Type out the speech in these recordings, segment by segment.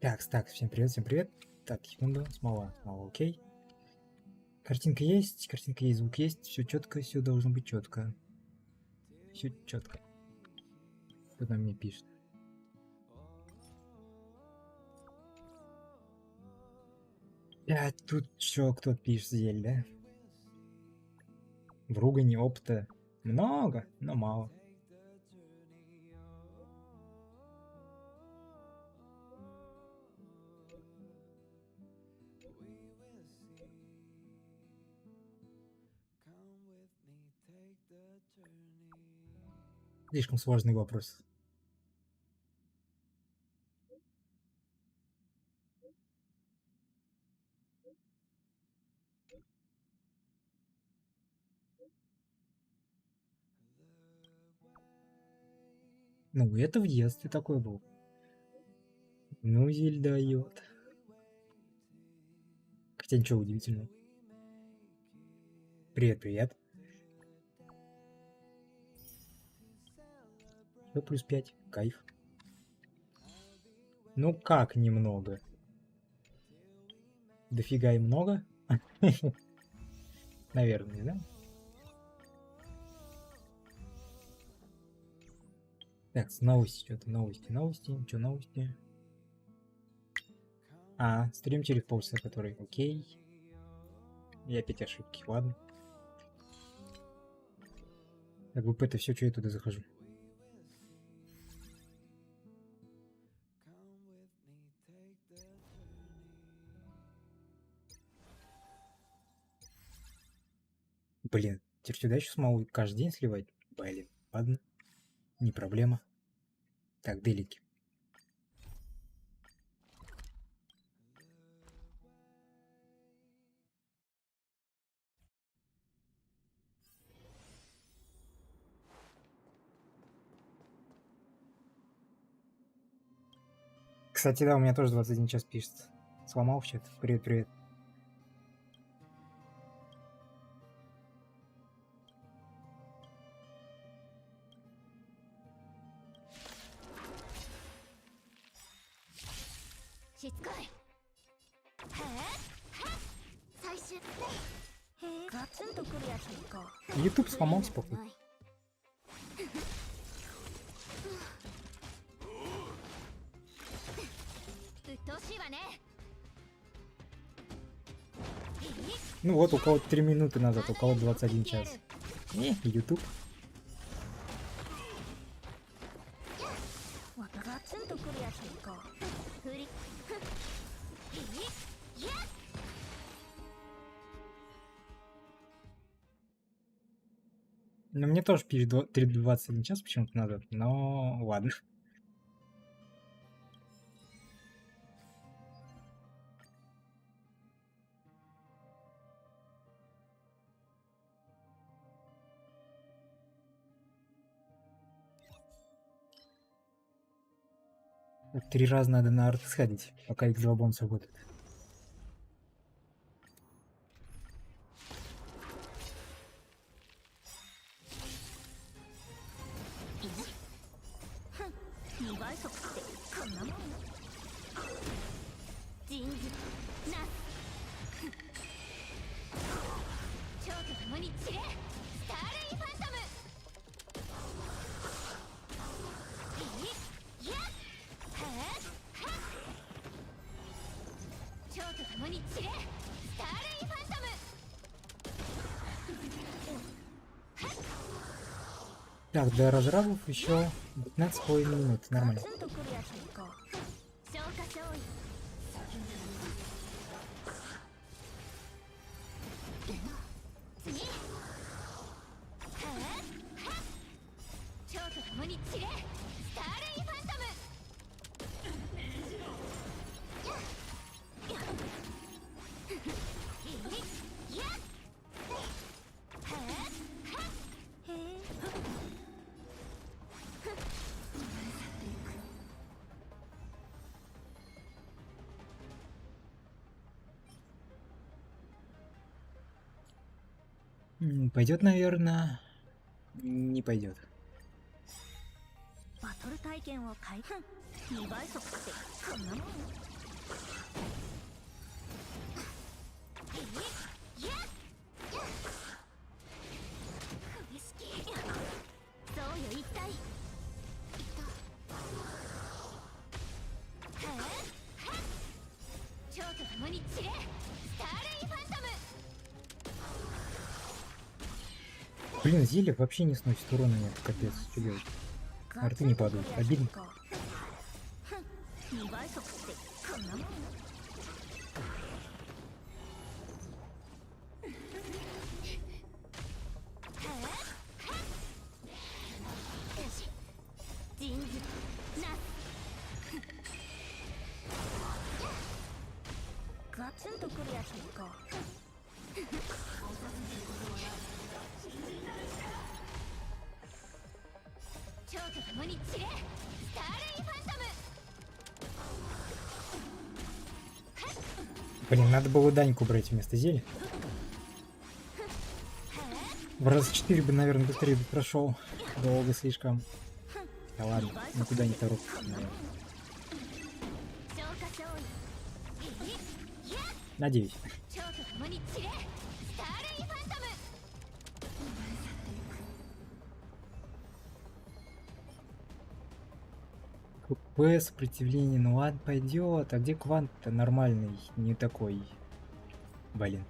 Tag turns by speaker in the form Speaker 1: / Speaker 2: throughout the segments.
Speaker 1: Так, всем привет. Так, секунду, смола, окей. Картинка есть, звук есть, все четко, все должно быть четко. Все четко. Кто там мне пишет? Тут что, кто-то пишет, Зель, да? В ругани опыта много, но мало. Слишком сложный вопрос. Ну, это в детстве такой был. Ну, Зель дает. Хотя ничего удивительного. Привет. Ну, плюс 5. Кайф. Ну, как немного? Дофига и много? Наверное, да? Так, новости, что-то, новости, что новости? Стрим через полчаса, который, окей. И опять ошибки, ладно. Как бы это все, что я туда захожу. Блин, теперь сюда еще смогу каждый день сливать? Блин, ладно, не проблема. Так, делики. Кстати, да, у меня тоже 21 час пишет. Сломал в чат. Привет. YouTube сломался, походу. Ну вот, у кого-то 3 минуты назад, у кого 21 час. YouTube. Ну, мне тоже пишет 21 час почему-то назад, но ладно. Три раза надо на арт сходить, пока их жалобон сработает. Так, для разрабов еще 15,5 минут, нормально. Пойдет, наверное. Не пойдет. Блин, зелье вообще не сносит урона, нет, капец, что делать? Арты не падают, обидно. Блин, надо было Даньку брать вместо зелья. В раз 4 бы, наверное, быстрее бы прошел. Долго слишком. Да ладно, никуда не торопится, наверное. Надеюсь. ХП, сопротивление, ну ладно, пойдет. А где квант-то нормальный, не такой? Блин.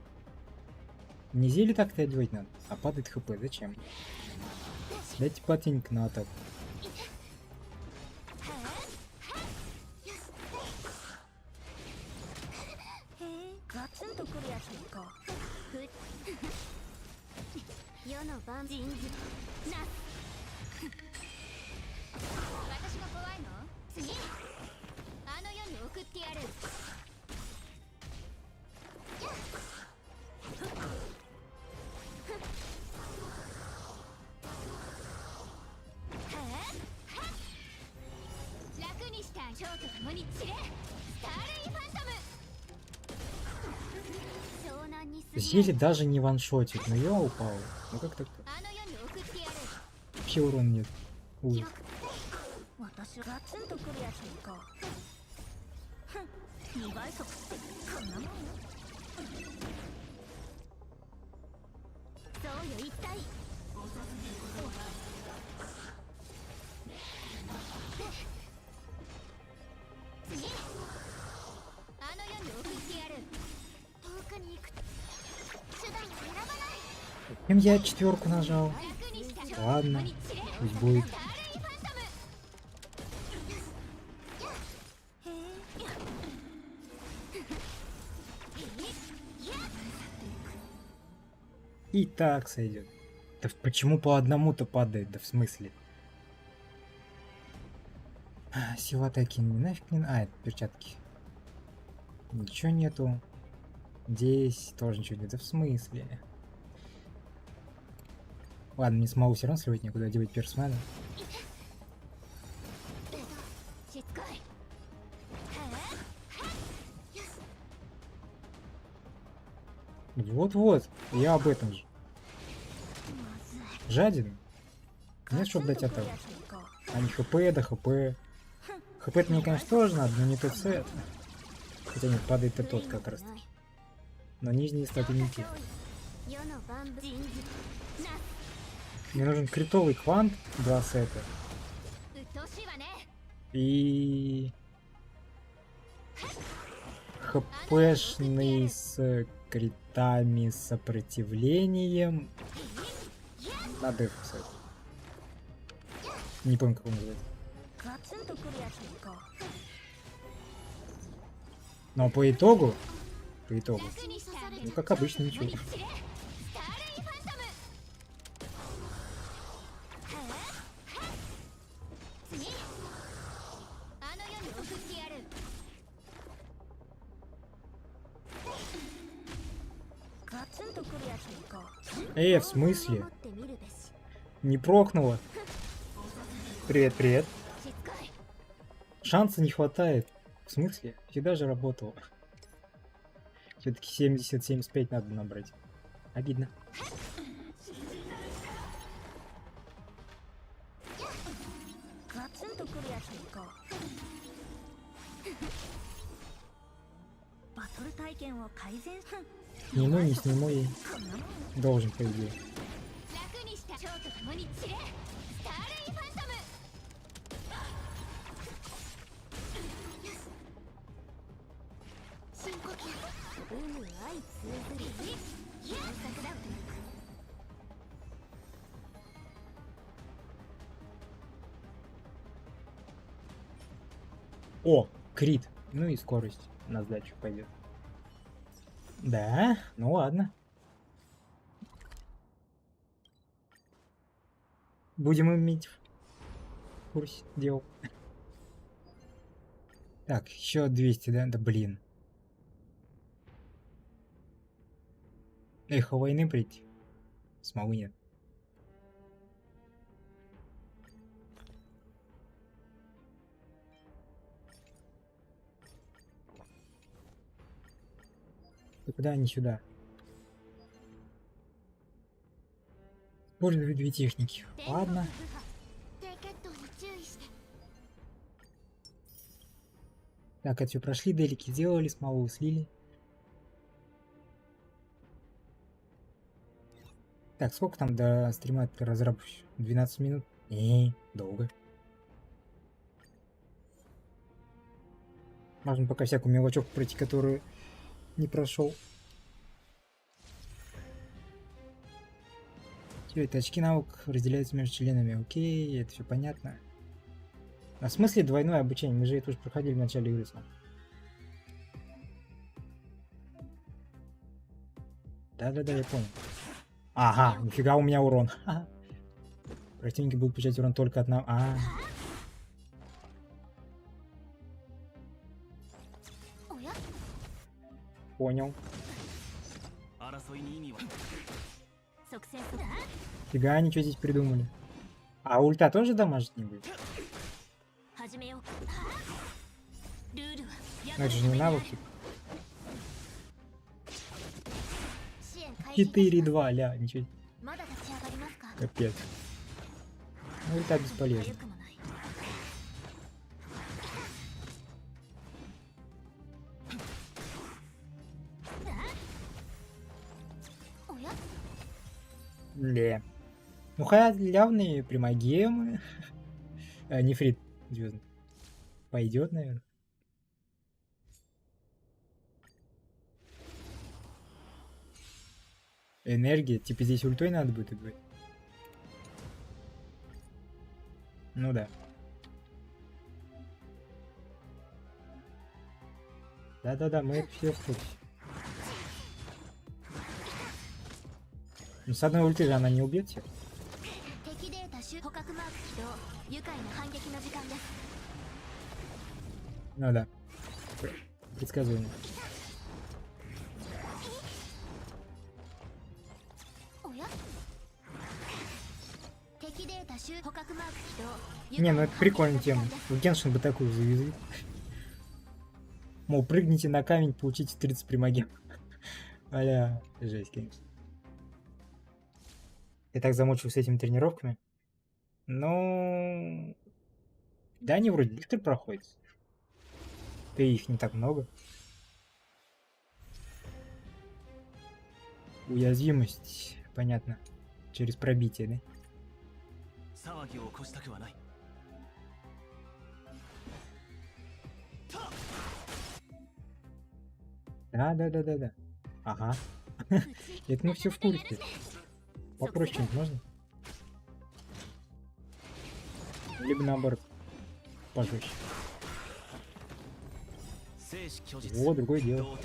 Speaker 1: Не зелье так-то одевать надо, а падает ХП. Зачем? Дайте потеньк на атаку. Зелье даже не ваншотит, но я упал. Ну как так-то? Вообще урон нет. Ужас. Зачем я 4 нажал? Ладно, пусть будет. И так сойдет. Да почему по одному-то падает? Да в смысле? Сила атаки не нафиг не... А, это перчатки. Ничего нету. Здесь тоже ничего нет. Да в смысле? Ладно, не смогу все равно сливать никуда девать персонажа. Вот-вот, я об этом же. Жаден. Нет, чтобы дать атаку. А не ХП, да ХП. ХП-то мне, конечно, тоже надо, но не тот сет. Хотя нет, падает и тот как раз таки. Но нижние статы не те. Мне нужен критовый квант, 2 сета. И... ХПшный с критами, с сопротивлением. На деф, кстати. Не помню, как он называется. Но по итогу, ну как обычно, ничего. В смысле? Не прокнуло. Привет, привет. Шанса не хватает. В смысле? Всегда же работало. Все-таки 70-75 надо набрать. Обидно. Сниму, не сниму и должен, по идее. О, крит. Ну и скорость на сдачу пойдет. Да, ну ладно. Будем иметь в курсе дел. Так, еще 200, да? Да блин. Эхо войны прийти. Смолы нет. И куда они сюда? Использую 2 техники. Ладно. Так, это все прошли, делики сделали, смолу слили. Так, сколько там до стрима разработчиков? 12 минут? Долго. Можно пока всякую мелочевку пройти, которую не прошел. Все, это очки навык разделяются между членами. Окей, это все понятно. А в смысле двойное обучение? Мы же это уже проходили в начале игры. Да-да-да, я понял. Ага, нифига у меня урон. Противники будут получать урон только от нас. Понял. Фига, ничего здесь придумали. А ульта тоже дамажить не будет? Ну, это же не навык. 4-2, ля, ничего. Капец. Ну, ульта бесполезна. Ле. Ну, халявные примагемы. Нефрит звездный. Пойдет, наверное. Энергия. Типа здесь ультой надо будет играть. Ну да. Да-да-да, мы это все в курсе. Ну, с одной ульты же она не убьет всех. Ну да. Предсказуемо. Не, ну это прикольная тема. В Геншин бы такую завезли. Мол, прыгните на камень, получите 30 примагем. Аля, жесть, конечно. Я так замучился этими тренировками. Ну... Да, они вроде быстро проходят. Да и их не так много. Уязвимость, понятно. Через пробитие, да? Да. Ага. Это мы все в курсе. Попроще не можно? Либо наоборот. Пожестче. О, другое дело.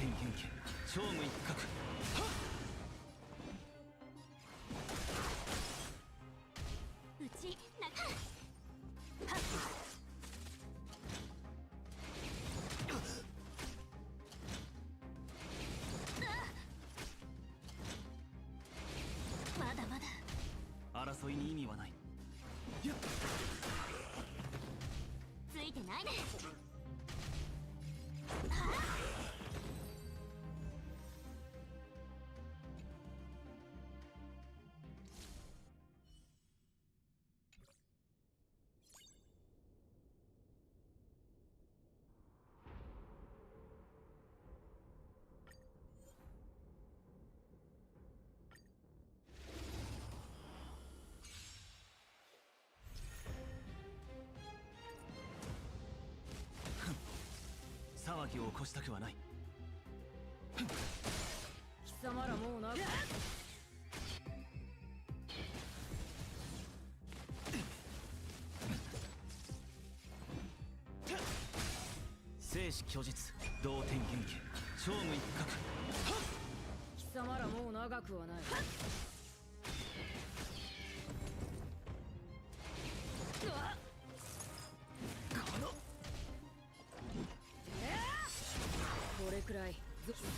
Speaker 2: これくらい貴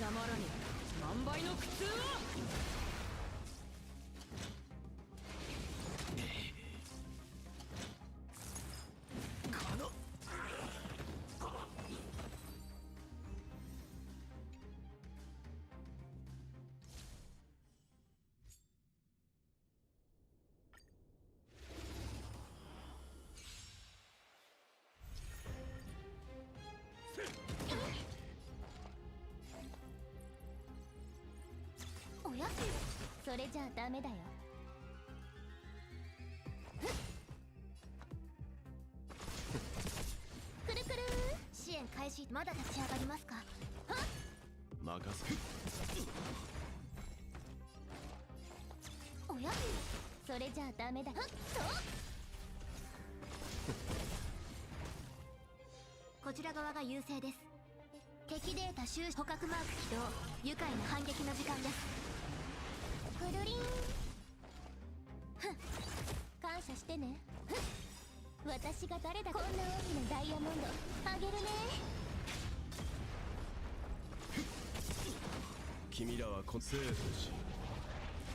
Speaker 2: 様らに万倍の苦痛を。
Speaker 3: おや、それじゃあダメだよ。くるくる、支援開始。まだ立ち上がりますか。任せ。おや、それじゃあダメだよ。こちら側が優勢です。敵データ収捕獲マーク起動。愉快な反撃の時間です。くるりん。感謝してね。私が誰だ。こんな大きなダイヤモンドあげるね。
Speaker 4: 君らは生徒し、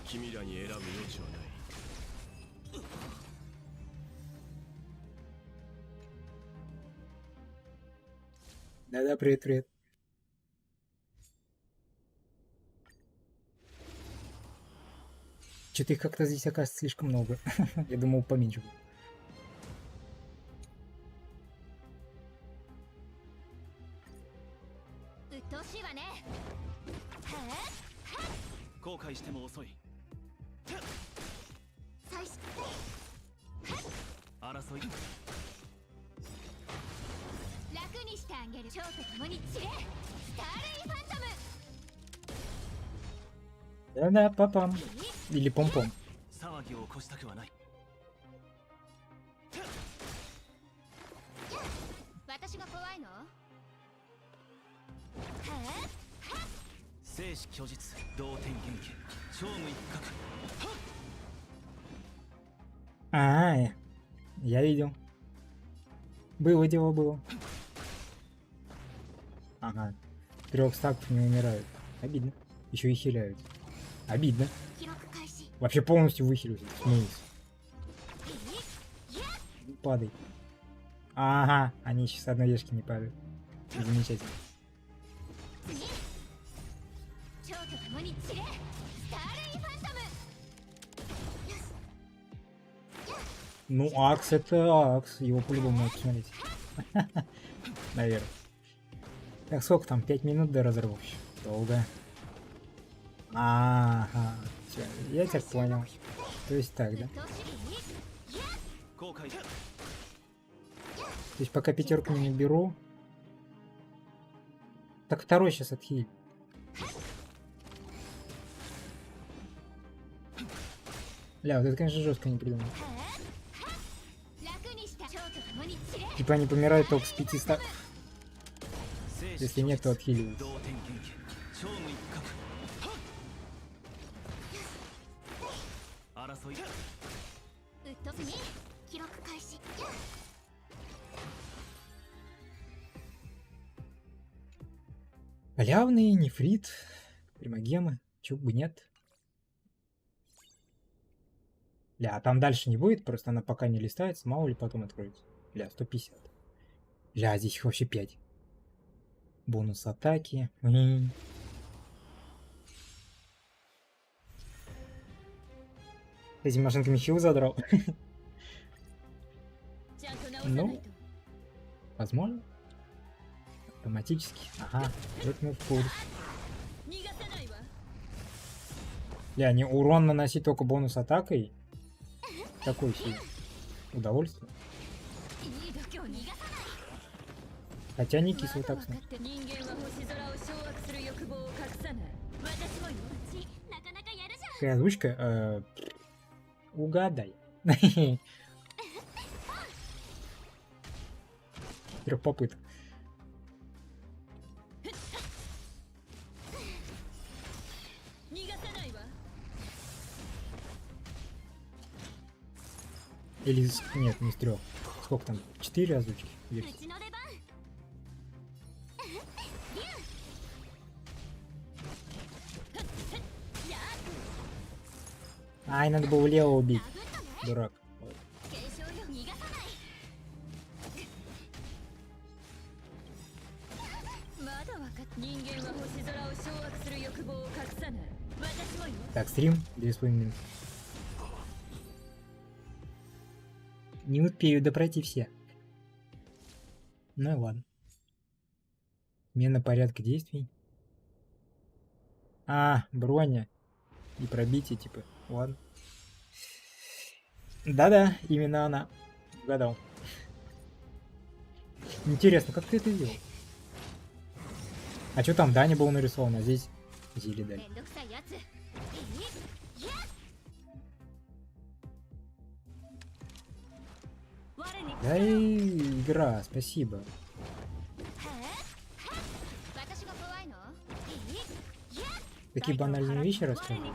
Speaker 4: 君らに選ぶ余地はない。
Speaker 1: Да-да, привет, привет. Что-то их как-то здесь окажется слишком много. Я думал, поменьше будет.
Speaker 3: うっとうしいわね。
Speaker 4: 後悔しても遅い。
Speaker 3: 最初
Speaker 4: 争い。
Speaker 3: 楽にしてあげる。蝶と共に散れ。スターレイファントム。
Speaker 1: Да-да, папам. Или пом-пом.
Speaker 4: 騒ぎを起こしたくはない。
Speaker 3: 私が怖いの？
Speaker 4: 生死虚実、同点元気、勝無一角。
Speaker 1: А, я видел. Было дело, было. Ага. 3 стаков не умирают. Обидно. Еще и хиляют. Обидно.
Speaker 3: 記録開始。
Speaker 1: Вообще полностью выхилился. Смеюсь. Падай. Ага, они еще с одной ешки не падают. Замечательно.
Speaker 3: 蝶と共に散れ。スターレイファントム。
Speaker 1: Ну, Акс это Акс. Его по-любому надо посмотреть. Наверное. Так, сколько там? 5 минут до разрыва. Долго. Ага. Всё, я тебя понял. То есть так, да? То есть пока пятерку не беру. Так второй сейчас отхилит. Ля, вот это, конечно, жестко не придумал. Типа они помирают только с 5 стаков. Если нет, то отхиливают. Халявный, нефрит, примагемы, чё бы нет. Ля, а там дальше не будет, просто она пока не листается, мало ли потом откроется. Ля, 150. Ля, здесь их вообще 5. Бонус атаки. Этими машинками хил задрал. Ну, возможно. Автоматически. Ага, это мы в курсе. Ля, не урон наносить только бонус атакой. Такой себе удовольствие. Хотя не кисло так
Speaker 2: 分
Speaker 1: смотрит.
Speaker 2: かって人間は星空を掌握する欲望を隠さない。
Speaker 3: 私もよちなかなかやるじゃん。
Speaker 1: Какая озвучка? Угадай. Трех попыток. Или нет, не с трех. Сколько там? 4 озвучки?
Speaker 3: う
Speaker 1: версии.
Speaker 3: ちの出番。
Speaker 1: Ай, надо было Лео убить. Дурак.
Speaker 3: 継承よ逃がさない。
Speaker 2: まだ分かっ人間は星空を掌握する欲望を隠さない。私もよ。
Speaker 1: Так, стрим 2,5 минуты. Не успею допройти все. Ну и ладно. Смена порядка действий. А, броня. И пробитие, типа. Ладно. Да-да, именно она. Угадал. Интересно, как ты это сделал? А что там Даня был нарисован, а здесь Зили дали.
Speaker 3: めんどくさいやつ。我に
Speaker 1: Да и игра, спасибо.
Speaker 3: 私が怖いの？
Speaker 1: Такие банальные вещи рассказывают.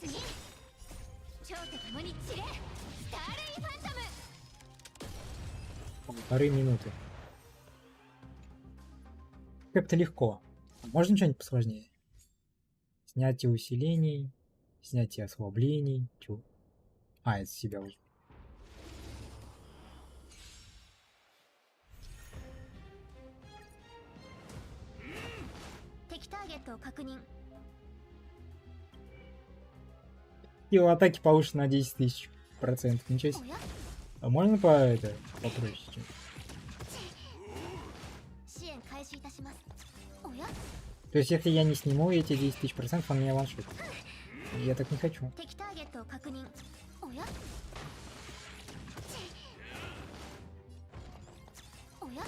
Speaker 3: 次。超と共に散れ。スターレイファントム。
Speaker 1: 1,5 минуты. Как-то легко. Можно что-нибудь посложнее? Снятие усилений, снятие ослаблений. Чё? А, это себя уже.
Speaker 3: 敵ターゲットを確認。
Speaker 1: Сила атаки повышена на 10 000%. Ничего
Speaker 3: お
Speaker 1: себе.
Speaker 3: や？
Speaker 1: А можно по это попроще? Чем?
Speaker 3: 支援開始いたします。おや？
Speaker 1: То есть, если я не сниму эти 10 000%, он меня ваншотит. Я так не хочу.
Speaker 3: 敵ターゲットを確認。おや？おや？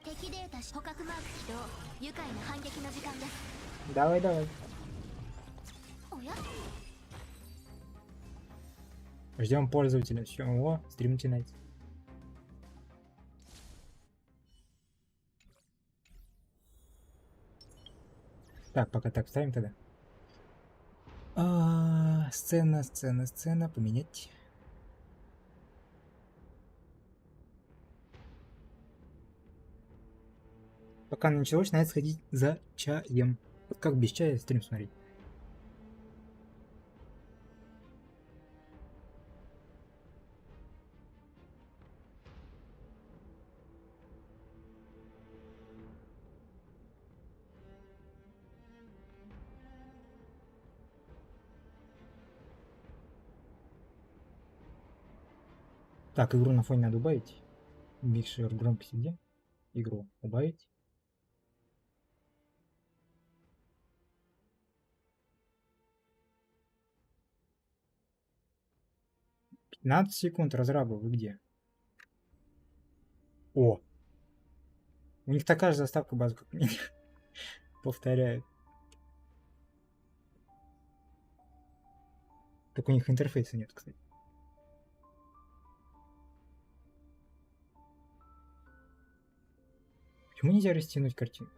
Speaker 3: 敵データ捕獲マーク起動。愉快な反撃の時間です。
Speaker 1: Давай, давай.
Speaker 3: おや？
Speaker 1: Ждем пользователя. Все, о, стрим начинается. Так, пока так ставим тогда. Сцена, поменять. Пока началось, надо сходить за чаем. Вот как без чая стрим смотреть? Так, игру на фоне надо убавить. Микшер громкости где? Игру убавить. «15 секунд, разрабы, вы где?» О! У них такая же заставка базы, как у меня. Повторяю. Только у них интерфейса нет, кстати. Почему нельзя растянуть картинку?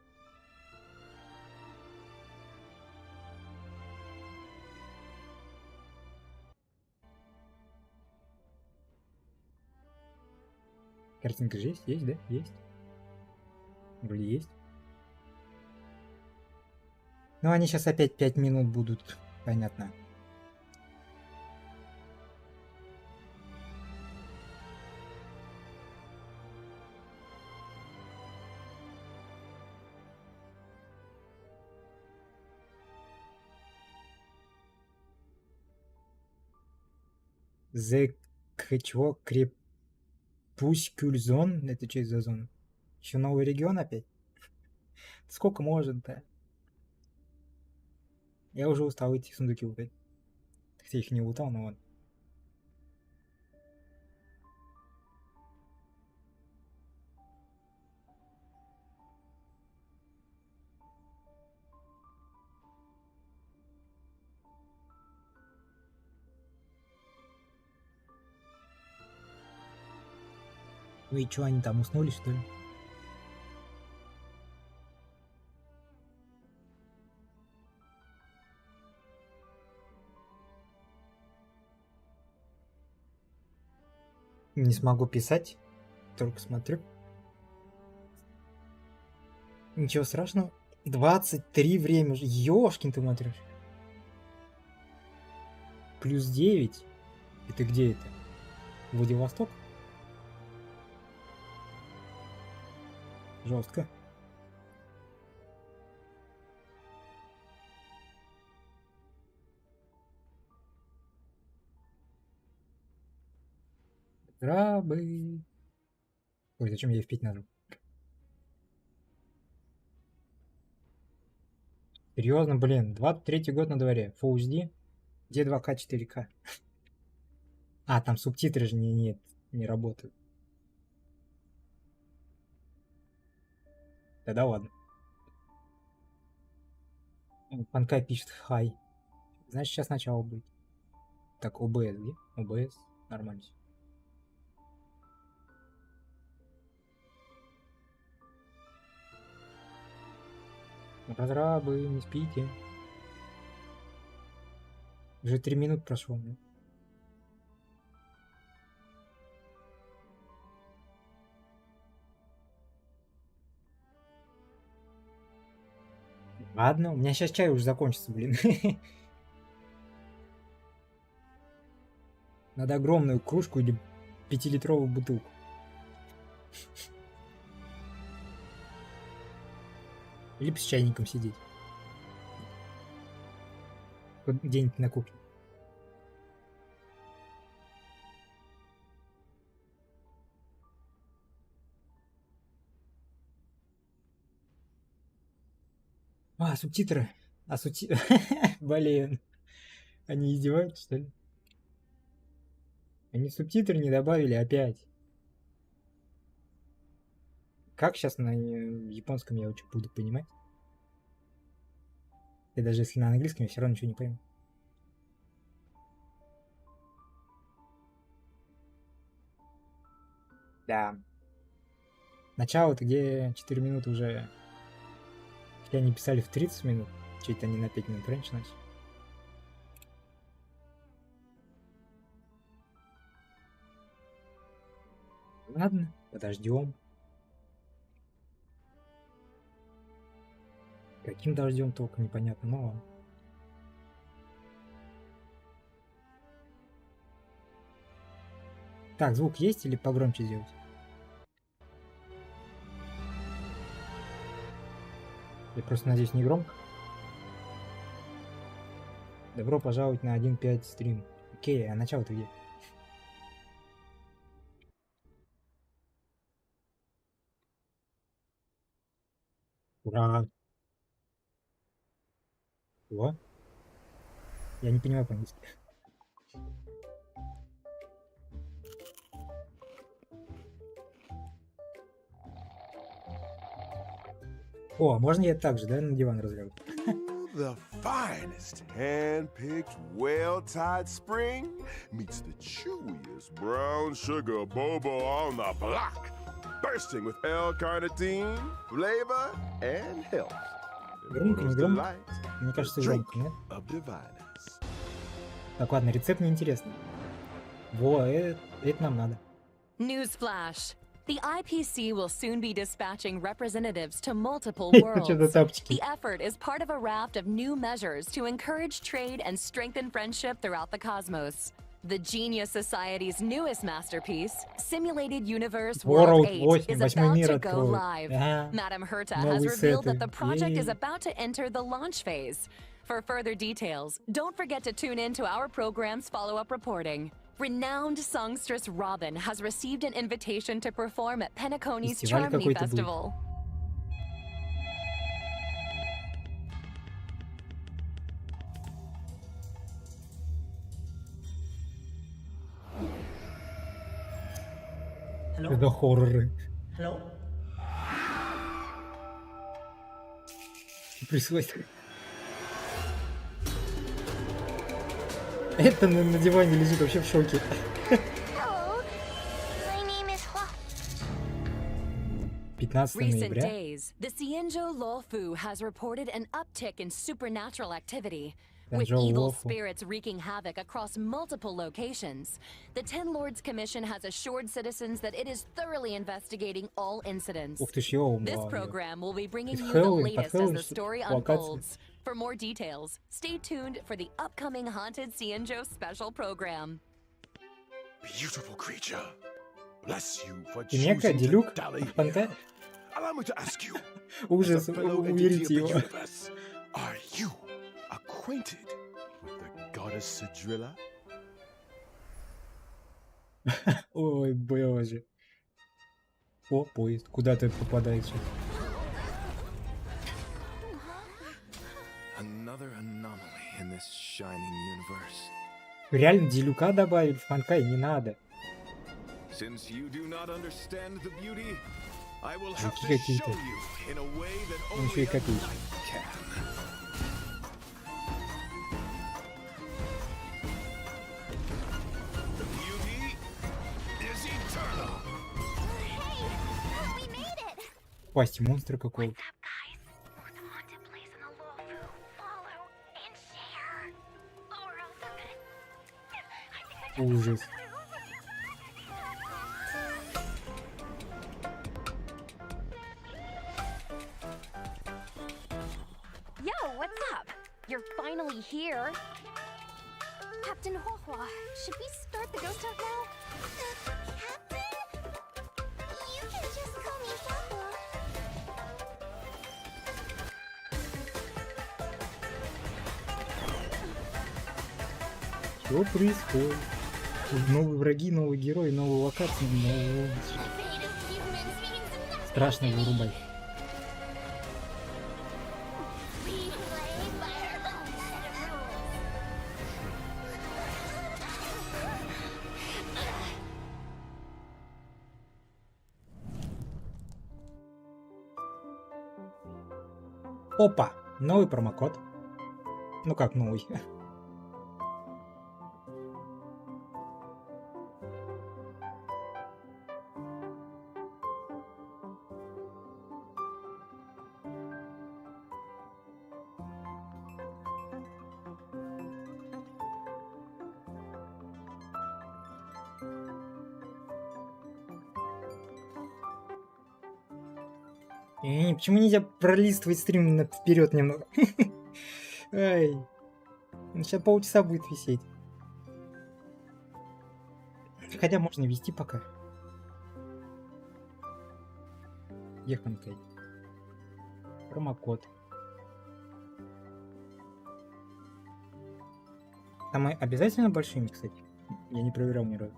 Speaker 1: Картинка же есть? Есть, да? Есть. Вроде есть. Ну, они сейчас опять 5 минут будут. Понятно. The чего? Крепускульзон? Это что за зона? Еще новый регион опять? Сколько может-то? Я уже устал эти сундуки лутать. Хотя их не лутал, но ладно. Ну и чё, они там уснули, что ли? Не смогу писать, только смотрю. Ничего страшного. 23 время уже. Ёшкин ты матрёшь. Плюс 9. Это где это? Владивосток? Жестко. Рабы. Ой, зачем я F5 нажал? Серьезно, блин, 23-й год на дворе. Full HD. Где 2К, 4К? А, там субтитры же не работают. Тогда ладно. Хонкай пишет хай. Значит, сейчас начало будет. Так, ОБС где? ОБС. Нормально всё. Разрабы, не спите. Уже 3 минуты прошло. Да? Ладно, у меня сейчас чай уже закончится, блин. Надо огромную кружку или 5-литровую бутылку. Либо с чайником сидеть. Где-нибудь на кухне. А, субтитры. Блин. Они издеваются, что ли? Они субтитры не добавили опять. Как сейчас на японском я очень буду понимать? И даже если на английском, я все равно ничего не пойму. Да. Начало-то где 4 минуты уже... Хотя они писали в 30 минут. Чуть-то они на 5 минут раньше начали. Ладно, подождем. Каким дождем только непонятно, но ладно. Так, звук есть или погромче сделать? Я просто надеюсь, не громко. Добро пожаловать на 1.5 стрим. Окей, а начало-то где? Ура! Чего? Я не понимаю по-английски. О, можно я так же, да, на диван разлягу?
Speaker 5: The finest hand-picked, well-tied spring meets the chewiest brown sugar boba on the block, bursting with L-carnitine, flavor, and health.
Speaker 1: Громко, не громко? Мне кажется, громко, нет? Так, ладно, рецепт неинтересный. Во, это нам надо.
Speaker 6: Newsflash. The IPC will soon be dispatching representatives to multiple worlds. The effort is part of a raft of new measures to encourage trade and strengthen friendship throughout the cosmos. The Genius Society's newest masterpiece, Simulated Universe World 8, is about to go live. Madame Herta has revealed that the project is about to enter the launch phase. For further details, don't forget to tune in to our program's follow-up reporting. Renowned songstress Robin has received an invitation to perform at Penacony's Charmony Festival.
Speaker 1: Это хорроры.
Speaker 7: Hello?
Speaker 1: Происходит. Это на диване лежит вообще в шоке.
Speaker 3: Hello, my name is Hua.
Speaker 1: 15
Speaker 6: recent
Speaker 1: ноября.
Speaker 6: days, the Xianzhou Luofu has reported an uptick in supernatural activity. With
Speaker 1: Xianzhou
Speaker 6: evil
Speaker 1: Luofu.
Speaker 6: spirits wreaking havoc across multiple locations, the Ten Lords Commission has assured citizens that it is thoroughly investigating all incidents.
Speaker 1: Ух ты ж, ёлка.
Speaker 6: This program will be bringing
Speaker 1: It's
Speaker 6: you the
Speaker 1: Halloween,
Speaker 6: latest as
Speaker 1: Halloween
Speaker 6: the story
Speaker 1: локация.
Speaker 6: unfolds. For more details, stay tuned for the upcoming Haunted Xianzhou special program.
Speaker 5: Beautiful creature. Bless you for
Speaker 1: Мека,
Speaker 5: choosing to
Speaker 1: Делюк,
Speaker 5: dally
Speaker 1: Хонкай.
Speaker 5: here. Allow me to ask you,
Speaker 1: Ужас,
Speaker 5: as a fellow entity
Speaker 1: уберите
Speaker 5: of the
Speaker 1: его.
Speaker 5: universe, are you acquainted with the goddess Sidrilla?
Speaker 1: Ой, боже. О, поезд. Куда ты попадаешь сейчас?
Speaker 4: Another anomaly in this shining universe.
Speaker 1: Реально Делюка добавили в Хонкай, не надо.
Speaker 4: Since you do not understand the beauty, I will have
Speaker 1: Какие
Speaker 4: to show
Speaker 1: какие-то.
Speaker 4: you in a way that
Speaker 1: Он еще
Speaker 4: only
Speaker 1: и
Speaker 4: a
Speaker 1: копеечки.
Speaker 4: light can. The beauty is eternal.
Speaker 3: Hey, we made it!
Speaker 1: Пасть монстра какого-то.
Speaker 3: What's up, guys? For the haunted place in the Luofu, follow and share. Or else I'm gonna... I think I
Speaker 1: Ужас.
Speaker 3: Yo, what's up? You're finally here. Captain Huohua, should we start the ghost talk now? Captain? You can just call me Huohua.
Speaker 1: Что происходит? Новые враги, новые герои, новые локации, новые... Страшно вырубать.
Speaker 3: We play by our own set of rules.
Speaker 1: Опа! Новый промокод. Ну как новый? Почему нельзя пролистывать стрим вперед немного? Ай. Сейчас полчаса будет висеть. Хотя можно вести пока. Где Хонкай? Промокод. Там обязательно большими, кстати? Я не проверял ни разу.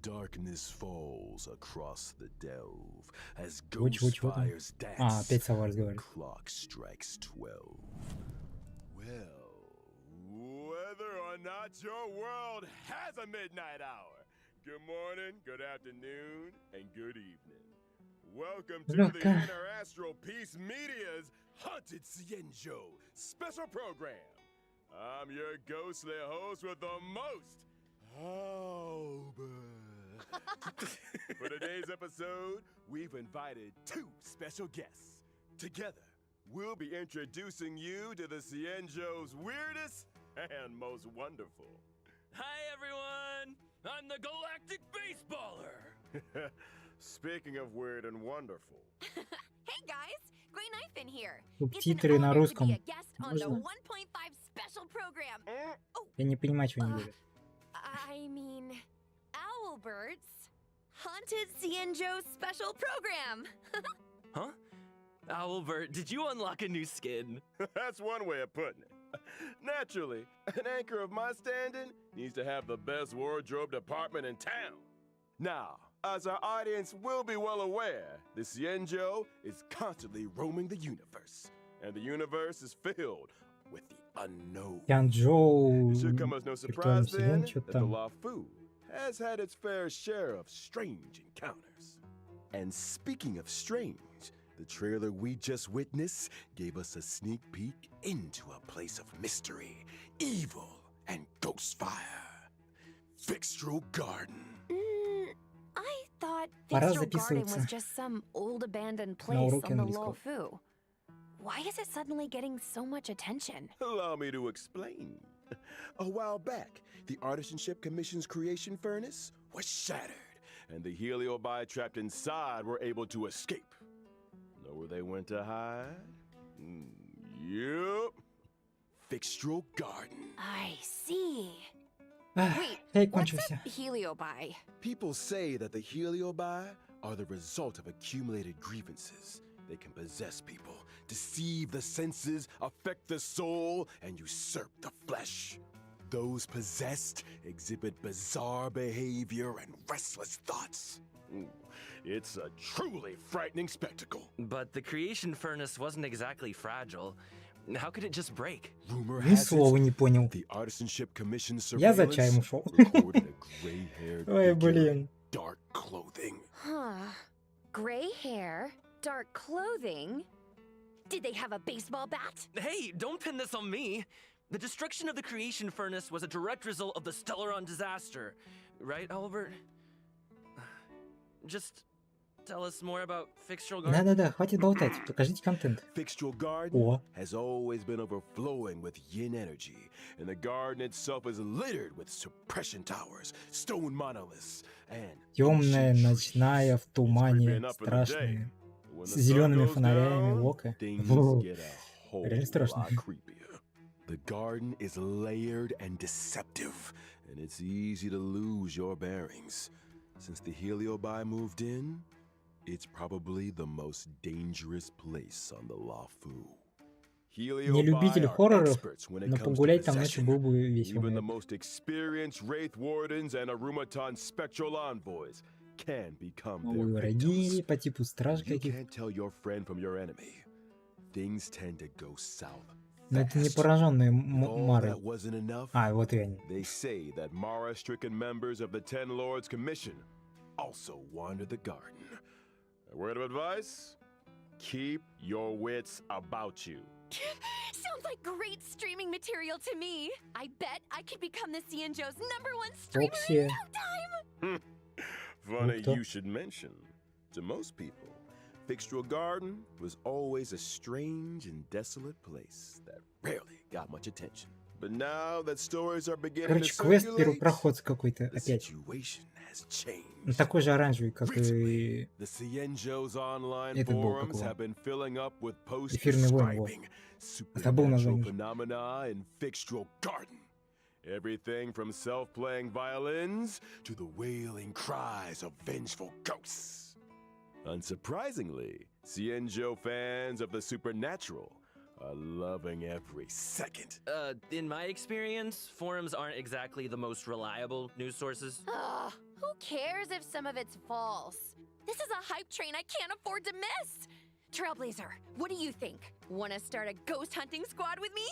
Speaker 5: Darkness falls across the delve as
Speaker 1: Which
Speaker 5: ghost
Speaker 1: one?
Speaker 5: fires
Speaker 1: А,
Speaker 5: dance.
Speaker 1: опять сова разговаривает.
Speaker 5: Clock strikes 12. Well, whether or not your world has a midnight hour, good morning, good afternoon, and good evening. Welcome to the
Speaker 1: Look,
Speaker 5: Interastral Peace Media's Haunted Xianzhou special program. I'm your ghostly host with the most, Albert. For today's episode, we've invited two special guests. Together, we'll be introducing you to the Xianzhou's weirdest and most wonderful.
Speaker 7: Hi everyone! I'm the Galactic Baseballer!
Speaker 5: Speaking of weird and wonderful.
Speaker 3: Hey guys, Grey Knife in here.
Speaker 1: Субтитры на русском.
Speaker 3: Можно?
Speaker 1: Можно?
Speaker 3: special program.
Speaker 1: Я не понимаю, что они говорят.
Speaker 3: I mean, Owlbert's Haunted Xianzhou special program.
Speaker 7: Huh? Owlbert, did you unlock a new skin?
Speaker 5: That's one way of putting it. Naturally, an anchor of my standing needs to have the best wardrobe department in town. Now, as our audience will be well aware, the Xianzhou is constantly roaming the universe, and the universe is filled with the unknown.
Speaker 1: Янчжоу.
Speaker 5: It should come as no
Speaker 1: Виртуальная
Speaker 5: surprise then
Speaker 1: вселенная,
Speaker 5: that
Speaker 1: что-то
Speaker 5: the
Speaker 1: там.
Speaker 5: Luofu has had its fair share of strange encounters. And speaking of strange, the trailer we just witnessed gave us a sneak peek into a place of mystery, evil, and ghost fire. Fixtral Garden.
Speaker 1: Пора
Speaker 3: Fixtral Garden was
Speaker 1: записываться
Speaker 3: just some old abandoned
Speaker 1: на
Speaker 3: place
Speaker 1: уроки
Speaker 3: on the
Speaker 1: английского.
Speaker 3: Luofu. Why is it suddenly getting so much attention?
Speaker 5: Allow me to explain. A while back, the Artisanship Commission's creation furnace was shattered, and the Heliobi trapped inside were able to escape. Know where they went to hide? Yup. Fixtral Garden.
Speaker 3: I see. Wait,
Speaker 1: Эй,
Speaker 3: what's
Speaker 1: кончился.
Speaker 3: a heliobi?
Speaker 5: People say that the Heliobi are the result of accumulated grievances. They can possess people, deceive the senses, affect the soul, and usurp the flesh. Those possessed exhibit bizarre behavior and restless thoughts. It's a truly frightening spectacle.
Speaker 7: But the creation furnace wasn't exactly fragile. How could it just break?
Speaker 5: Rumor
Speaker 1: Ни
Speaker 5: has
Speaker 1: слова
Speaker 5: it,
Speaker 1: не понял.
Speaker 5: the Artisanship Commission
Speaker 1: Я за чаем
Speaker 5: surveillance
Speaker 1: ушел.
Speaker 5: recorded a gray-haired
Speaker 1: Ой,
Speaker 5: figure in
Speaker 1: блин.
Speaker 5: dark clothing.
Speaker 3: Huh. Gray hair, dark clothing. Did they have a baseball bat?
Speaker 7: Hey, don't pin this on me. The destruction of the creation furnace was a direct result of the Stellaron disaster. Right, Albert? Just tell us more about Fixtral Garden.
Speaker 1: Да-да-да, хватит болтать. Покажите контент.
Speaker 5: Fixtral Garden
Speaker 1: О.
Speaker 5: has always been overflowing with yin energy, and the garden itself is littered with suppression towers, stone monoliths, and
Speaker 1: Темная,
Speaker 5: ancient
Speaker 1: ночная, в
Speaker 5: trees. It's
Speaker 1: тумане,
Speaker 5: creeping up in the
Speaker 1: страшная.
Speaker 5: day. When
Speaker 1: С
Speaker 5: the sun
Speaker 1: зелеными
Speaker 5: goes
Speaker 1: фонарями,
Speaker 5: down,
Speaker 1: лока.
Speaker 5: things
Speaker 1: Воу.
Speaker 5: get a whole
Speaker 1: Реально страшно.
Speaker 5: lot creepier. The garden is layered and deceptive, and it's easy to lose your bearings. Since the Heliobi moved in, it's probably the most dangerous place on the Luofu.
Speaker 1: Не любитель
Speaker 5: Heliobi are
Speaker 1: хорроров,
Speaker 5: experts when it
Speaker 1: но
Speaker 5: comes to
Speaker 1: погулять там ночью
Speaker 5: possession.
Speaker 1: было бы весело.
Speaker 5: Even the most experienced Wraith Wardens and Arumaton Spectral Envoys can become their
Speaker 1: Новые
Speaker 5: victims.
Speaker 1: враги по типу страж
Speaker 5: You
Speaker 1: каких.
Speaker 5: can't tell your friend from your enemy. Things tend to go south.
Speaker 1: Но это не
Speaker 5: fast.
Speaker 1: пораженные
Speaker 5: If all
Speaker 1: Мары.
Speaker 5: that wasn't enough,
Speaker 1: А, вот и они.
Speaker 5: they say that Mara-stricken members of the Ten Lords Commission also wander the garden. A word of advice? Keep your wits about you.
Speaker 3: Sounds like great streaming material to me. I bet I could become the Cienjo's #1 streamer
Speaker 1: Фокси.
Speaker 3: in no time.
Speaker 5: Funny
Speaker 1: кто?
Speaker 5: you should mention. To most people, Fixtral Garden was always a strange and desolate place that rarely got much attention. But now that stories are beginning
Speaker 1: Короче,
Speaker 5: to
Speaker 1: квест
Speaker 5: circulate,
Speaker 1: первопроходца какой-то
Speaker 5: the
Speaker 1: опять.
Speaker 5: situation has
Speaker 1: Он
Speaker 5: changed.
Speaker 1: такой же оранжевый, как
Speaker 5: Recently,
Speaker 1: и...
Speaker 5: the Cienjo's online
Speaker 1: Этот был, как
Speaker 5: forums
Speaker 1: его?
Speaker 5: have been filling up with posts
Speaker 1: Эфирный воин, вот.
Speaker 5: describing
Speaker 1: Забыл
Speaker 5: supernatural
Speaker 1: название.
Speaker 5: phenomena in Fixtral Garden. Everything from self-playing violins to the wailing cries of vengeful ghosts. Unsurprisingly, Cienjo fans of the supernatural are loving every second.
Speaker 7: In my experience, forums aren't exactly the most reliable news sources.
Speaker 3: Ugh, who cares if some of it's false? This is a hype train I can't afford to miss. Trailblazer, what do you think? Want to start a ghost hunting squad with me?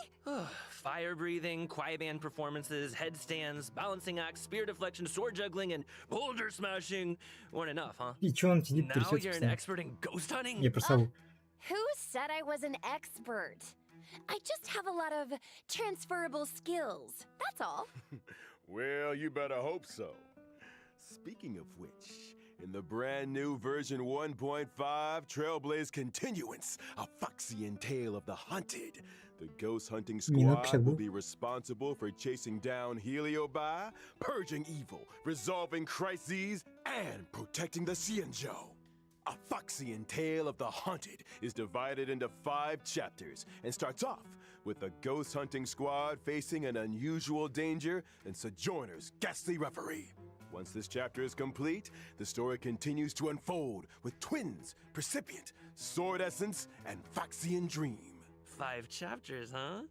Speaker 7: Fire breathing, quiet band performances, headstands, balancing acts, spear deflection, sword juggling, and boulder smashing weren't enough, huh?
Speaker 1: И чё он сидит,
Speaker 7: Now
Speaker 1: трясётся
Speaker 7: you're an
Speaker 1: постоянно?
Speaker 7: expert in ghost hunting?
Speaker 1: Я просто забыл.
Speaker 3: Who said I was an expert? I just have a lot of transferable skills. That's all.
Speaker 5: Well, you better hope so. Speaking of which, in the brand new version 1.5 Trailblaze Continuance, a Foxian Tale of the Hunted, the ghost hunting
Speaker 1: Минут
Speaker 5: squad
Speaker 1: 50
Speaker 5: will
Speaker 1: был.
Speaker 5: be responsible for chasing down Heliobi, purging evil, resolving crises, and protecting the Cienjo. A Foxian Tale of the Hunted is divided into 5 chapters and starts off with the ghost hunting squad facing an unusual danger and Sojourner's ghastly reverie. Once this chapter is complete, the story continues to unfold with twins, Precipient, Sword Essence, and Foxian Dream.
Speaker 7: 5 chapters, huh?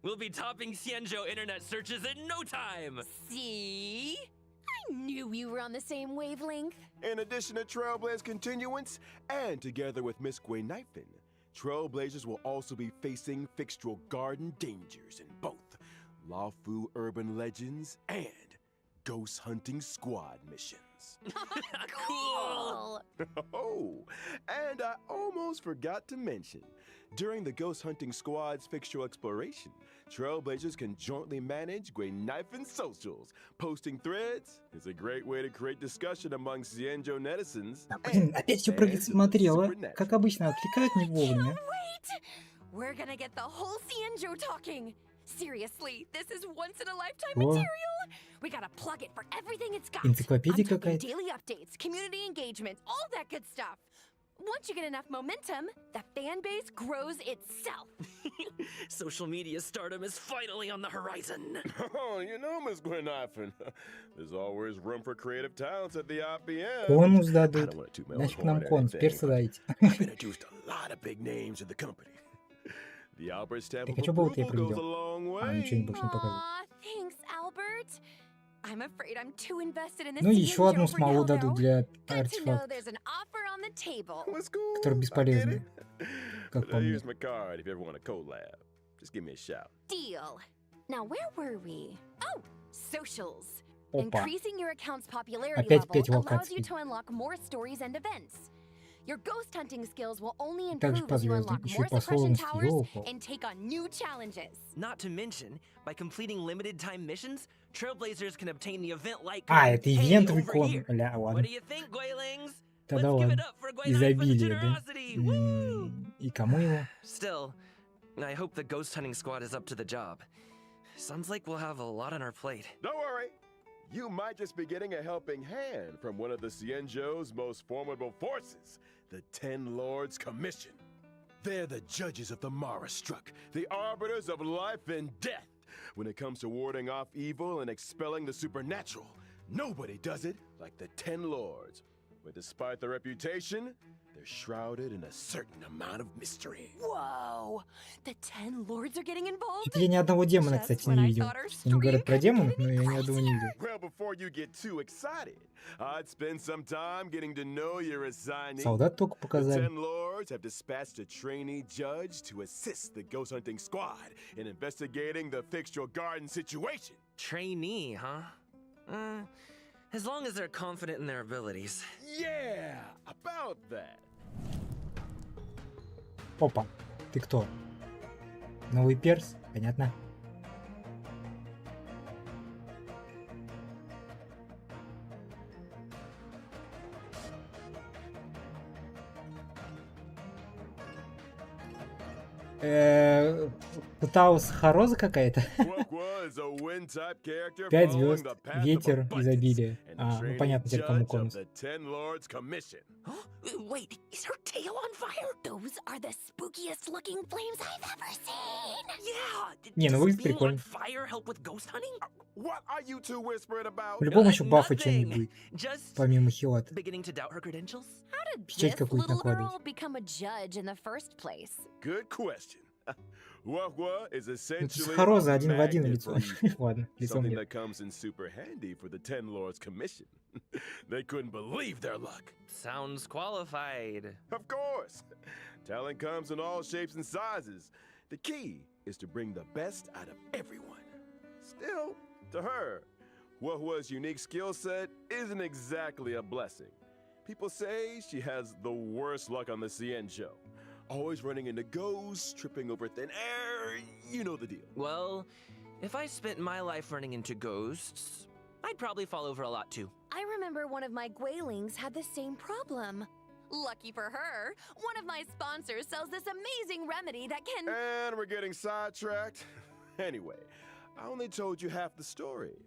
Speaker 7: We'll be topping Cienjo internet searches in no time!
Speaker 3: See? I knew we were on the same wavelength.
Speaker 5: In addition to Trailblaze Continuance, and together with Miss Gwei Knifin, Trailblazers will also be facing Fixtral Garden dangers in both Luofu urban legends and ghost hunting squad missions.
Speaker 7: Cool.
Speaker 5: Oh, and I almost forgot to mention, during the ghost hunting squad's fixture exploration, Trailblazers can jointly manage Knife and socials. Posting threads is a great way to create discussion among Xianzhou netizens.
Speaker 1: Блин, опять все прыгать смотрела. Как обычно, отвлекают не вовремя.
Speaker 6: Wait! We're gonna get the whole Xianzhou talking. Seriously, this is once in a lifetime
Speaker 1: О,
Speaker 6: material. We gotta plug it for everything it's got.
Speaker 1: энциклопедия
Speaker 6: I'm talking
Speaker 1: какая-то.
Speaker 6: daily updates, community engagement, all that good stuff. Once you get enough momentum, the fan base grows itself.
Speaker 7: Social media stardom is finally on the horizon.
Speaker 5: Oh, you know, Miss Gwynnifin, there's always room for creative talents at the IPM.
Speaker 1: Бонус
Speaker 5: I
Speaker 1: дадут.
Speaker 5: don't want to toot my own
Speaker 1: Нафиг
Speaker 5: horn
Speaker 1: нам
Speaker 5: or
Speaker 1: конс,
Speaker 5: anything,
Speaker 1: перса
Speaker 5: but
Speaker 1: дайте.
Speaker 5: I've introduced a lot of big names in the company. The Albert stamp
Speaker 1: Так,
Speaker 5: of
Speaker 1: а чё было-то я
Speaker 5: approval goes a
Speaker 1: проглядел?
Speaker 5: long
Speaker 1: А, ничего
Speaker 5: way.
Speaker 1: больше не показывает.
Speaker 6: Aw, thanks, Albert. I'm afraid I'm too invested in this
Speaker 1: Ну и еще одну
Speaker 6: Xianzhou for
Speaker 1: смолу
Speaker 6: now,
Speaker 1: дадут
Speaker 6: though.
Speaker 1: для
Speaker 6: Good to know
Speaker 1: артефакта,
Speaker 6: there's an offer on the table.
Speaker 5: What's cool?
Speaker 1: который
Speaker 5: I get
Speaker 1: бесполезный,
Speaker 5: it.
Speaker 1: как
Speaker 5: But
Speaker 1: по мне.
Speaker 5: here's my card if you ever want a collab. Just give me a shout.
Speaker 6: Deal. Now, where were we? Oh, socials.
Speaker 1: Опа.
Speaker 6: Increasing your account's popularity
Speaker 1: Опять
Speaker 6: level
Speaker 1: 5
Speaker 6: allows you
Speaker 1: локаций.
Speaker 6: to unlock more stories and events. Your ghost hunting skills will only
Speaker 1: Также
Speaker 6: improve
Speaker 1: по
Speaker 6: as you
Speaker 1: звездам.
Speaker 6: unlock
Speaker 1: Еще
Speaker 6: more
Speaker 1: по
Speaker 6: suppression
Speaker 1: сложности.
Speaker 6: towers
Speaker 1: Ёлка.
Speaker 6: and take on new challenges.
Speaker 7: Not to mention, by completing limited time missions, Trailblazers can obtain the event-like
Speaker 1: А,
Speaker 7: card,
Speaker 1: это
Speaker 7: "Hey,
Speaker 1: ивентовый
Speaker 7: over
Speaker 1: кон.
Speaker 7: here."
Speaker 1: Ля,
Speaker 7: What
Speaker 1: ладно.
Speaker 7: do you think, Guilings?
Speaker 1: Тогда
Speaker 7: Let's give it
Speaker 1: ладно.
Speaker 7: up for Guilings for the
Speaker 1: Изобилие, да?
Speaker 7: generosity. Woo!
Speaker 1: И кому его?
Speaker 7: Still, I hope the ghost hunting squad is up to the job. Sounds like we'll have a lot on our plate.
Speaker 5: Don't worry. You might just be getting a helping hand from one of the Xianzhou's most formidable forces, the Ten Lords Commission. They're the judges of the Mara Struck, the arbiters of life and death. When it comes to warding off evil and expelling the supernatural, nobody does it like the Ten Lords. But despite their reputation, they're shrouded in a certain amount of mystery.
Speaker 6: Whoa! The 10 lords are getting involved?
Speaker 1: Что-то я ни одного демона, кстати,
Speaker 6: Just when
Speaker 1: не
Speaker 6: I
Speaker 1: видел.
Speaker 6: thought our
Speaker 1: Они говорят
Speaker 6: streak
Speaker 1: про
Speaker 6: couldn't
Speaker 1: демонов,
Speaker 6: get
Speaker 1: но
Speaker 6: any
Speaker 1: я ни одного не видел.
Speaker 5: Well, before you get too excited, I'd spend some time getting to know your assignee.
Speaker 1: Солдат только
Speaker 5: The
Speaker 1: показали.
Speaker 5: 10 Lords have dispatched a trainee judge to assist the ghost hunting squad in investigating the fixture garden situation.
Speaker 7: Trainee, huh? As long as they're confident in their abilities.
Speaker 5: Yeah, about that.
Speaker 1: Опа. Ты кто? Новый перс? Понятно. Пыталась Хороза какая-то.
Speaker 5: Quokwa is a wind-type character
Speaker 1: 5
Speaker 5: following
Speaker 1: звезд.
Speaker 5: the path of
Speaker 1: Ветер,
Speaker 5: abundance
Speaker 1: изобилие.
Speaker 5: and the
Speaker 1: А, ну
Speaker 5: trainee
Speaker 1: понятно теперь, кому
Speaker 5: judge of
Speaker 1: конус.
Speaker 5: the 10 Lords Commission.
Speaker 7: Wait, is her tail on fire?
Speaker 6: Those are the spookiest looking flames I've ever seen!
Speaker 7: Yeah.
Speaker 1: Не, ну
Speaker 7: Does
Speaker 1: выглядит
Speaker 7: being on
Speaker 1: прикольно.
Speaker 7: fire help with ghost hunting?
Speaker 5: What are you two whispering about?
Speaker 1: По-любому еще бафа
Speaker 7: Nothing.
Speaker 1: что-нибудь,
Speaker 7: Just
Speaker 1: помимо хилата.
Speaker 7: beginning to doubt her credentials?
Speaker 6: How did
Speaker 1: Печать
Speaker 6: this
Speaker 1: какую-то
Speaker 6: little girl
Speaker 1: накладывать.
Speaker 6: become a judge in the first place?
Speaker 5: Good question. Quokwa is
Speaker 1: Ну,
Speaker 5: essentially
Speaker 1: Хороза
Speaker 5: a
Speaker 1: один в один
Speaker 5: magnet
Speaker 1: лицо.
Speaker 5: for evil.
Speaker 1: Ладно, лицом
Speaker 5: Something
Speaker 1: нет.
Speaker 5: that comes in super handy for the 10 Lords Commission. They couldn't believe their luck.
Speaker 7: Sounds qualified.
Speaker 5: Of course. Talent comes in all shapes and sizes. The key is to bring the best out of everyone. Still, to her, Quokwa's unique skill set isn't exactly a blessing. People say she has the worst luck on the Xianzhou. Always running into ghosts, tripping over thin air, you know the deal.
Speaker 7: Well, if I spent my life running into ghosts, I'd probably fall over a lot too.
Speaker 6: I remember one of my Guilings had the same problem. Lucky for her, one of my sponsors sells this amazing remedy that can...
Speaker 5: And we're getting sidetracked. Anyway, I only told you half the story.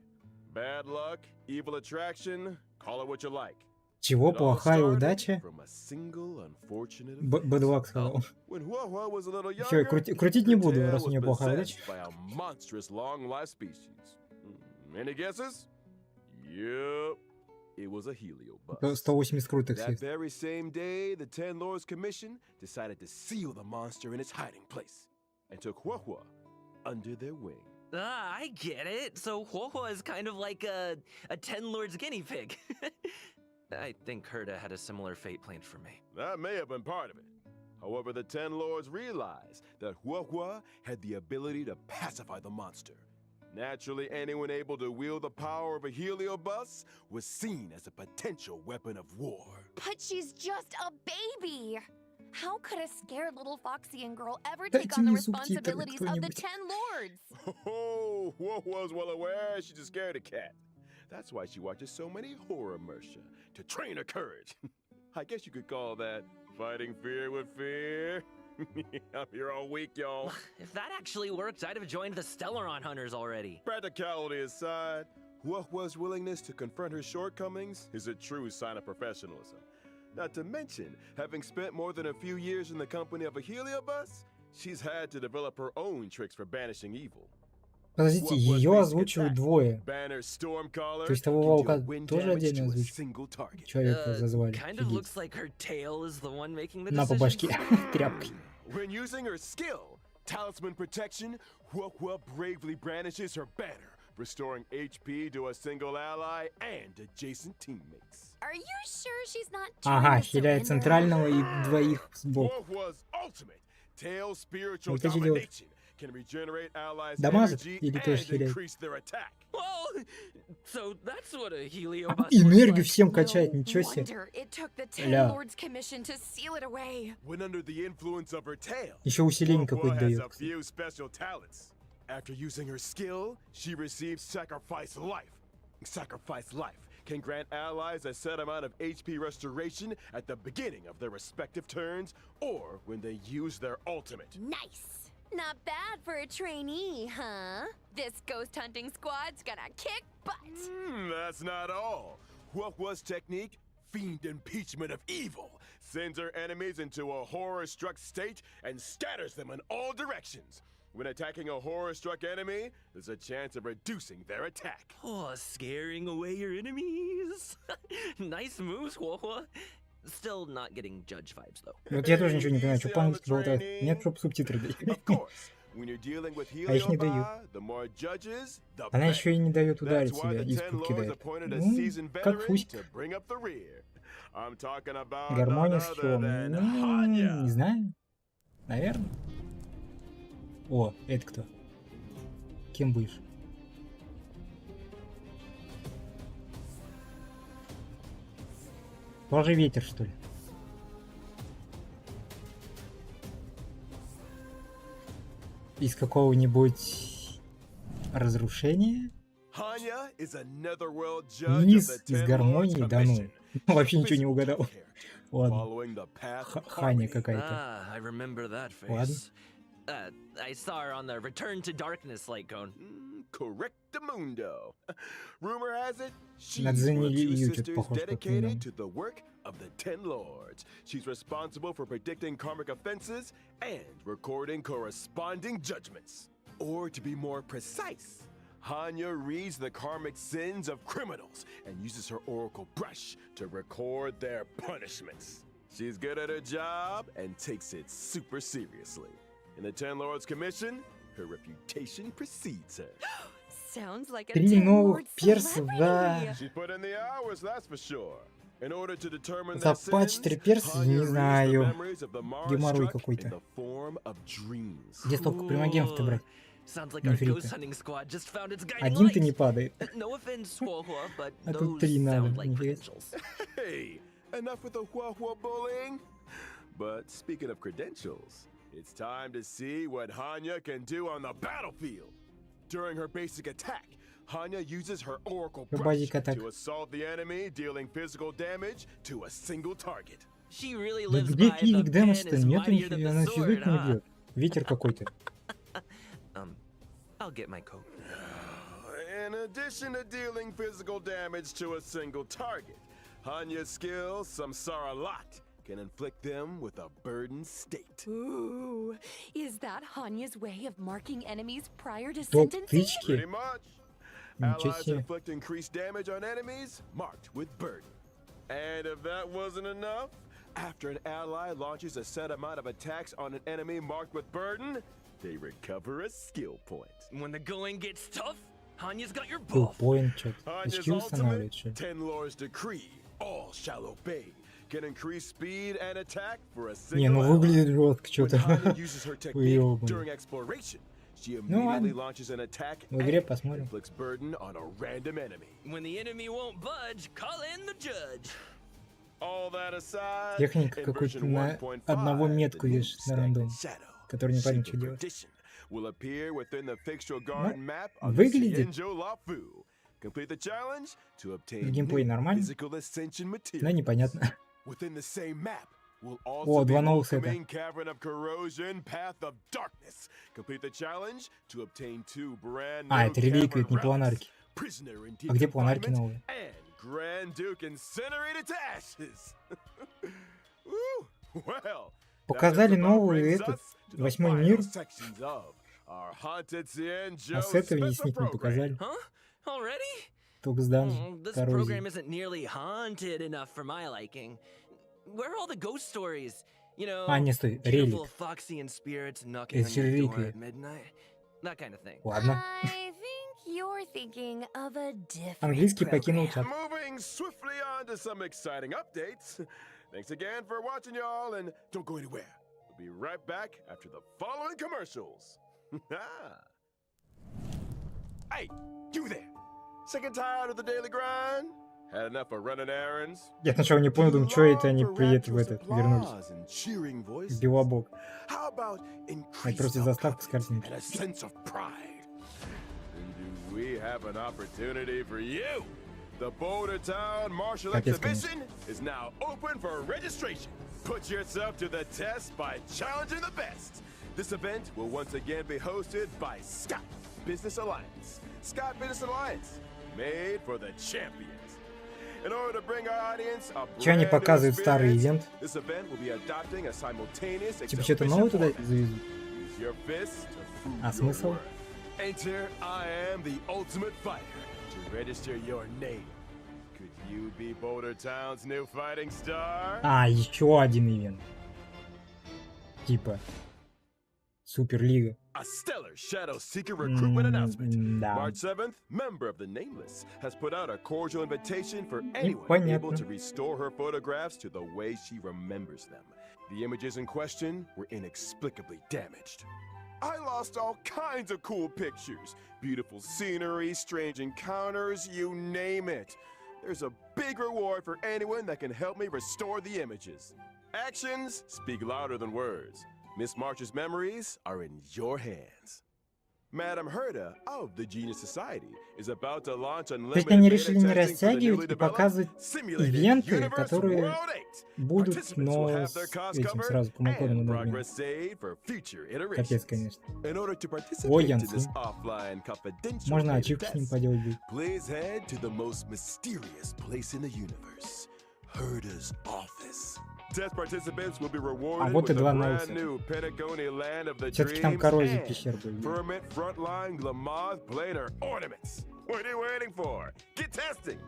Speaker 5: Bad luck, evil attraction, call it what you like.
Speaker 1: Чего?
Speaker 5: It all
Speaker 1: Плохая
Speaker 5: started
Speaker 1: удача?
Speaker 5: from a single unfortunate
Speaker 1: Bad luck
Speaker 5: event.
Speaker 1: сказал.
Speaker 5: When Huahua was a little
Speaker 1: Всё,
Speaker 5: younger,
Speaker 1: крутить не
Speaker 5: the
Speaker 1: буду,
Speaker 5: tail
Speaker 1: раз у
Speaker 5: was
Speaker 1: нее плохая
Speaker 5: possessed
Speaker 1: удача.
Speaker 5: by a monstrous long-life species. Any guesses? Yep, it was a heliobus.
Speaker 1: 180 крутых
Speaker 5: That
Speaker 1: съест.
Speaker 5: very same day, the 10 Lords Commission decided to seal the monster in its hiding place and took Huahua under their wing.
Speaker 7: Ah, I get it. So Huohua is kind of like a 10 Lords guinea pig. I think Herda had a similar fate planned for me.
Speaker 5: That may have been part of it. However, the 10 Lords realized that Huahua had the ability to pacify the monster. Naturally, anyone able to wield the power of a heliobus was seen as a potential weapon of war.
Speaker 3: But she's just a baby. How could a scared little Foxian girl ever take
Speaker 1: Дайте
Speaker 3: on the
Speaker 1: мне субтитры
Speaker 3: responsibilities of the
Speaker 1: кто-нибудь.
Speaker 3: 10 Lords?
Speaker 5: Oh, what was well aware she's a scaredy cat. That's why she watches so many horror mercia to train her courage. I guess you could call that fighting fear with fear. I'm here all week, y'all.
Speaker 7: If that actually worked, I'd have joined the Stellaron Hunters already.
Speaker 5: Practicality aside, Huohua's willingness to confront her shortcomings is a true sign of professionalism. Not to mention, having spent more than a few years in the company of a heliobus, she's had to develop her own tricks for banishing evil.
Speaker 1: Подождите, ее озвучивают двое. То есть того волка тоже отдельно озвучивают? Человека зазвали.
Speaker 7: Kind of looks like her tail is the one making the
Speaker 1: На по
Speaker 7: decisions.
Speaker 1: башке тряпкой.
Speaker 5: When using her skill, Talisman Protection, Huohua bravely brandishes her banner, restoring HP to a single ally and adjacent teammates.
Speaker 3: Are you sure she's not
Speaker 1: Ага,
Speaker 3: trying to
Speaker 1: хиляет
Speaker 3: surrender?
Speaker 1: центрального и двоих сбоку.
Speaker 5: Huohua's ultimate tail spiritual
Speaker 1: Вот эти делают.
Speaker 5: domination can regenerate allies'
Speaker 1: Дамажит
Speaker 5: energy
Speaker 1: или тоже
Speaker 5: and
Speaker 1: хиляет?
Speaker 5: increase their attack.
Speaker 7: Well, so that's what a heliobus
Speaker 1: Энергию
Speaker 7: looks
Speaker 1: всем
Speaker 3: No
Speaker 1: качает, ничего себе.
Speaker 3: wonder it took the 10
Speaker 1: Ля.
Speaker 3: Lords commission to seal it away.
Speaker 5: When under the influence of her tail,
Speaker 1: Еще усиление
Speaker 5: Huohua
Speaker 1: какое-то
Speaker 5: has a
Speaker 1: дает.
Speaker 5: few special talents. After using her skill, she receives Sacrifice Life. Sacrifice Life can grant allies a set amount of HP restoration at the beginning of their respective turns or when they use their ultimate.
Speaker 3: Nice. Not bad for a trainee, huh? This ghost hunting squad's gonna kick butt.
Speaker 5: That's not all. Huohua's technique, Fiend Impeachment of Evil, sends her enemies into a horror-struck state and scatters them in all directions. When attacking a horror-struck enemy, there's a chance of reducing their attack.
Speaker 7: Oh, scaring away your enemies. Nice moves, Huohua. Still not getting judge vibes, though.
Speaker 1: Вот я тоже ничего не понимаю, что по-английски болтают. Нет, чтобы субтитры дать.
Speaker 5: Of course, when you're dealing with
Speaker 1: А их не дают.
Speaker 5: Heliobus, the more judges, the
Speaker 1: Она
Speaker 5: better.
Speaker 1: еще и не дает ударить
Speaker 5: That's why
Speaker 1: себя,
Speaker 5: the
Speaker 1: из
Speaker 5: 10
Speaker 1: путь
Speaker 5: Lords
Speaker 1: кидает.
Speaker 5: appointed a
Speaker 1: Ну,
Speaker 5: seasoned
Speaker 1: как
Speaker 5: veteran
Speaker 1: Фуськ.
Speaker 5: to bring up the rear. I'm talking about
Speaker 1: Гармония
Speaker 5: none
Speaker 1: с
Speaker 5: other
Speaker 1: чем?
Speaker 5: than
Speaker 1: Ну, не
Speaker 5: Hanya.
Speaker 1: знаю. Наверное. О, это кто? Кем будешь? Тоже ветер, что ли? Из какого-нибудь разрушения?
Speaker 5: Hanya is a netherworld judge of
Speaker 1: Низ
Speaker 5: the
Speaker 1: из
Speaker 5: 10
Speaker 1: гармонии,
Speaker 5: Lords
Speaker 1: да ну.
Speaker 5: Commission.
Speaker 1: Вообще ничего не угадал.
Speaker 5: Physical
Speaker 1: Ладно.
Speaker 5: Following the path of
Speaker 1: Ханя
Speaker 5: harmony.
Speaker 1: какая-то.
Speaker 7: Ah, I remember that
Speaker 1: Ладно.
Speaker 7: face. I saw her on the Return to Darkness light cone.
Speaker 5: Correctamundo. Rumor has it, she's
Speaker 1: На
Speaker 5: one of
Speaker 1: Дзене
Speaker 5: two
Speaker 1: Лию что-то
Speaker 5: sisters
Speaker 1: похож как
Speaker 5: dedicated
Speaker 1: минимум.
Speaker 5: to the work of the 10 Lords. She's responsible for predicting karmic offenses and recording corresponding judgments. Or to be more precise, Hanya reads the karmic sins of criminals and uses her oracle brush to record their punishments. She's good at her job and takes it super seriously. In the 10 Lords Commission, her reputation precedes her.
Speaker 3: Sounds like a
Speaker 1: 3
Speaker 3: 10
Speaker 1: новых
Speaker 3: Lord
Speaker 1: перса за...
Speaker 3: celebrity.
Speaker 5: She put in the hours, that's for sure. In order to determine their
Speaker 1: За патч
Speaker 5: sins,
Speaker 1: 3 перса,
Speaker 5: Hanya
Speaker 1: не
Speaker 5: reads the
Speaker 1: знаю.
Speaker 5: memories of the
Speaker 1: Геморрой
Speaker 5: Mars-struck
Speaker 1: какой-то.
Speaker 5: in the form of dreams.
Speaker 1: Где столько примагентов-то брать?
Speaker 7: Sounds like our
Speaker 1: Нефрита.
Speaker 7: ghost hunting squad just found its guiding
Speaker 1: Один-то не
Speaker 7: light.
Speaker 1: падает.
Speaker 7: No offense, Huohua, but
Speaker 1: А тут
Speaker 7: those
Speaker 1: 3 надо.
Speaker 7: sound like
Speaker 1: Нифига.
Speaker 7: credentials.
Speaker 5: Hey, enough with the Huohua bullying. But speaking of credentials, it's time to see what Hanya can do on the battlefield. During her basic attack, Hanya uses her oracle
Speaker 1: Her
Speaker 5: brush
Speaker 1: basic attack.
Speaker 5: to assault the enemy, dealing physical damage to a single target.
Speaker 7: She really
Speaker 1: Да
Speaker 7: lives
Speaker 1: где
Speaker 7: by the
Speaker 1: физик
Speaker 7: pen
Speaker 1: Дэмос-то?
Speaker 7: is
Speaker 1: Нету
Speaker 7: mightier than
Speaker 1: нифига,
Speaker 7: the
Speaker 1: она
Speaker 7: sword,
Speaker 1: физик не
Speaker 7: huh?
Speaker 1: бьет. Ветер какой-то.
Speaker 7: I'll get my coat.
Speaker 5: In addition to dealing physical damage to a single target, Hanya's skill, Samsara Lot, can inflict them with a burdened state.
Speaker 3: Ooh, is that Hanya's way of marking enemies prior to
Speaker 1: Топ
Speaker 3: sentencing?
Speaker 5: Pretty
Speaker 1: тычки.
Speaker 5: much.
Speaker 1: Ничего
Speaker 5: Allies
Speaker 1: себе.
Speaker 5: inflict increased damage on enemies marked with burden. And if that wasn't enough, after an ally launches a set amount of attacks on an enemy marked with burden, they recover a skill point.
Speaker 7: When the going gets tough, Hanya's got your
Speaker 1: Был
Speaker 7: buff.
Speaker 1: поинт что-то.
Speaker 5: Hanya's
Speaker 1: Очки устанавливает,
Speaker 5: ultimate,
Speaker 1: что ли?
Speaker 5: 10 Lords Decree, all shall obey, can increase speed and attack for a
Speaker 1: Не,
Speaker 5: single
Speaker 1: ну
Speaker 5: ally.
Speaker 1: выглядит жестко
Speaker 5: When
Speaker 1: что-то.
Speaker 5: Hanya uses her technique
Speaker 1: Уёбан.
Speaker 5: during exploration, She
Speaker 1: Ну
Speaker 5: immediately
Speaker 1: ладно.
Speaker 5: launches an attack
Speaker 1: В игре
Speaker 5: and
Speaker 1: посмотрим.
Speaker 5: inflicts burden on a random enemy.
Speaker 7: When the enemy won't budge, call in the judge.
Speaker 5: All that aside,
Speaker 1: Техника
Speaker 5: in
Speaker 1: какой-то
Speaker 5: version
Speaker 1: на
Speaker 5: 1.5,
Speaker 1: одного
Speaker 5: the
Speaker 1: метку
Speaker 5: new
Speaker 1: вешает на
Speaker 5: stagnant
Speaker 1: рандом,
Speaker 5: shadow,
Speaker 1: который не понятно,
Speaker 5: shape
Speaker 1: что
Speaker 5: of
Speaker 1: делать.
Speaker 5: perdition, will appear within the fixture garden map of the
Speaker 1: выглядит.
Speaker 5: Xianzhou Lafu. Complete the challenge to obtain
Speaker 1: Геймплей
Speaker 5: new
Speaker 1: нормальный,
Speaker 5: physical ascension
Speaker 1: но
Speaker 5: materials.
Speaker 1: непонятно.
Speaker 5: Within the same map will
Speaker 1: О,
Speaker 5: also be
Speaker 1: два новых сета.
Speaker 5: welcoming Cavern of Corrosion, Path of Darkness. Complete the challenge to obtain 2 brand new
Speaker 1: А, это реликвии, это не
Speaker 5: Cavern relics,
Speaker 1: планарки.
Speaker 5: Prisoner in
Speaker 1: А где
Speaker 5: Deep
Speaker 1: планарки
Speaker 5: Confinement,
Speaker 1: новые?
Speaker 5: and Grand Duke Incinerated to Ashes. Woo! Well,
Speaker 1: Показали
Speaker 5: that just about
Speaker 1: новый
Speaker 5: brings
Speaker 1: этот,
Speaker 5: us to the
Speaker 1: 8-й
Speaker 5: final
Speaker 1: мир.
Speaker 5: sections of our Haunted Xianzhou
Speaker 1: А с этого ни с
Speaker 5: special
Speaker 1: них не
Speaker 5: program.
Speaker 1: показали.
Speaker 7: Huh? Already?
Speaker 1: Только с данжем,
Speaker 7: This
Speaker 1: коррозией.
Speaker 7: program isn't nearly haunted enough for my liking. Where are all the ghost stories? You know,
Speaker 1: А, не, стой,
Speaker 7: beautiful
Speaker 1: релик.
Speaker 7: foxy and spirits knocking
Speaker 1: Это
Speaker 7: on
Speaker 1: же
Speaker 7: your door
Speaker 1: реликвия.
Speaker 7: at midnight. That kind of thing.
Speaker 1: Ладно.
Speaker 6: I think you're thinking of a different
Speaker 1: Английский покинул
Speaker 6: program.
Speaker 1: чат.
Speaker 5: Moving swiftly on to some exciting updates. Thanks again for watching, y'all, and don't go anywhere. We'll be right back after the following commercials. Hey, you there! Sick and tired of the daily grind? Had enough of running errands?
Speaker 1: Я сначала не понял, думаю, что это они приедут в этот, вернулись.
Speaker 5: Applause and cheering voices.
Speaker 1: В Белобок.
Speaker 5: How about increased
Speaker 1: просто заставка с
Speaker 5: upcoming
Speaker 1: картинки.
Speaker 5: and a sense of pride? And do we have an opportunity for you? The Boulder Town Martial
Speaker 1: Капец,
Speaker 5: Exhibition is now open for registration. Put yourself to the test by challenging the best. This event will once again be hosted by Scott Business Alliance. Scott Business Alliance, made for the champions. In order to bring our audience a
Speaker 1: Чё они
Speaker 5: brand new
Speaker 1: показывают старый
Speaker 5: experience,
Speaker 1: ивент?
Speaker 5: this event will be adopting a simultaneous
Speaker 1: Типа что-то новое туда
Speaker 5: exhibition format.
Speaker 1: завезут?
Speaker 5: Use your fist to prove
Speaker 1: А
Speaker 5: your
Speaker 1: смысл?
Speaker 5: worth. Enter I am the ultimate fighter to register your name. Could you be Boulder Town's new fighting star?
Speaker 1: А, еще один ивент. Типа. Суперлига.
Speaker 5: A stellar Shadow Seeker recruitment announcement.
Speaker 1: Да.
Speaker 5: March 7th, member of the Nameless has put out a cordial invitation for anyone
Speaker 1: Непонятно.
Speaker 5: able to restore her photographs to the way she remembers them. The images in question were inexplicably damaged. I lost all kinds of cool pictures. Beautiful scenery, strange encounters, you name it. There's a big reward for anyone that can help me restore the images. Actions speak louder than words. Miss March's memories are in your hands. Madam Herda of the Genius Society is about to launch
Speaker 1: То есть
Speaker 5: unlimited
Speaker 1: они
Speaker 5: beta
Speaker 1: решили не
Speaker 5: testing for the
Speaker 1: растягивать
Speaker 5: newly
Speaker 1: и
Speaker 5: developed
Speaker 1: показывать
Speaker 5: simulated
Speaker 1: ивенты,
Speaker 5: Universe
Speaker 1: которые
Speaker 5: World 8.
Speaker 1: будут,
Speaker 5: Participants
Speaker 1: но
Speaker 5: will have
Speaker 1: с
Speaker 5: their costs
Speaker 1: этим
Speaker 5: covered
Speaker 1: сразу промокодом
Speaker 5: and
Speaker 1: одновременно.
Speaker 5: progress saved for future
Speaker 1: Капец,
Speaker 5: iterations.
Speaker 1: конечно.
Speaker 5: In order to
Speaker 1: Ой,
Speaker 5: participate in
Speaker 1: Янцы.
Speaker 5: this offline confidential
Speaker 1: Можно
Speaker 5: beta
Speaker 1: ачивку с ним
Speaker 5: test,
Speaker 1: поделать будет.
Speaker 5: please head to the most mysterious place in the universe, Herda's office. Test participants will be rewarded
Speaker 1: вот и
Speaker 5: with a
Speaker 1: два
Speaker 5: brand
Speaker 1: новых
Speaker 5: new Pentagony land of the
Speaker 1: Все-таки там
Speaker 5: dreams
Speaker 1: коррозия
Speaker 5: and
Speaker 1: пещер были.
Speaker 5: Ferment Frontline Glamoth planar ornaments. What are you waiting for? Get testing!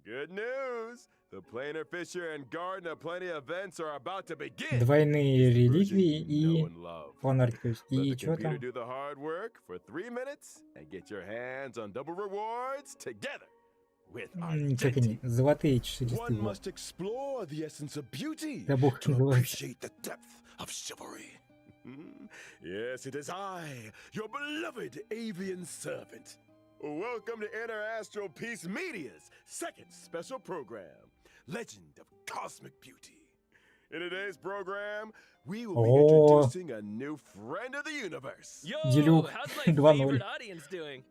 Speaker 5: Good news! The planar fissure and garden of plenty events are about to begin.
Speaker 1: Двойные
Speaker 5: Version
Speaker 1: реликвии
Speaker 5: you know
Speaker 1: и
Speaker 5: and love.
Speaker 1: планарки. То есть.
Speaker 5: Let
Speaker 1: И
Speaker 5: the
Speaker 1: что
Speaker 5: computer
Speaker 1: там?
Speaker 5: do the hard work for 3 minutes and get your hands on double rewards together with
Speaker 1: Как
Speaker 5: Argenti.
Speaker 1: они? Золотые часы.
Speaker 5: One must explore the essence of beauty
Speaker 1: Да бог
Speaker 5: to
Speaker 1: называется.
Speaker 5: appreciate the depth of chivalry. Yes, it is I, your beloved avian servant. Welcome to Interastral Peace Media's second special program, Legend of Cosmic Beauty. In today's program, we will be
Speaker 1: О.
Speaker 5: introducing a new friend of the universe.
Speaker 7: Yo,
Speaker 1: Делюк
Speaker 7: how's my
Speaker 1: 2:0.
Speaker 7: favorite audience doing?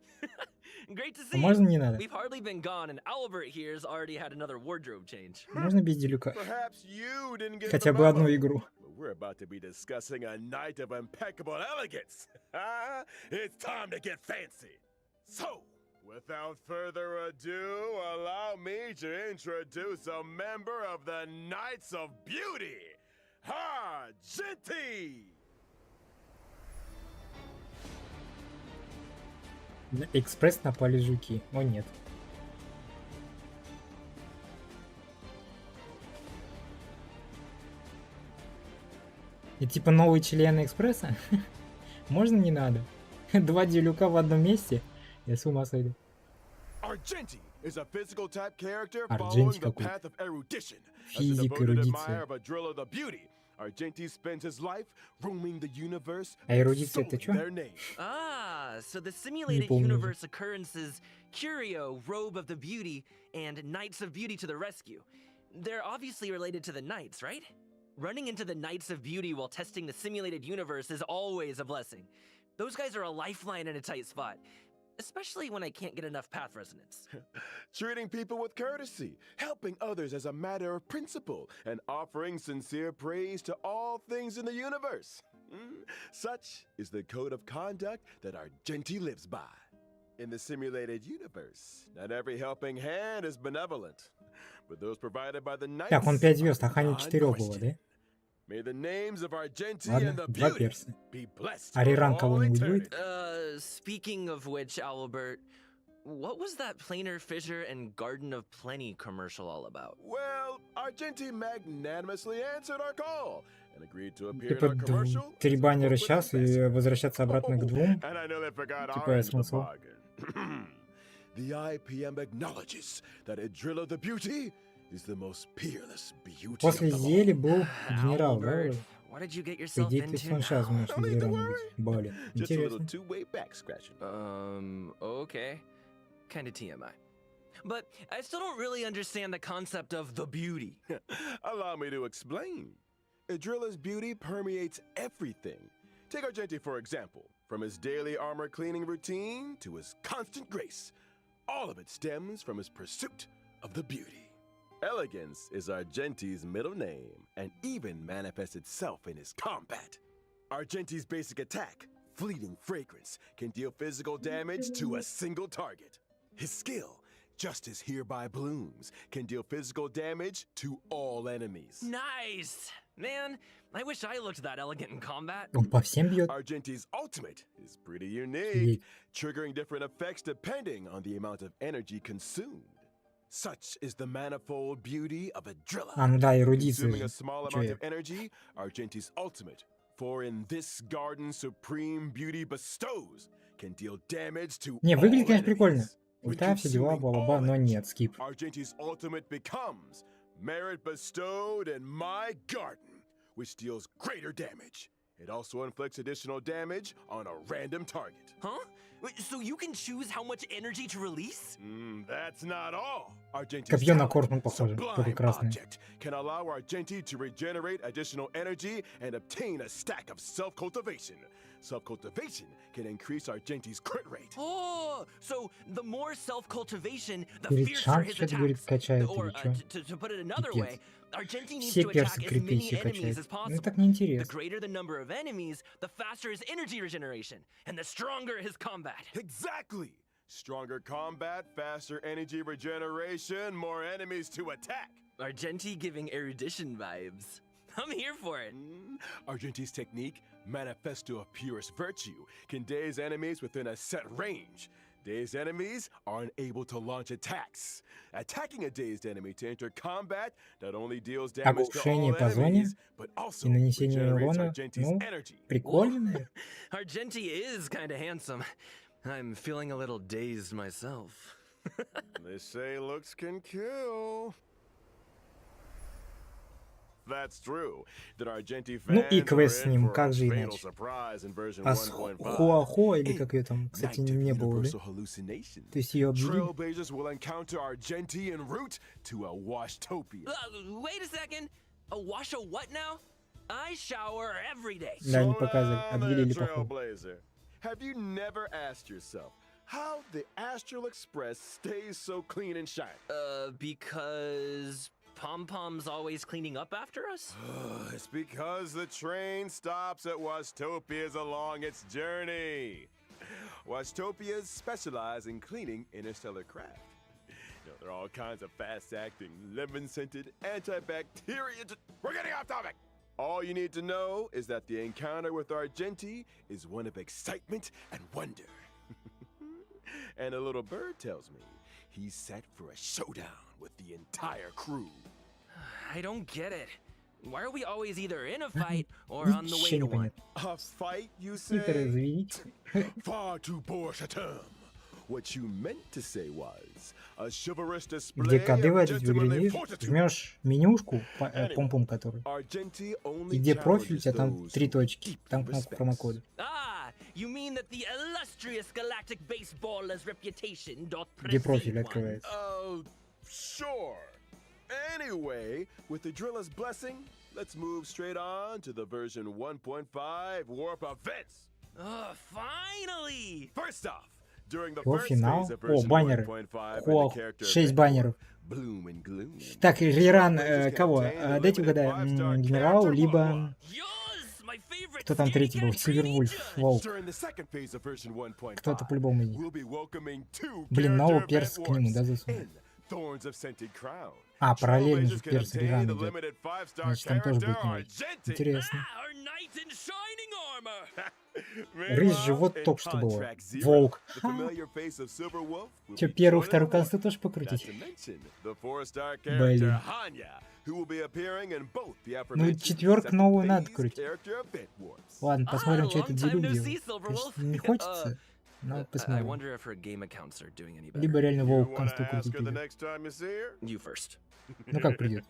Speaker 7: Great to see
Speaker 1: Можно
Speaker 7: you.
Speaker 1: не надо?
Speaker 7: We've hardly been gone, and Albert here's already had another wardrobe change.
Speaker 1: Можно без делюка?
Speaker 5: Perhaps you didn't get
Speaker 1: Хотя
Speaker 5: the
Speaker 1: бы одну
Speaker 5: memo.
Speaker 1: игру.
Speaker 5: But we're about to be discussing a night of impeccable elegance. It's time to get fancy. So, without further ado, allow me to introduce a member of the Knights of Beauty, Argenti!
Speaker 1: На экспресс напали жуки. О нет. И типа новые члены экспресса? Можно не надо? Два делюка в одном месте? Я с ума сойду.
Speaker 5: Argenti is a physical type character
Speaker 1: Argenti
Speaker 5: following the
Speaker 1: какой-то.
Speaker 5: path of erudition. As a
Speaker 1: Физик,
Speaker 5: devoted
Speaker 1: эрудиция.
Speaker 5: admirer of a drill of the beauty, Argenti spends his life roaming the universe.
Speaker 1: А эрудиция это чё?
Speaker 5: Their name.
Speaker 7: Ah, so the simulated
Speaker 1: помню.
Speaker 7: universe occurrences Curio, Robe of the Beauty, and Knights of Beauty to the rescue. They're obviously related to the Knights, right? Running into the Knights of Beauty while testing the simulated universe is always a blessing. Those guys are a lifeline in a tight spot, especially when I can't get enough path resonance.
Speaker 5: Treating people with courtesy, helping others as a matter of principle, and offering sincere praise to all things in the universe. Such is the code of conduct that Argenti lives by. In the simulated universe, not every helping hand is benevolent, but those provided by the Knights.
Speaker 1: Так, он 5 звезд, а Ханя 4 было, да?
Speaker 5: May the names of Argenti
Speaker 1: Ладно,
Speaker 5: and the
Speaker 1: 2
Speaker 5: beauty
Speaker 1: перса.
Speaker 5: be blessed
Speaker 1: А
Speaker 5: for
Speaker 1: реран
Speaker 5: all
Speaker 1: кого-нибудь будет?
Speaker 5: eternity.
Speaker 7: Speaking of which, Albert, what was that Planar Fissure and Garden of Plenty commercial all about?
Speaker 5: Well, Argenti magnanimously answered our call and agreed to appear in
Speaker 1: Типа
Speaker 5: our commercial.
Speaker 1: 3 баннера сейчас и возвращаться обратно к 2.
Speaker 5: And I know they forgot
Speaker 1: Типа
Speaker 5: our end of the
Speaker 1: смысл.
Speaker 5: bargain. The IPM acknowledges that Idrilla the Beauty is the most peerless beauty
Speaker 1: После
Speaker 5: of them all.
Speaker 1: Зели был генерал, да?
Speaker 7: Albert, what did you get
Speaker 1: По
Speaker 7: yourself
Speaker 1: идее, то есть
Speaker 7: into
Speaker 1: он сейчас
Speaker 7: now?
Speaker 1: может
Speaker 5: No need to
Speaker 1: генералом
Speaker 5: worry.
Speaker 1: быть. Блин,
Speaker 5: Just a little
Speaker 1: интересно.
Speaker 5: two-way back scratching.
Speaker 7: Okay. Kinda TMI. But I still don't really understand the concept of the beauty.
Speaker 5: Allow me to explain. Idrilla's beauty permeates everything. Take Argenti, for example. From his daily armor cleaning routine to his constant grace, all of it stems from his pursuit of the beauty. Elegance is Argenti's middle name and even manifests itself in his combat. Argenti's basic attack, Fleeting Fragrance, can deal physical damage to a single target. His skill, Justice Hereby Blooms, can deal physical damage to all enemies.
Speaker 7: Nice! Man, I wish I looked that elegant in combat.
Speaker 1: Он по всем бьет.
Speaker 5: Argenti's ultimate is pretty unique,
Speaker 1: Офигеть.
Speaker 5: triggering different effects depending on the amount of energy consumed. Such is the manifold beauty of Idrilla.
Speaker 1: А, ну да, эрудиция
Speaker 5: Consuming
Speaker 1: же.
Speaker 5: a small
Speaker 1: Чё
Speaker 5: amount
Speaker 1: я?
Speaker 5: of energy, Argenti's ultimate, for in this garden supreme beauty bestows, can deal damage to
Speaker 1: Не,
Speaker 5: all
Speaker 1: выглядит, конечно, прикольно.
Speaker 5: enemies. When
Speaker 1: Ульта, все дела,
Speaker 5: consuming
Speaker 1: бла-бла-бла,
Speaker 5: all
Speaker 1: но
Speaker 5: energy,
Speaker 1: нет, скип.
Speaker 5: Argenti's ultimate becomes merit bestowed in my garden, which deals greater damage. It also inflicts additional damage on a random target.
Speaker 7: Huh? Wait, so you can choose how much energy to release?
Speaker 5: That's not all. Argenti's
Speaker 1: Копье на
Speaker 5: talent,
Speaker 1: Корфман похоже, только
Speaker 5: Sublime
Speaker 1: красное.
Speaker 5: Object, can allow Argenti to regenerate additional energy and obtain a stack of self-cultivation. Self-cultivation can increase Argenti's crit rate.
Speaker 7: Oh, so the more self-cultivation, the
Speaker 1: Говорит,
Speaker 7: fiercer
Speaker 1: шанс
Speaker 7: his
Speaker 1: что-то, говорит,
Speaker 7: attacks.
Speaker 1: качает
Speaker 7: Or,
Speaker 1: или чё?
Speaker 7: to put it another
Speaker 1: Пипец.
Speaker 7: way, Argenti needs
Speaker 1: Все
Speaker 7: to
Speaker 1: персы
Speaker 7: attack as
Speaker 1: крипи
Speaker 7: many
Speaker 1: все
Speaker 7: enemies
Speaker 1: качает.
Speaker 7: as
Speaker 1: Ну
Speaker 7: possible.
Speaker 1: так
Speaker 7: The
Speaker 1: неинтересно.
Speaker 7: greater the number of enemies, the faster his energy regeneration, and the stronger his combat.
Speaker 5: Exactly! Stronger combat, faster energy regeneration, more enemies to attack.
Speaker 7: Argenti giving erudition vibes. I'm here for it.
Speaker 5: Argenti's technique, Manifesto of Purest Virtue, can daze enemies within a set range. Dazed enemies are unable to launch attacks. Attacking a dazed enemy to enter combat not only deals damage to all
Speaker 1: Оглушение по зоне
Speaker 5: enemies, but also
Speaker 1: и нанесение
Speaker 5: regenerates
Speaker 1: урона.
Speaker 5: Argenti's
Speaker 1: Ну,
Speaker 5: energy.
Speaker 1: прикольно.
Speaker 7: Argenti is kinda handsome. I'm feeling a little dazed myself.
Speaker 5: They say looks can kill. That's true. That Argenti
Speaker 1: Ну и
Speaker 5: fans
Speaker 1: квест
Speaker 5: are
Speaker 1: с
Speaker 5: in
Speaker 1: ним,
Speaker 5: for
Speaker 1: как
Speaker 5: a
Speaker 1: же
Speaker 5: fatal
Speaker 1: иначе?
Speaker 5: surprise in version
Speaker 1: А с
Speaker 5: 1.5.
Speaker 1: Хуахо, или как ее там, кстати,
Speaker 5: Night of
Speaker 1: не было, да?
Speaker 5: universal hallucination.
Speaker 1: То есть ее объявили?
Speaker 5: Trailblazers will encounter Argenti en route to a Washtopia.
Speaker 7: Wait a second. A wash a what now? I shower every day.
Speaker 1: Да, не
Speaker 5: Slow
Speaker 1: показывали,
Speaker 5: down
Speaker 1: объявили
Speaker 5: there,
Speaker 1: походу.
Speaker 5: Trailblazer. Have you never asked yourself how the Astral Express stays so clean and shiny?
Speaker 7: Because Pom-Pom's always cleaning up after us?
Speaker 5: It's because the train stops at Wastopias along its journey. Wastopias specialize in cleaning interstellar craft. You know, there are all kinds of fast-acting, lemon-scented, antibacterial... We're getting off topic! All you need to know is that the encounter with Argenti is one of excitement and wonder. And a little bird tells me he's set for a showdown with the entire crew.
Speaker 7: I don't get it. Why are we always either in a fight or on the way
Speaker 1: Ничего
Speaker 7: to
Speaker 1: не
Speaker 7: one?
Speaker 1: понятно.
Speaker 5: A fight, you
Speaker 1: Титры
Speaker 5: say?
Speaker 1: заведите.
Speaker 5: Far too poor a term. what you meant to say was a chivalrous
Speaker 1: Где
Speaker 5: display
Speaker 1: коды
Speaker 5: of
Speaker 1: вводить в игре не
Speaker 5: gentlemanly
Speaker 1: вижу.
Speaker 5: fortitude.
Speaker 1: Жмешь менюшку, пум-пум которую.
Speaker 5: Our Genti
Speaker 1: И
Speaker 5: only
Speaker 1: где профиль, у тебя
Speaker 5: challenges
Speaker 1: там
Speaker 5: those
Speaker 1: 3
Speaker 5: who
Speaker 1: точки.
Speaker 5: deeply
Speaker 1: Там кнопка
Speaker 5: respects.
Speaker 1: промокода.
Speaker 7: Ah, you mean that the illustrious galactic baseballer's reputation doth
Speaker 1: Где
Speaker 7: precede
Speaker 1: профиль
Speaker 7: one?
Speaker 1: открывается.
Speaker 5: Oh, sure. Anyway, with the driller's blessing, let's move straight on to the version 1.5 warp events.
Speaker 7: Finally!
Speaker 5: First off, during the
Speaker 1: О,
Speaker 5: first
Speaker 1: финал.
Speaker 5: phase of
Speaker 1: О,
Speaker 5: version
Speaker 1: баннеры.
Speaker 5: 1.5 and
Speaker 1: О,
Speaker 5: the character
Speaker 1: 6
Speaker 5: event
Speaker 1: баннеров.
Speaker 5: Bloom and Gloom.
Speaker 1: Так, реран
Speaker 5: Trailblazers can
Speaker 1: кого?
Speaker 5: obtain the
Speaker 1: Дайте
Speaker 5: limited
Speaker 1: угадаю.
Speaker 5: 5-star
Speaker 1: Генерал,
Speaker 5: character
Speaker 1: либо...
Speaker 5: Wawa.
Speaker 7: Yours, my favorite
Speaker 1: Кто там третий был?
Speaker 7: skinny cat
Speaker 1: Сильвервульф.
Speaker 7: greenie
Speaker 1: Волк.
Speaker 5: During the second phase of version 1.5,
Speaker 1: Кто-то по-любому не.
Speaker 5: we'll be welcoming 2
Speaker 1: Блин, нового
Speaker 5: character
Speaker 1: перса
Speaker 5: event
Speaker 1: к нему,
Speaker 5: warps
Speaker 1: да, засунул?
Speaker 5: in Thorns of Scented Crown.
Speaker 1: А, параллельно же
Speaker 5: Trailblazers can
Speaker 1: перс
Speaker 5: obtain
Speaker 1: реран
Speaker 5: the
Speaker 1: идет.
Speaker 5: limited 5-star
Speaker 1: Значит, там тоже
Speaker 5: character
Speaker 1: будет новый.
Speaker 5: Argenti.
Speaker 1: Интересно.
Speaker 7: Ah, our knight in shining armor!
Speaker 1: Рысь же вот
Speaker 5: Meanwhile,
Speaker 1: только
Speaker 5: in
Speaker 1: что было.
Speaker 5: Contract Zero,
Speaker 1: Волк.
Speaker 5: the familiar face of Silverwolf will
Speaker 1: Че,
Speaker 5: be
Speaker 1: первую,
Speaker 5: joining
Speaker 1: вторую
Speaker 5: the war.
Speaker 1: консту тоже
Speaker 5: Not
Speaker 1: покрутить?
Speaker 5: to mention the 4-star
Speaker 1: Блин.
Speaker 5: character Hanya, who will be appearing in both the aforementioned
Speaker 1: четверку
Speaker 5: second
Speaker 1: новую надо
Speaker 5: phase
Speaker 1: крутить.
Speaker 5: character event warps.
Speaker 1: Ладно, посмотрим, что это
Speaker 7: long
Speaker 1: за
Speaker 7: time no
Speaker 1: люди.
Speaker 7: see, Silverwolf.
Speaker 1: Не хочется, но
Speaker 7: I
Speaker 1: посмотрим.
Speaker 7: wonder if her game accounts are doing any better.
Speaker 1: Либо реально
Speaker 5: You
Speaker 1: волк
Speaker 5: wanna
Speaker 1: консту
Speaker 5: ask
Speaker 1: крутить
Speaker 5: her the
Speaker 1: идет.
Speaker 5: next time you see her?
Speaker 7: You first.
Speaker 1: Ну как придет?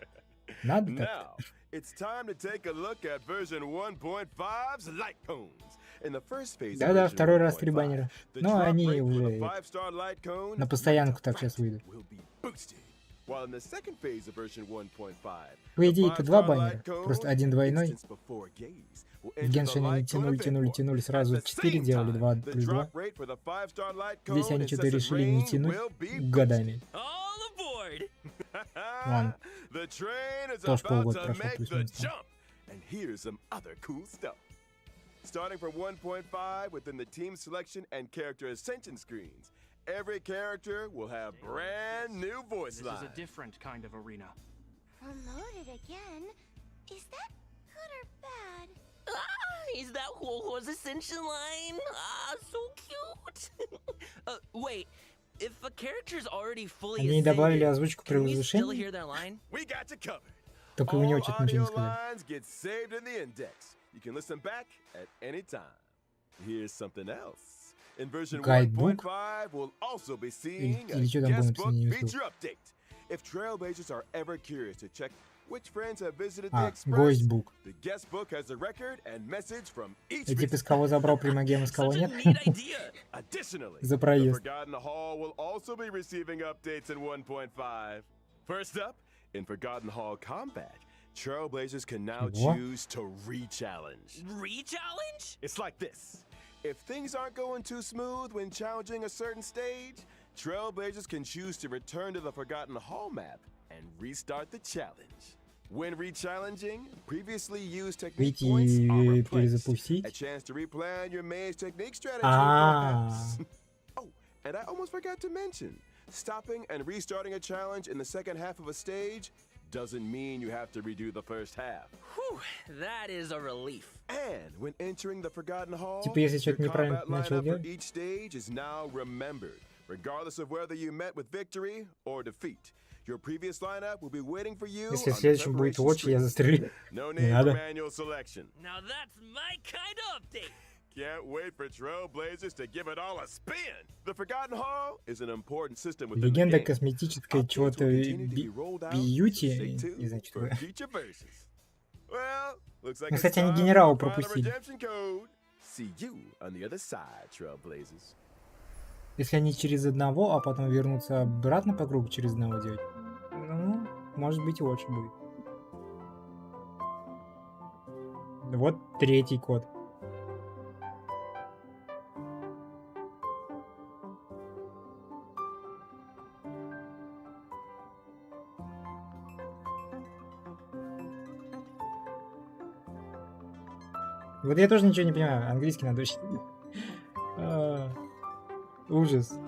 Speaker 1: Надо так?
Speaker 5: Now, it's time to take a look at version 1.5's light cones. In the first phase of
Speaker 1: Да-да,
Speaker 5: version
Speaker 1: второй раз 3
Speaker 5: 1.5,
Speaker 1: баннера.
Speaker 5: the
Speaker 1: Но
Speaker 5: drop
Speaker 1: они
Speaker 5: rate for the
Speaker 1: уже
Speaker 5: 5-star light cone
Speaker 1: на постоянку так сейчас выйдут.
Speaker 5: will be boosted. While in the second phase of version 1.5,
Speaker 1: По идее,
Speaker 5: the
Speaker 1: это 2
Speaker 5: 5-star
Speaker 1: баннера,
Speaker 5: light cone,
Speaker 1: просто один двойной.
Speaker 5: instance before gaze, will
Speaker 1: В
Speaker 5: enter the
Speaker 1: Геншине
Speaker 5: light
Speaker 1: они
Speaker 5: cone
Speaker 1: тянули,
Speaker 5: event warp.
Speaker 1: сразу
Speaker 5: At the
Speaker 1: 4
Speaker 5: same
Speaker 1: делали, 2
Speaker 5: time, the
Speaker 1: плюс 2.
Speaker 5: drop rate for the 5-star light
Speaker 1: Здесь
Speaker 5: cone
Speaker 1: они что-то
Speaker 5: incessant
Speaker 1: решили не
Speaker 5: rain
Speaker 1: тянуть
Speaker 5: will be
Speaker 1: годами.
Speaker 7: All aboard!
Speaker 1: Ладно.
Speaker 5: The train is
Speaker 1: Тоже
Speaker 5: about
Speaker 1: полгода
Speaker 5: to
Speaker 1: прошло,
Speaker 5: make the
Speaker 1: плюс-минус там.
Speaker 5: jump. And here's some other cool stuff. Starting from 1.5 within the team selection and character ascension screens, every character will have brand new voice
Speaker 8: This
Speaker 5: lines.
Speaker 8: is a different kind of arena.
Speaker 3: Promoted again? Is that good or bad?
Speaker 7: Is that Huohuo's ascension line? Ah, so cute! Wait, if a character's already fully
Speaker 1: Они не добавили
Speaker 7: ascended,
Speaker 1: озвучку при
Speaker 7: can we still
Speaker 1: возвышении,
Speaker 7: hear their line?
Speaker 5: We got you covered.
Speaker 1: только у него
Speaker 5: All
Speaker 1: что-то ничего не
Speaker 5: audio
Speaker 1: сказали.
Speaker 5: lines get saved in the index. You can listen back at any time. Here's something else. In version
Speaker 1: Гайдбук?
Speaker 5: 1.5, we'll also be seeing a
Speaker 1: Или что там было
Speaker 5: guest book
Speaker 1: написано, не успел.
Speaker 5: feature update. If Trailblazers are ever curious to check which friends have visited the
Speaker 1: А,
Speaker 5: Express,
Speaker 1: гостьбук.
Speaker 5: the guest book has a record and message from each
Speaker 1: И типа
Speaker 5: visitor.
Speaker 1: с кого забрал примагема, с кого
Speaker 7: Such a
Speaker 1: нет?
Speaker 7: neat idea!
Speaker 5: Additionally,
Speaker 1: За
Speaker 5: the
Speaker 1: проезд.
Speaker 5: Forgotten Hall will also be receiving updates in 1.5. First up, in Forgotten Hall Combat, Trailblazers can now
Speaker 1: Чего?
Speaker 5: choose to re-challenge.
Speaker 7: Re-challenge?
Speaker 5: It's like this. If things aren't going too smooth when challenging a certain stage, Trailblazers can choose to return to the Forgotten Hall map and restart the challenge. When re-challenging, previously used technique
Speaker 1: Видите,
Speaker 5: points are
Speaker 1: и
Speaker 5: replenished.
Speaker 1: перезапустить.
Speaker 5: A chance to replan your maze technique strategy,
Speaker 1: Ah.
Speaker 5: perhaps. Oh, and I almost forgot to mention, stopping and restarting a challenge in the second half of a stage doesn't mean you have to redo the first half.
Speaker 7: Whew, that is a relief.
Speaker 5: And when entering the Forgotten Hall,
Speaker 1: Типа, если
Speaker 5: your
Speaker 1: что-то неправильно
Speaker 5: combat
Speaker 1: начал
Speaker 5: lineup for
Speaker 1: делать.
Speaker 5: each stage is now remembered, regardless of whether you met with victory or defeat. Your previous lineup will be waiting for you.
Speaker 1: Если
Speaker 5: on
Speaker 1: в
Speaker 5: the
Speaker 1: следующем будет
Speaker 5: preparation
Speaker 1: watch, я
Speaker 5: screen.
Speaker 1: застрелю.
Speaker 5: No
Speaker 1: Не
Speaker 5: need for
Speaker 1: надо.
Speaker 5: manual selection.
Speaker 7: Now that's my kind of update!
Speaker 5: Can't wait for Trailblazers to give it all a spin. The Forgotten Hall is an important system within the
Speaker 1: Легенда
Speaker 5: game.
Speaker 1: косметической
Speaker 5: Updates
Speaker 1: чего-то
Speaker 5: will continue to be rolled out, so
Speaker 1: бьюти,
Speaker 5: stay tuned
Speaker 1: не знаю, что
Speaker 5: for
Speaker 1: такое.
Speaker 5: future versions. Well, looks like
Speaker 1: Ну,
Speaker 5: it's
Speaker 1: кстати, они
Speaker 5: time
Speaker 1: генерала
Speaker 5: for the final
Speaker 1: пропустили.
Speaker 5: redemption code. See you on the other side, Trailblazers.
Speaker 1: Если они через одного, а потом вернутся обратно по кругу через одного делать, ну, может быть, и watch будет. Вот третий код. Вот я тоже ничего не понимаю. Английский надо учить. Ужас.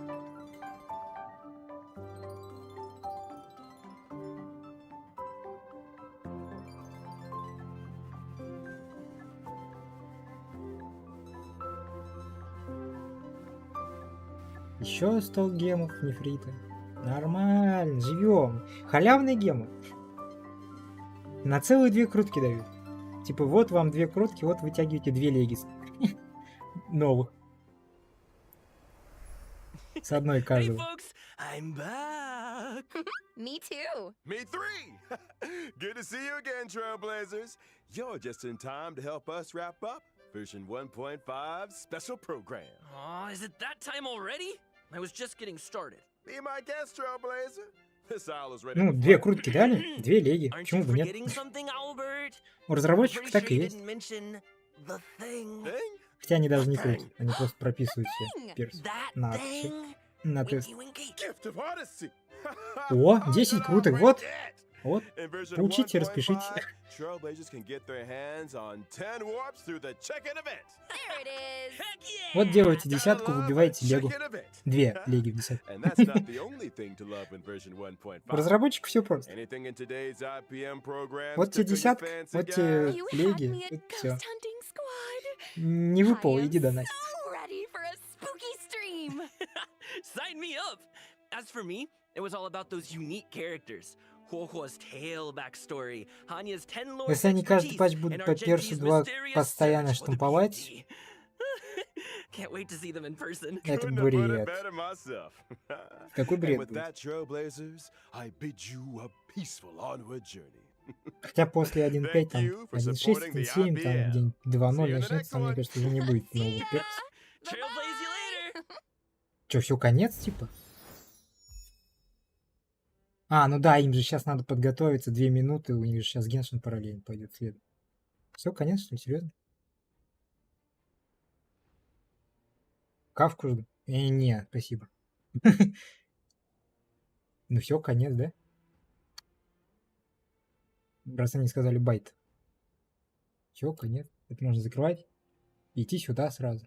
Speaker 1: Еще 100 гемов нефрита. Нормально, живем. Халявные гемы. На целые 2 крутки дают. Типа, вот вам 2 крутки, вот вытягиваете 2 легис. Новых. С одной
Speaker 7: Hey
Speaker 1: каждого.
Speaker 7: folks, I'm back.
Speaker 3: Me too.
Speaker 5: Me three! Good to see you again, Trailblazers. You're just in time to help us wrap up version 1.5 special program.
Speaker 7: Aw, is it that time already? I was just getting started.
Speaker 5: Be my guest, Trailblazer. This isle is ready
Speaker 1: Ну,
Speaker 5: to
Speaker 1: две
Speaker 5: fly.
Speaker 1: крутки дали, две леги.
Speaker 7: Aren't
Speaker 1: Почему
Speaker 7: you
Speaker 1: бы нет?
Speaker 7: forgetting something, Albert?
Speaker 1: У
Speaker 7: I'm
Speaker 1: разработчиков
Speaker 7: pretty
Speaker 1: так
Speaker 7: sure
Speaker 1: и
Speaker 7: you
Speaker 1: есть.
Speaker 7: didn't mention the thing.
Speaker 5: Thing?
Speaker 1: Хотя они даже не крутят. Они просто прописывают все перс.
Speaker 7: That
Speaker 1: На всё.
Speaker 7: thing?
Speaker 1: На тест.
Speaker 7: Winky winky.
Speaker 5: Gift of Odyssey.
Speaker 1: О, 10
Speaker 5: Good
Speaker 1: круток,
Speaker 5: old
Speaker 1: вот.
Speaker 5: Brigette.
Speaker 1: Вот.
Speaker 5: In version
Speaker 1: Поучите,
Speaker 5: 1.5,
Speaker 1: распишите.
Speaker 5: Trailblazers can get their hands on 10 warps through the check-in event.
Speaker 3: There it is.
Speaker 7: Heck yeah!
Speaker 1: Вот делаете
Speaker 5: Gotta
Speaker 1: десятку,
Speaker 5: love a
Speaker 1: выбиваете легу.
Speaker 5: check-in event.
Speaker 1: Две леги в десятку.
Speaker 5: And that's not the only thing to love in version
Speaker 1: У
Speaker 5: 1.5.
Speaker 1: разработчиков все просто.
Speaker 5: Anything in today's IPM program
Speaker 1: Вот тебе
Speaker 5: tickle your
Speaker 1: десятка,
Speaker 5: fancy,
Speaker 1: вот
Speaker 5: guys?
Speaker 1: тебе
Speaker 3: You had
Speaker 1: леги,
Speaker 3: me at
Speaker 1: вот
Speaker 3: Ghost
Speaker 1: все.
Speaker 3: Hunting Squad.
Speaker 1: Не выпало,
Speaker 3: I am
Speaker 1: иди до Насти.
Speaker 3: so ready for a spooky stream.
Speaker 7: Sign me up! As for me, it was all about those unique characters. Huohuo's tale backstory, Hanya's 10 lore
Speaker 1: Если они каждый
Speaker 7: expertise,
Speaker 1: патч будут
Speaker 7: and
Speaker 1: по персу
Speaker 7: Argenti's
Speaker 1: 2
Speaker 7: mysterious
Speaker 1: постоянно
Speaker 7: search for the
Speaker 1: штамповать,
Speaker 7: beauty. Can't wait to see them in person.
Speaker 1: это
Speaker 5: Couldn't have put it
Speaker 1: бред.
Speaker 5: better myself.
Speaker 1: Какой
Speaker 5: And
Speaker 1: бред
Speaker 5: with
Speaker 1: будет.
Speaker 5: that, Trailblazers, I bid you a peaceful onward journey.
Speaker 1: Хотя после 1.5, там, 1.6, 1.7, там, где-нибудь 2.0 начнется, там, мне кажется, уже не будет нового перса.
Speaker 7: Trailblaze you later!
Speaker 1: Че, все, конец, типа? А, ну да, им же сейчас надо подготовиться, 2 минуты, у них же сейчас Геншин параллельно пойдет следом. Все, конец, что ли, серьезно? Кавку жду? Не, спасибо. Ну все, конец, да? Раз они сказали байт. Все, конец. Это можно закрывать. И идти сюда сразу.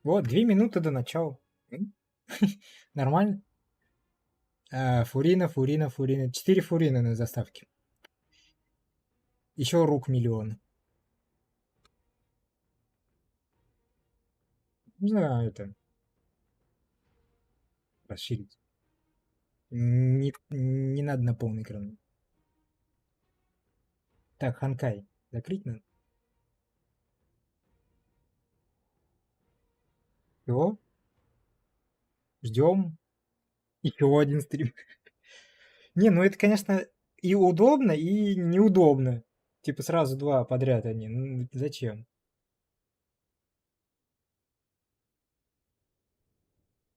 Speaker 1: Вот, 2 минуты до начала. Нормально. Фурина. 4 фурина на заставке. Еще рук миллион. Нужно это расширить. Не надо на полный экран. Так, Хонкай. Закрыть надо. Все. Ждем. Еще один стрим. Не, ну это, конечно, и удобно, и неудобно. Типа сразу 2 подряд они. Ну, зачем?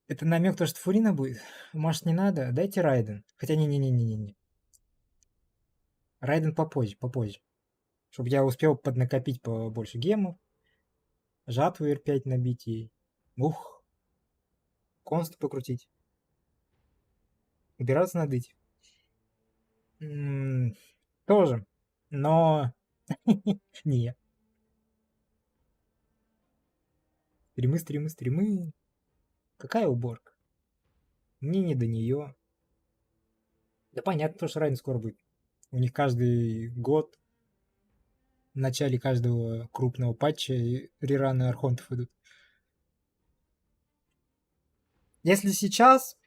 Speaker 1: Это намек то, что Фурина будет? Может, не надо? Дайте Райден. Хотя не. Райден попозже. Чтобы я успел поднакопить побольше гемов. Жатву R5 набить ей. Ух. Конст покрутить. Убираться надо идти. Тоже. Но... Не. Стримы. Какая уборка? Мне не до нее. Да понятно, что Райден скоро будет. У них каждый год в начале каждого крупного патча рераны архонтов идут. Если сейчас,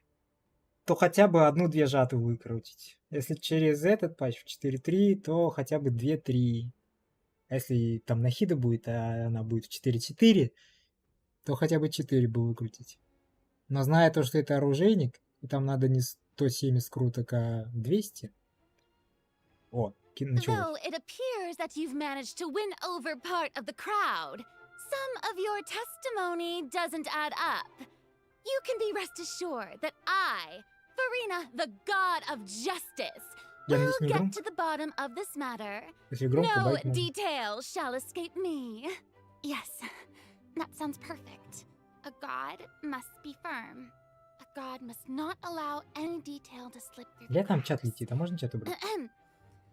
Speaker 1: то хотя бы 1-2 жатвы выкрутить. Если через этот патч в 4.3, то хотя бы 2-3. А если там нахида будет, а она будет в 4.4, то хотя бы 4 бы выкрутить. Но зная то, что это оружейник, и там надо не 170 круток, а 200. О, началось.
Speaker 3: Though it appears that you've managed to win over part of the crowd, some of your testimony doesn't add up. You can be rest assured that I, Farina, the god of justice,
Speaker 1: Я
Speaker 3: will
Speaker 1: надеюсь, не
Speaker 3: get
Speaker 1: громко.
Speaker 3: to the bottom of this matter.
Speaker 1: Если громко,
Speaker 3: No
Speaker 1: байк можно.
Speaker 3: detail shall escape me. Yes, that sounds perfect. A god must be firm. A god must not allow any detail to slip through the
Speaker 1: Бля, там чат
Speaker 3: cracks.
Speaker 1: летит, а можно чат убрать?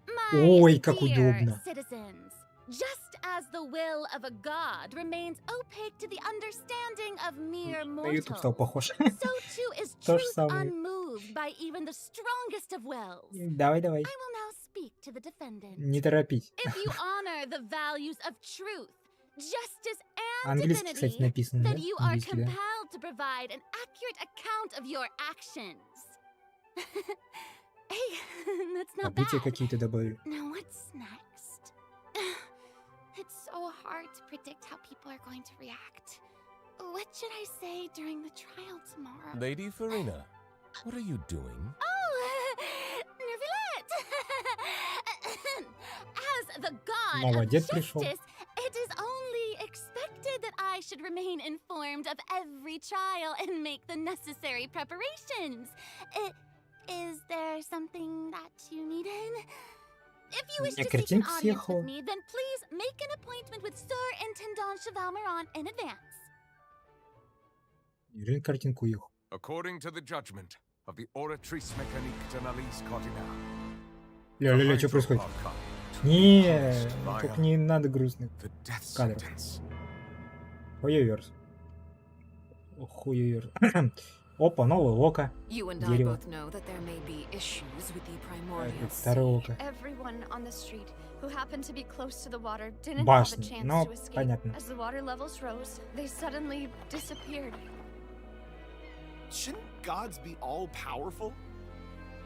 Speaker 3: My
Speaker 1: Ой, как
Speaker 3: dear
Speaker 1: удобно.
Speaker 3: citizens, just as the will of a god remains opaque to the understanding of mere
Speaker 1: На YouTube стал
Speaker 3: mortals,
Speaker 1: похож.
Speaker 3: so too is
Speaker 1: То же
Speaker 3: truth
Speaker 1: самое.
Speaker 3: unmoved by even the strongest of wills.
Speaker 1: Давай.
Speaker 3: I will now speak to the defendant.
Speaker 1: Не торопись.
Speaker 3: If you honor the values of truth, justice, and
Speaker 1: Английский, кстати,
Speaker 3: divinity,
Speaker 1: написано, да?
Speaker 3: then you are
Speaker 1: Английский, да.
Speaker 3: compelled to provide an accurate account of your actions. Hey, that's not
Speaker 1: События
Speaker 3: bad.
Speaker 1: какие-то добавили.
Speaker 3: Now what's next? It It's so hard to predict how people are going to react. What should I say during the trial tomorrow?
Speaker 4: Lady Farina, what are you doing?
Speaker 3: Oh, Nervillette! As the god
Speaker 1: Молодец,
Speaker 3: of
Speaker 1: пришел.
Speaker 3: justice, it is only expected that I should remain informed of every trial and make the necessary preparations. Is there something that you needed? If you wish to seek an
Speaker 1: картинка
Speaker 3: audience
Speaker 1: съехала.
Speaker 3: with me, then please make an appointment with Sir Intendant Chevalmeron in advance.
Speaker 1: Неужели картинку уехал?
Speaker 8: According to the judgment of the Oratrice Mécanique d'Analyse Cardinale.
Speaker 1: Ля-ля-ля, что происходит? Не, только не надо грустных
Speaker 8: The death
Speaker 1: кадров.
Speaker 8: sentence.
Speaker 1: Хуёверс. Хуёверс. Опа, новое око.
Speaker 9: You and I
Speaker 1: Дерево.
Speaker 9: both know that there may be issues with the primordial
Speaker 1: Это старое
Speaker 9: sea.
Speaker 1: око.
Speaker 3: Everyone on the street who happened to be close to the water didn't have a
Speaker 1: Башни.
Speaker 3: chance
Speaker 1: Ну,
Speaker 3: to escape.
Speaker 1: понятно.
Speaker 3: As the water levels rose, they suddenly disappeared.
Speaker 10: Shouldn't gods be all-powerful?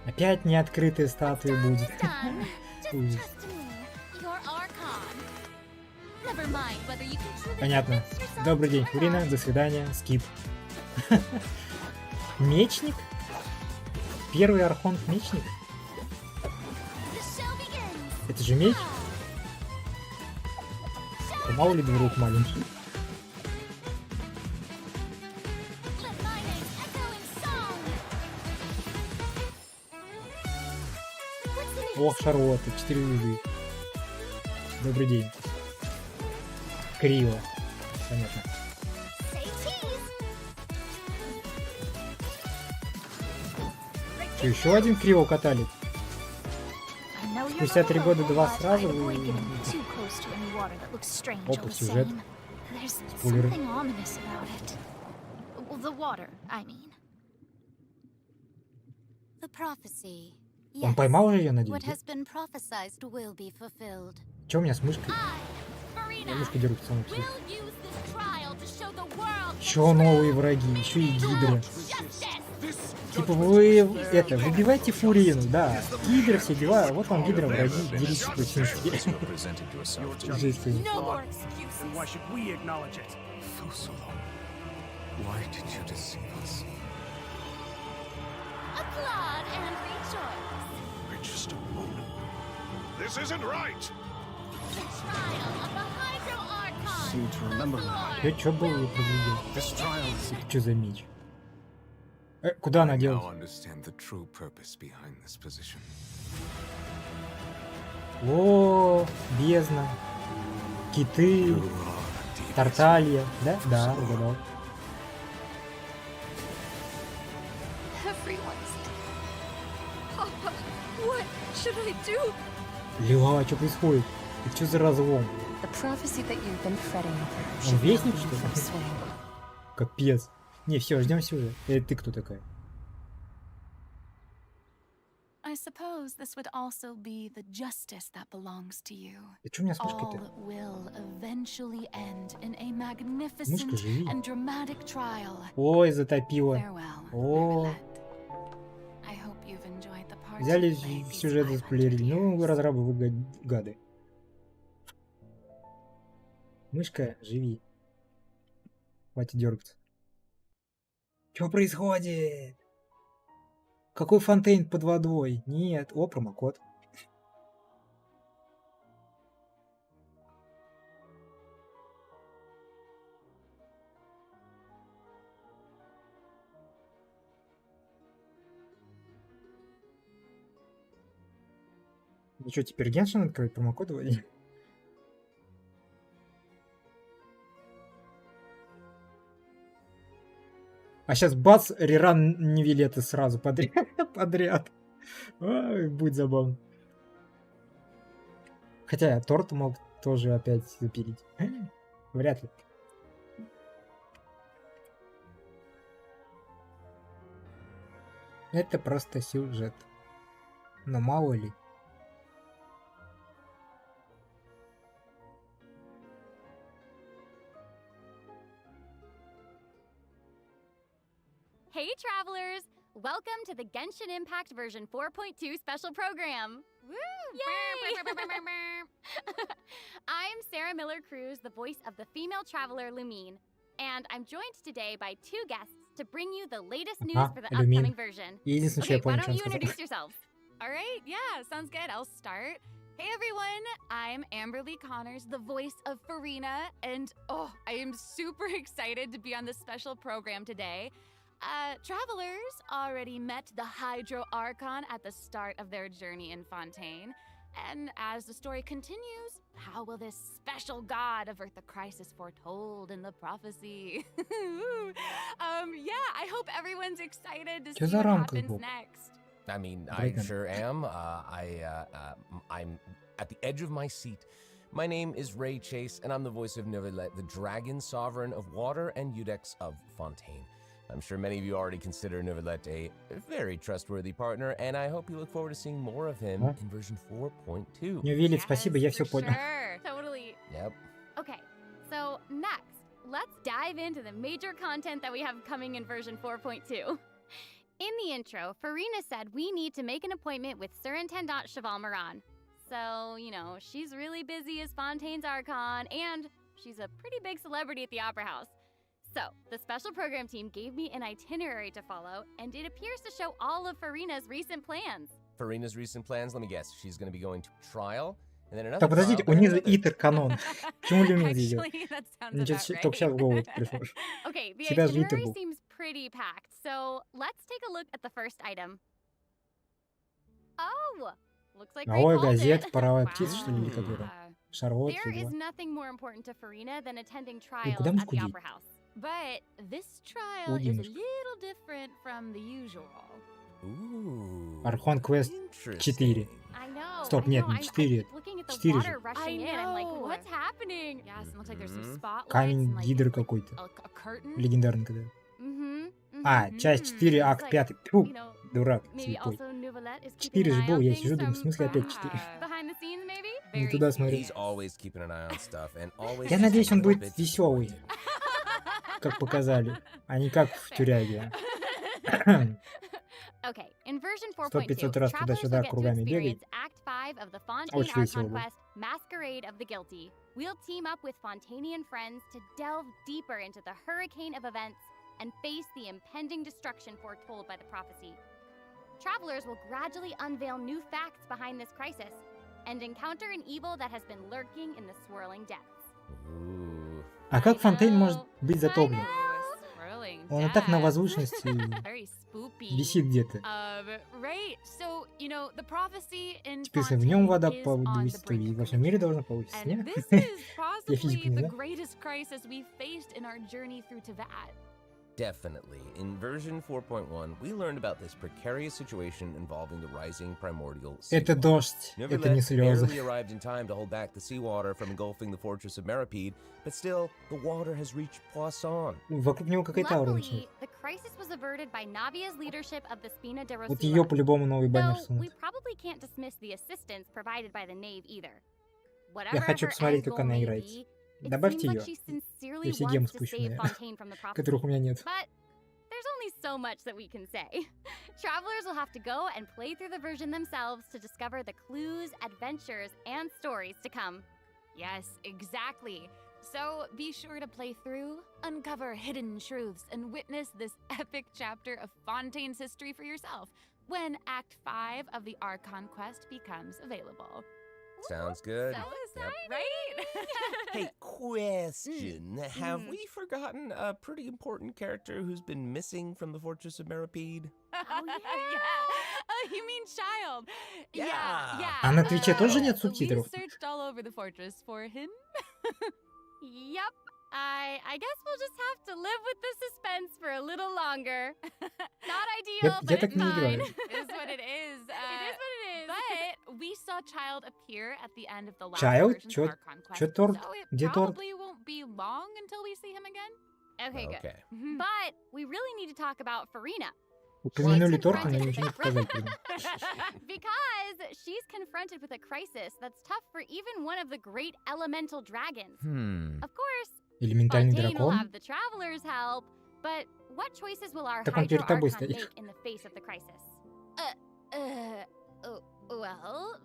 Speaker 1: Опять неоткрытые статуи будет.
Speaker 3: Done. Just
Speaker 1: Ужас.
Speaker 3: trust me. Your Archon. Never mind whether you can truly
Speaker 1: Понятно.
Speaker 3: convince yourself
Speaker 1: Добрый день,
Speaker 3: or
Speaker 1: Фурина.
Speaker 3: not.
Speaker 1: До свидания. Скип. Мечник? Первый архонт мечник?
Speaker 3: The show begins.
Speaker 1: Это же меч? Мало ли друг маленький.
Speaker 3: Let my name echo in song. What's the
Speaker 1: Ох, Шарлотта, 4 звезды. Добрый день. Криво. Понятно.
Speaker 3: say cheese?
Speaker 1: Что, еще один криво катали?
Speaker 3: I know you're
Speaker 1: Спустя
Speaker 3: not
Speaker 1: 3 года
Speaker 3: alone,
Speaker 1: 2
Speaker 3: but
Speaker 1: сразу.
Speaker 3: I'd avoid getting too close to any water that looks strange
Speaker 1: Опа,
Speaker 3: or
Speaker 1: сюжет.
Speaker 3: sane. There's
Speaker 1: Спойлеры.
Speaker 3: something ominous about it. Well, the water, I mean.
Speaker 11: The prophecy.
Speaker 1: Он
Speaker 11: Yes.
Speaker 1: поймал же ее, надеюсь?
Speaker 11: What has been prophesied will be fulfilled.
Speaker 1: Че у меня с мышкой?
Speaker 3: Farina,
Speaker 1: Я мышкой деру сам.
Speaker 3: we'll use this trial to show the world
Speaker 1: Еще новые враги, еще и гидры.
Speaker 3: justice.
Speaker 1: Типа вы это, выбивайте Фурину, да. Гидра все дела, вот вам гидра враги, деритесь против них. Жесть, конечно.
Speaker 3: No more excuses.
Speaker 10: Why should we acknowledge it?
Speaker 8: Fusolo, why did you deceive us?
Speaker 3: Applaud and rejoice.
Speaker 4: For just a moment. This isn't right!
Speaker 3: The trial of the Hydro Archon.
Speaker 10: Seem to remember
Speaker 3: Lord.
Speaker 1: Я чё был, я проглядел.
Speaker 10: This trial is...
Speaker 1: Это что за меч? Куда она
Speaker 8: I now
Speaker 1: делась?
Speaker 8: understand the true purpose behind this position.
Speaker 1: О, бездна. Киты,
Speaker 8: You are deep.
Speaker 1: Тарталья. Да? Да, угадал.
Speaker 9: Everyone's Papa, what should I do?
Speaker 1: Ля, что происходит? Это что за разлом?
Speaker 6: The prophecy that you've been fretting over
Speaker 1: Он
Speaker 6: should now
Speaker 1: вестник,
Speaker 6: be
Speaker 1: что ли?
Speaker 6: full swing.
Speaker 1: Капец. Не, все, ждем сюжет. Ты кто такая?
Speaker 12: I suppose this would also be the justice that belongs to you.
Speaker 1: Да что у меня с
Speaker 12: All
Speaker 1: мышкой-то?
Speaker 12: will eventually end in a
Speaker 1: Мышка
Speaker 12: magnificent
Speaker 1: живи.
Speaker 12: and dramatic trial.
Speaker 1: Ой, затопило.
Speaker 12: Farewell,
Speaker 1: О,
Speaker 12: Nervillette. I hope you've enjoyed the part
Speaker 1: взяли
Speaker 12: you played these
Speaker 1: сюжет и
Speaker 12: 500
Speaker 1: сплерили. Ну,
Speaker 12: years.
Speaker 1: разрабы вы гады. Мышка, живи. Хватит дергаться. Что происходит? Какой фонтейн под водой? Нет. О, промокод. Ну что, теперь Геншин открыть, промокод вводить? А сейчас бац, реран невилеты сразу подряд. Ай, будет забавно. Хотя торт мог тоже опять запилить. Вряд ли. Это просто сюжет. Но мало ли.
Speaker 3: Hey travelers! Welcome to the Genshin Impact version 4.2 special program. I'm Sarah Miller-Cruz, the voice of the female traveler Lumine, and I'm joined today by two guests to bring you the latest news for the upcoming version. Okay, why don't you introduce yourselves?
Speaker 12: All right, yeah, sounds good. I'll start. Hey everyone, I'm Amberly Connors, the voice of Farina, and I am super excited to be on this special program today. Travelers already met the Hydro Archon at the start of their journey in Fontaine. And as the story continues, how will this special god avert the crisis foretold in the prophecy? I hope everyone's excited to see what happens next.
Speaker 13: I mean, I sure am. I'm at the edge of my seat. My name is Ray Chase, and I'm the voice of Neuvillette, the dragon sovereign of water and Udex of Fontaine. I'm sure many of you already consider Neuvillette a very trustworthy partner, and I hope you look forward to seeing more of him in version 4.2.
Speaker 1: Neuvillette, спасибо, я все понял.
Speaker 3: Sure, totally.
Speaker 13: Yep.
Speaker 3: Okay, so next, let's dive into the major content that we have coming in version 4.2. In the intro, Farina said we need to make an appointment with Surintendant Cheval Moran. So, you know, she's really busy as Fontaine's Archon, and she's a pretty big celebrity at the Opera House. So, the special program team gave me an itinerary to follow, and it appears to show all of Farina's recent plans.
Speaker 13: Farina's recent plans, let me guess, she's going to be going to trial, and then another
Speaker 1: Так, подождите, у них же итер канон. Почему Люмин идет?
Speaker 12: Actually, that sounds
Speaker 1: Мне
Speaker 12: about
Speaker 1: только сейчас в голову
Speaker 12: right.
Speaker 1: пришло.
Speaker 3: Okay, the
Speaker 1: Всегда же итер
Speaker 3: itinerary
Speaker 1: был.
Speaker 3: seems pretty packed, so let's take a look at the first item. Oh, looks like Ray
Speaker 1: Ой,
Speaker 3: called
Speaker 1: газет,
Speaker 3: it.
Speaker 1: паровая птица, что ли, или как это? Шарлот,
Speaker 3: There
Speaker 1: все
Speaker 3: is
Speaker 1: дела.
Speaker 3: nothing more important to Farina than attending trials
Speaker 1: куда мы
Speaker 3: at the
Speaker 1: худеем?
Speaker 3: Opera House.
Speaker 12: But this trial
Speaker 1: Худеем
Speaker 12: is a
Speaker 1: немножко.
Speaker 12: little different from the usual.
Speaker 13: Ooh.
Speaker 1: Архон Квест 4.
Speaker 3: I know.
Speaker 1: Стоп,
Speaker 3: I
Speaker 1: нет,
Speaker 3: know,
Speaker 1: не
Speaker 3: I
Speaker 1: 4.
Speaker 3: keep looking at the
Speaker 1: 4
Speaker 3: water
Speaker 1: же.
Speaker 3: rushing in. I'm like, what's happening?
Speaker 12: Yes, it looks like there's some spotlights
Speaker 1: Камень
Speaker 12: and like
Speaker 1: Гидры какой-то.
Speaker 12: a curtain.
Speaker 1: Легендарный когда.
Speaker 3: Mm-hmm.
Speaker 1: А, часть 4, акт 5. Тьфу,
Speaker 3: You know,
Speaker 1: дурак
Speaker 3: maybe
Speaker 1: слепой.
Speaker 3: also Neuvillette is keeping
Speaker 1: 4
Speaker 3: an
Speaker 1: же
Speaker 3: eye
Speaker 1: был,
Speaker 3: on
Speaker 1: я
Speaker 3: things
Speaker 1: сижу, думаю, в
Speaker 3: from
Speaker 1: смысле опять 4?
Speaker 3: behind the scenes, maybe?
Speaker 1: Не туда смотрю.
Speaker 13: He's always keeping an eye on stuff, and always
Speaker 1: Я надеюсь, он будет веселый, как показали, а не как в тюряге.
Speaker 3: Okay, in version
Speaker 1: 100-500
Speaker 3: 4.2,
Speaker 1: раз
Speaker 3: travelers will
Speaker 1: туда-сюда
Speaker 3: get to
Speaker 1: кругами бегай.
Speaker 3: experience Act 5 of the Fontaine
Speaker 1: Очень весело
Speaker 3: Archon
Speaker 1: было.
Speaker 3: quest, Masquerade of the Guilty. We'll team up with Fontanian friends to delve deeper into the hurricane of events and face the impending destruction foretold by the prophecy. Travelers will gradually unveil new facts behind this crisis and encounter an evil that has been lurking in the swirling depths.
Speaker 13: Ooh.
Speaker 1: А как Фонтейн может быть затоплен?
Speaker 12: Swirling
Speaker 1: Он и так на
Speaker 12: depths.
Speaker 1: возвышенности
Speaker 12: Very spoopy.
Speaker 1: висит где-то.
Speaker 12: Right. So, you know, the prophecy in
Speaker 1: В смысле, в нем вода
Speaker 12: Fontaine
Speaker 1: по
Speaker 12: is on the
Speaker 1: 200
Speaker 12: brink
Speaker 1: и
Speaker 12: of
Speaker 1: во всем мире должна повыситься,
Speaker 12: And
Speaker 1: нет?
Speaker 12: this is
Speaker 1: Я физику
Speaker 12: possibly
Speaker 1: не
Speaker 12: the
Speaker 1: знаю.
Speaker 12: greatest crisis we've faced in our journey through Teyvat.
Speaker 13: Definitely. In version 4.1, we learned about this precarious situation involving the rising primordial sea
Speaker 1: Это
Speaker 13: water.
Speaker 1: дождь, это не
Speaker 13: Neuvillette
Speaker 1: слезы.
Speaker 13: barely arrived in time to hold back the seawater from engulfing the fortress of Meripede, but still, the water has reached Poisson.
Speaker 1: Вокруг него какая-то аура
Speaker 3: Luckily,
Speaker 1: начинает.
Speaker 3: the crisis was averted by Navia's leadership of the Spina de
Speaker 1: Вот ее
Speaker 3: Rosula.
Speaker 1: по-любому новый баннер
Speaker 3: Though we
Speaker 1: сунут.
Speaker 3: probably can't dismiss the assistance provided by the Knave either.
Speaker 1: Я
Speaker 3: Whatever
Speaker 1: хочу
Speaker 3: her
Speaker 1: посмотреть,
Speaker 3: end
Speaker 1: как
Speaker 3: goal
Speaker 1: она
Speaker 3: may
Speaker 1: играет.
Speaker 3: be, it
Speaker 1: Добавьте
Speaker 3: seems
Speaker 1: ее.
Speaker 3: like she sincerely
Speaker 1: Я все гемы
Speaker 3: wants to
Speaker 1: спущу,
Speaker 3: save
Speaker 1: наверное,
Speaker 3: Fontaine from the prophecy.
Speaker 1: которых у меня нет.
Speaker 3: But there's only so much that we can say. Travelers will have to go and play through the version themselves to discover the clues, adventures, and stories to come.
Speaker 12: Yes, exactly. So be sure to play through, uncover hidden truths, and witness this epic chapter of Fontaine's history for yourself when Act 5 of the Archon quest becomes available.
Speaker 13: Sounds good.
Speaker 3: So
Speaker 13: Yep.
Speaker 12: Right?
Speaker 13: Hey, question. Have we forgotten a pretty important character who's been missing from the Fortress of Meripede?
Speaker 3: Oh, yeah.
Speaker 12: You mean Child?
Speaker 13: Yeah.
Speaker 12: Yeah.
Speaker 1: А на Твиче тоже нет субтитров?
Speaker 12: We searched all over the fortress for him.
Speaker 3: Yep. I guess we'll just have to live with the suspense for a little longer. Not ideal,
Speaker 1: Я
Speaker 3: but
Speaker 1: так
Speaker 3: it's
Speaker 1: не
Speaker 3: fine.
Speaker 1: играю.
Speaker 12: It is what it is.
Speaker 3: It is what it is.
Speaker 12: But we saw Child appear at the end of the last
Speaker 1: Child?
Speaker 12: version's
Speaker 1: Чё-
Speaker 12: Archon quest,
Speaker 1: чё торт?
Speaker 12: so it
Speaker 1: Где торт?
Speaker 12: probably won't be long until we see him again.
Speaker 3: Okay, good.
Speaker 13: Okay.
Speaker 3: But we really need to talk about Farina.
Speaker 1: Упомянули торт, но ничего не сказали.
Speaker 3: Because she's confronted with a crisis that's tough for even one of the great elemental dragons. Of course,
Speaker 1: Элементальный
Speaker 3: Fontaine will
Speaker 1: дракон?
Speaker 3: have the traveler's help, but what choices will our
Speaker 1: Так он
Speaker 3: Hydro
Speaker 1: перед тобой
Speaker 3: Archon
Speaker 1: стоит.
Speaker 3: make in the face of the crisis?
Speaker 12: Well,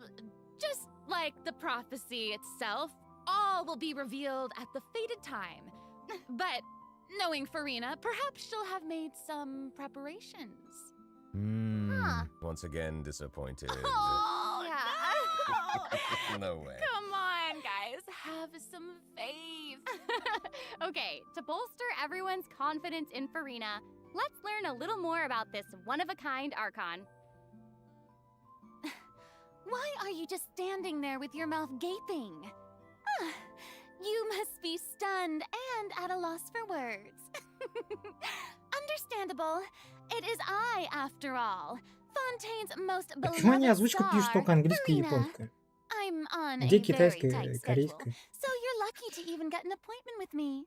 Speaker 12: just like the prophecy itself, all will be revealed at the fated time. But knowing Farina, perhaps she'll have made some preparations.
Speaker 13: Once again, disappointed.
Speaker 12: Oh, yeah.
Speaker 13: No way.
Speaker 12: Come on, guys. Have some faith.
Speaker 3: Okay, to bolster everyone's confidence in Farina, let's learn a little more about this one-of-a-kind Archon. Why are you just standing there with your mouth gaping? You must be stunned and at a loss for words. Understandable. It is I, after all. Fontaine's most
Speaker 1: Почему они
Speaker 3: beloved
Speaker 1: озвучку пишут
Speaker 3: star,
Speaker 1: только английское и
Speaker 3: Farina.
Speaker 1: японское?
Speaker 3: I'm on
Speaker 1: Где
Speaker 3: a very
Speaker 1: китайское,
Speaker 3: tight schedule,
Speaker 1: корейское?
Speaker 3: so you're lucky to even get an appointment with me.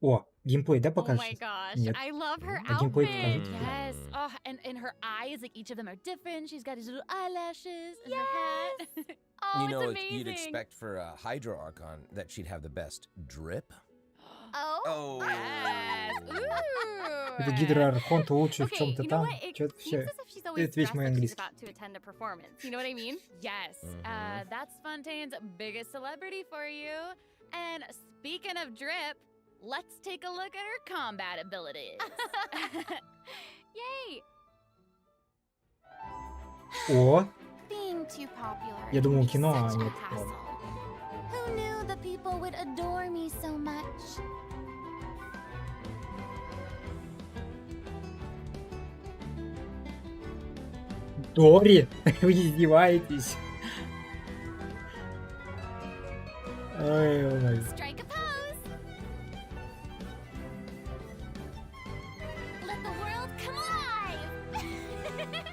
Speaker 1: О, геймплей, да,
Speaker 12: Oh
Speaker 1: покажешь?
Speaker 12: my gosh,
Speaker 1: Нет.
Speaker 12: I love her
Speaker 1: А геймплей
Speaker 12: outfit.
Speaker 1: покажите.
Speaker 12: Yes. Oh, and her eyes, like each of them are different. She's got these little eyelashes and her hat. Oh,
Speaker 13: You know,
Speaker 12: it's amazing.
Speaker 13: you'd expect for a Hydro Archon that she'd have the best drip.
Speaker 3: Oh?
Speaker 13: Oh.
Speaker 12: Yes. Ooh.
Speaker 1: Это гидроархонт лучше в
Speaker 3: Okay,
Speaker 1: чем-то
Speaker 3: you know
Speaker 1: там.
Speaker 3: what? It
Speaker 1: Чё-то
Speaker 3: seems
Speaker 1: все.
Speaker 3: as if she's always
Speaker 1: Это весь
Speaker 3: dressed
Speaker 1: мой
Speaker 3: like she's
Speaker 1: английский.
Speaker 3: about to attend a performance. You know what I mean?
Speaker 12: Yes. That's Fontaine's biggest celebrity for you. And speaking of drip, let's take a look at her combat abilities.
Speaker 3: Yay!
Speaker 1: О,
Speaker 3: Being too popular.
Speaker 1: я думал
Speaker 3: can be
Speaker 1: кино, а
Speaker 3: such a
Speaker 1: нет.
Speaker 3: hassle.
Speaker 1: Ладно.
Speaker 3: Who knew the people would adore me so much?
Speaker 1: Дори, вы издеваетесь. Ой.
Speaker 3: Strike a pose. Let the world come alive.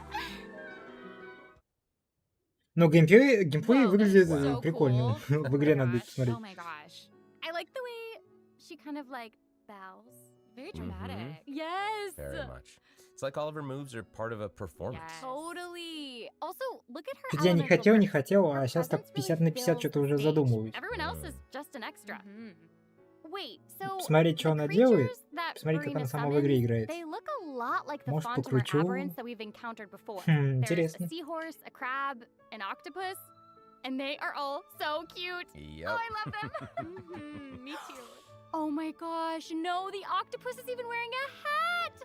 Speaker 1: Но геймплей
Speaker 12: Whoa,
Speaker 1: выглядит
Speaker 12: that's so
Speaker 1: прикольно.
Speaker 12: cool.
Speaker 1: В игре надо будет посмотреть.
Speaker 12: Oh my gosh.
Speaker 3: I like the way she kind of like bows.
Speaker 12: Very dramatic.
Speaker 3: Yes.
Speaker 13: Very much. It's like all of her moves are part of a performance.
Speaker 12: Yes.
Speaker 3: Totally. Also, look at her.
Speaker 1: Тут я не
Speaker 3: elemental
Speaker 1: хотел, не
Speaker 3: presence.
Speaker 1: хотел, а
Speaker 3: Her
Speaker 1: сейчас так
Speaker 3: presence
Speaker 1: 50
Speaker 3: really
Speaker 1: на 50
Speaker 3: fills
Speaker 1: что-то
Speaker 3: the
Speaker 1: уже
Speaker 3: stage.
Speaker 1: задумываюсь.
Speaker 3: Everyone else is just an extra. Wait, so
Speaker 1: Посмотреть, что
Speaker 3: the
Speaker 1: она делает,
Speaker 3: creatures that
Speaker 1: посмотреть, как
Speaker 3: Farina
Speaker 1: она сама в игре
Speaker 3: summons,
Speaker 1: играет.
Speaker 3: they look a lot like the
Speaker 1: Может,
Speaker 3: Fontamer
Speaker 1: покручу?
Speaker 3: aberrants that we've encountered before.
Speaker 1: Хм,
Speaker 3: There's a
Speaker 1: интересно.
Speaker 3: seahorse, a crab, an octopus, and they are all so cute.
Speaker 13: Yep.
Speaker 3: Oh, I love them.
Speaker 12: Me too.
Speaker 3: Oh my gosh, no, the octopus is even wearing a hat!